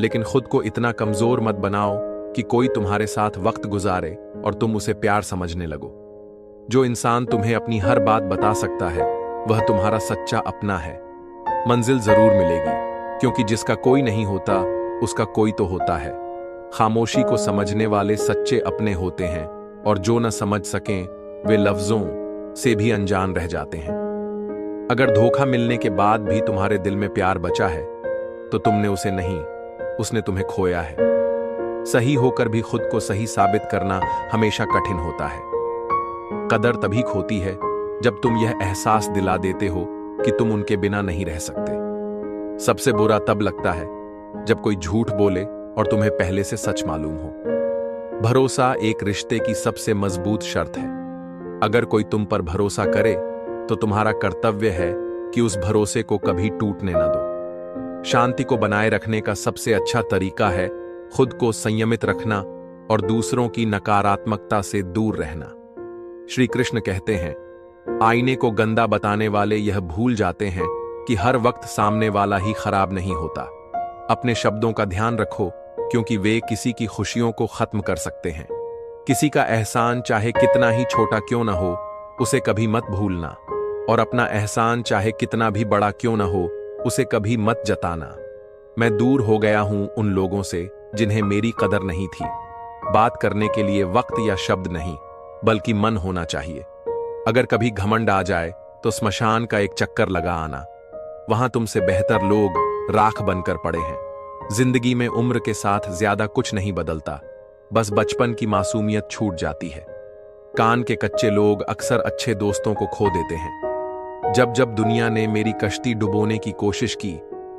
[SPEAKER 1] लेकिन खुद को इतना कमजोर मत बनाओ कि कोई तुम्हारे साथ वक्त गुजारे और तुम उसे प्यार समझने लगो। जो इंसान तुम्हें अपनी हर बात बता सकता है, वह तुम्हारा सच्चा अपना है। मंजिल जरूर मिलेगी, क्योंकि जिसका कोई नहीं होता उसका कोई तो होता है। खामोशी को समझने वाले सच्चे अपने होते हैं, और जो न समझ सकें वे लफ्जों से भी अनजान रह जाते हैं। अगर धोखा मिलने के बाद भी तुम्हारे दिल में प्यार बचा है, तो तुमने उसे नहीं, उसने तुम्हें खोया है। सही होकर भी खुद को सही साबित करना हमेशा कठिन होता है। कदर तभी खोती है जब तुम यह एहसास दिला देते हो कि तुम उनके बिना नहीं रह सकते। सबसे बुरा तब लगता है जब कोई झूठ बोले और तुम्हें पहले से सच मालूम हो। भरोसा एक रिश्ते की सबसे मजबूत शर्त है। अगर कोई तुम पर भरोसा करे, तो तुम्हारा कर्तव्य है कि उस भरोसे को कभी टूटने न दो। शांति को बनाए रखने का सबसे अच्छा तरीका है खुद को संयमित रखना और दूसरों की नकारात्मकता से दूर रहना। श्री कृष्ण कहते हैं, आईने को गंदा बताने वाले यह भूल जाते हैं कि हर वक्त सामने वाला ही खराब नहीं होता। अपने शब्दों का ध्यान रखो, क्योंकि वे किसी की खुशियों को खत्म कर सकते हैं। किसी का एहसान चाहे कितना ही छोटा क्यों न हो, उसे कभी मत भूलना, और अपना एहसान चाहे कितना भी बड़ा क्यों न हो, उसे कभी मत जताना। मैं दूर हो गया हूं उन लोगों से जिन्हें मेरी कदर नहीं थी। बात करने के लिए वक्त या शब्द नहीं, बल्कि मन होना चाहिए। अगर कभी घमंड आ जाए तो स्मशान का एक चक्कर लगा आना। वहां तुमसे बेहतर लोग राख बनकर पड़े हैं। जिंदगी में उम्र के साथ ज्यादा कुछ नहीं बदलता, बस बचपन की मासूमियत छूट जाती है। कान के कच्चे लोग अक्सर अच्छे दोस्तों को खो देते हैं। जब जब दुनिया ने मेरी कश्ती डुबोने की कोशिश की,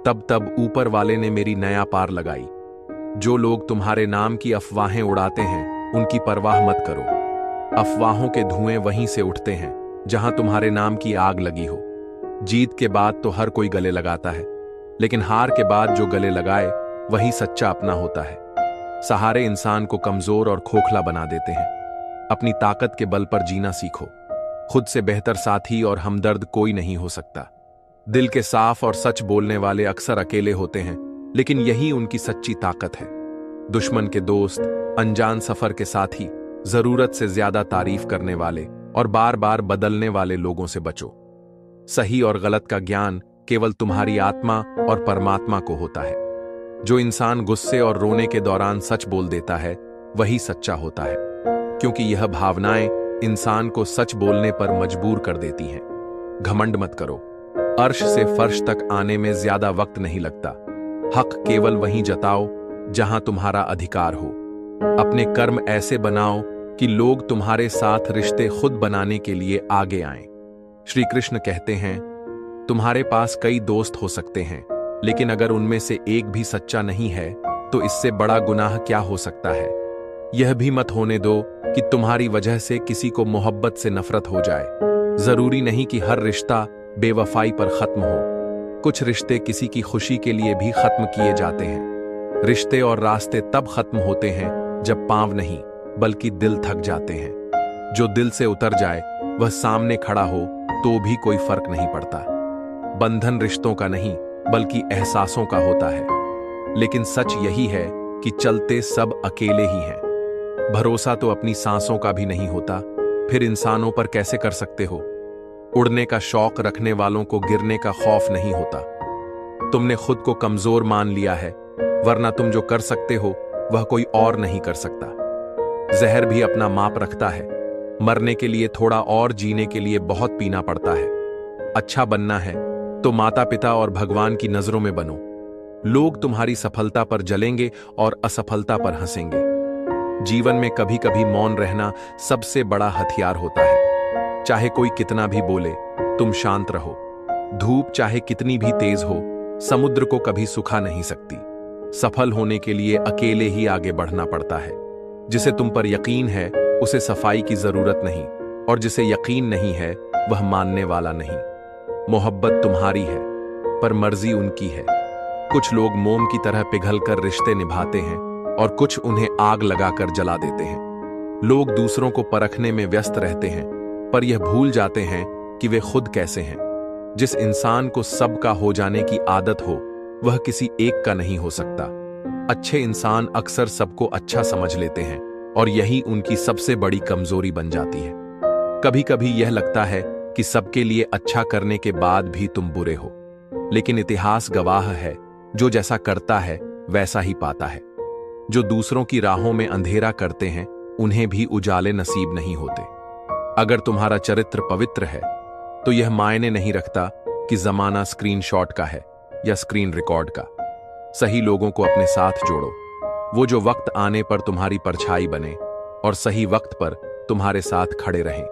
[SPEAKER 1] तब तब ऊपर वाले ने मेरी नया पार लगाई। जो लोग तुम्हारे नाम की अफवाहें उड़ाते हैं, उनकी परवाह मत करो। अफवाहों के धुएं वहीं से उठते हैं जहां तुम्हारे नाम की आग लगी हो। जीत के बाद तो हर कोई गले लगाता है, लेकिन हार के बाद जो गले लगाए वही सच्चा अपना होता है। सहारे इंसान को कमजोर और खोखला बना देते हैं। अपनी ताकत के बल पर जीना सीखो। खुद से बेहतर साथी और हमदर्द कोई नहीं हो सकता। दिल के साफ और सच बोलने वाले अक्सर अकेले होते हैं, लेकिन यही उनकी सच्ची ताकत है। दुश्मन के दोस्त, अनजान सफर के साथी, जरूरत से ज्यादा तारीफ करने वाले और बार बार बदलने वाले लोगों से बचो। सही और गलत का ज्ञान केवल तुम्हारी आत्मा और परमात्मा को होता है। जो इंसान गुस्से और रोने के दौरान सच बोल देता है, वही सच्चा होता है, क्योंकि यह भावनाएं इंसान को सच बोलने पर मजबूर कर देती हैं। घमंड मत करो। अर्श से फर्श तक आने में ज्यादा वक्त नहीं लगता। हक केवल वहीं जताओ जहां तुम्हारा अधिकार हो। अपने कर्म ऐसे बनाओ कि लोग तुम्हारे साथ रिश्ते खुद बनाने के लिए आगे आएं। श्री कृष्ण कहते हैं, तुम्हारे पास कई दोस्त हो सकते हैं, लेकिन अगर उनमें से एक भी सच्चा नहीं है तो इससे बड़ा गुनाह क्या हो सकता है। यह भी मत होने दो कि तुम्हारी वजह से किसी को मोहब्बत से नफरत हो जाए। जरूरी नहीं कि हर रिश्ता बेवफाई पर खत्म हो। कुछ रिश्ते किसी की खुशी के लिए भी खत्म किए जाते हैं। रिश्ते और रास्ते तब खत्म होते हैं जब पांव नहीं बल्कि दिल थक जाते हैं। जो दिल से उतर जाए वह सामने खड़ा हो तो भी कोई फर्क नहीं पड़ता। बंधन रिश्तों का नहीं बल्कि एहसासों का होता है। लेकिन सच यही है कि चलते सब अकेले ही हैं। भरोसा तो अपनी सांसों का भी नहीं होता, फिर इंसानों पर कैसे कर सकते हो। उड़ने का शौक रखने वालों को गिरने का खौफ नहीं होता। तुमने खुद को कमजोर मान लिया है, वरना तुम जो कर सकते हो वह कोई और नहीं कर सकता। जहर भी अपना माप रखता है। मरने के लिए थोड़ा और जीने के लिए बहुत पीना पड़ता है। अच्छा बनना है तो माता पिता और भगवान की नजरों में बनो। लोग तुम्हारी सफलता पर जलेंगे और असफलता पर हंसेंगे। जीवन में कभी कभी मौन रहना सबसे बड़ा हथियार होता है। चाहे कोई कितना भी बोले, तुम शांत रहो। धूप चाहे कितनी भी तेज हो, समुद्र को कभी सुखा नहीं सकती। सफल होने के लिए अकेले ही आगे बढ़ना पड़ता है। जिसे तुम पर यकीन है उसे सफाई की जरूरत नहीं, और जिसे यकीन नहीं है वह मानने वाला नहीं। मोहब्बत तुम्हारी है पर मर्जी उनकी है। कुछ लोग मोम की तरह पिघलकर रिश्ते निभाते हैं और कुछ उन्हें आग लगाकर जला देते हैं। लोग दूसरों को परखने में व्यस्त रहते हैं, पर यह भूल जाते हैं कि वे खुद कैसे हैं। जिस इंसान को सबका हो जाने की आदत हो, वह किसी एक का नहीं हो सकता। अच्छे इंसान अक्सर सबको अच्छा समझ लेते हैं और यही उनकी सबसे बड़ी कमजोरी बन जाती है। कभी कभी यह लगता है कि सबके लिए अच्छा करने के बाद भी तुम बुरे हो, लेकिन इतिहास गवाह है, जो जैसा करता है वैसा ही पाता है। जो दूसरों की राहों में अंधेरा करते हैं, उन्हें भी उजाले नसीब नहीं होते। अगर तुम्हारा चरित्र पवित्र है तो यह मायने नहीं रखता कि जमाना स्क्रीनशॉट का है या स्क्रीन रिकॉर्ड का। सही लोगों को अपने साथ जोड़ो, वो जो वक्त आने पर तुम्हारी परछाई बने और सही वक्त पर तुम्हारे साथ खड़े रहें।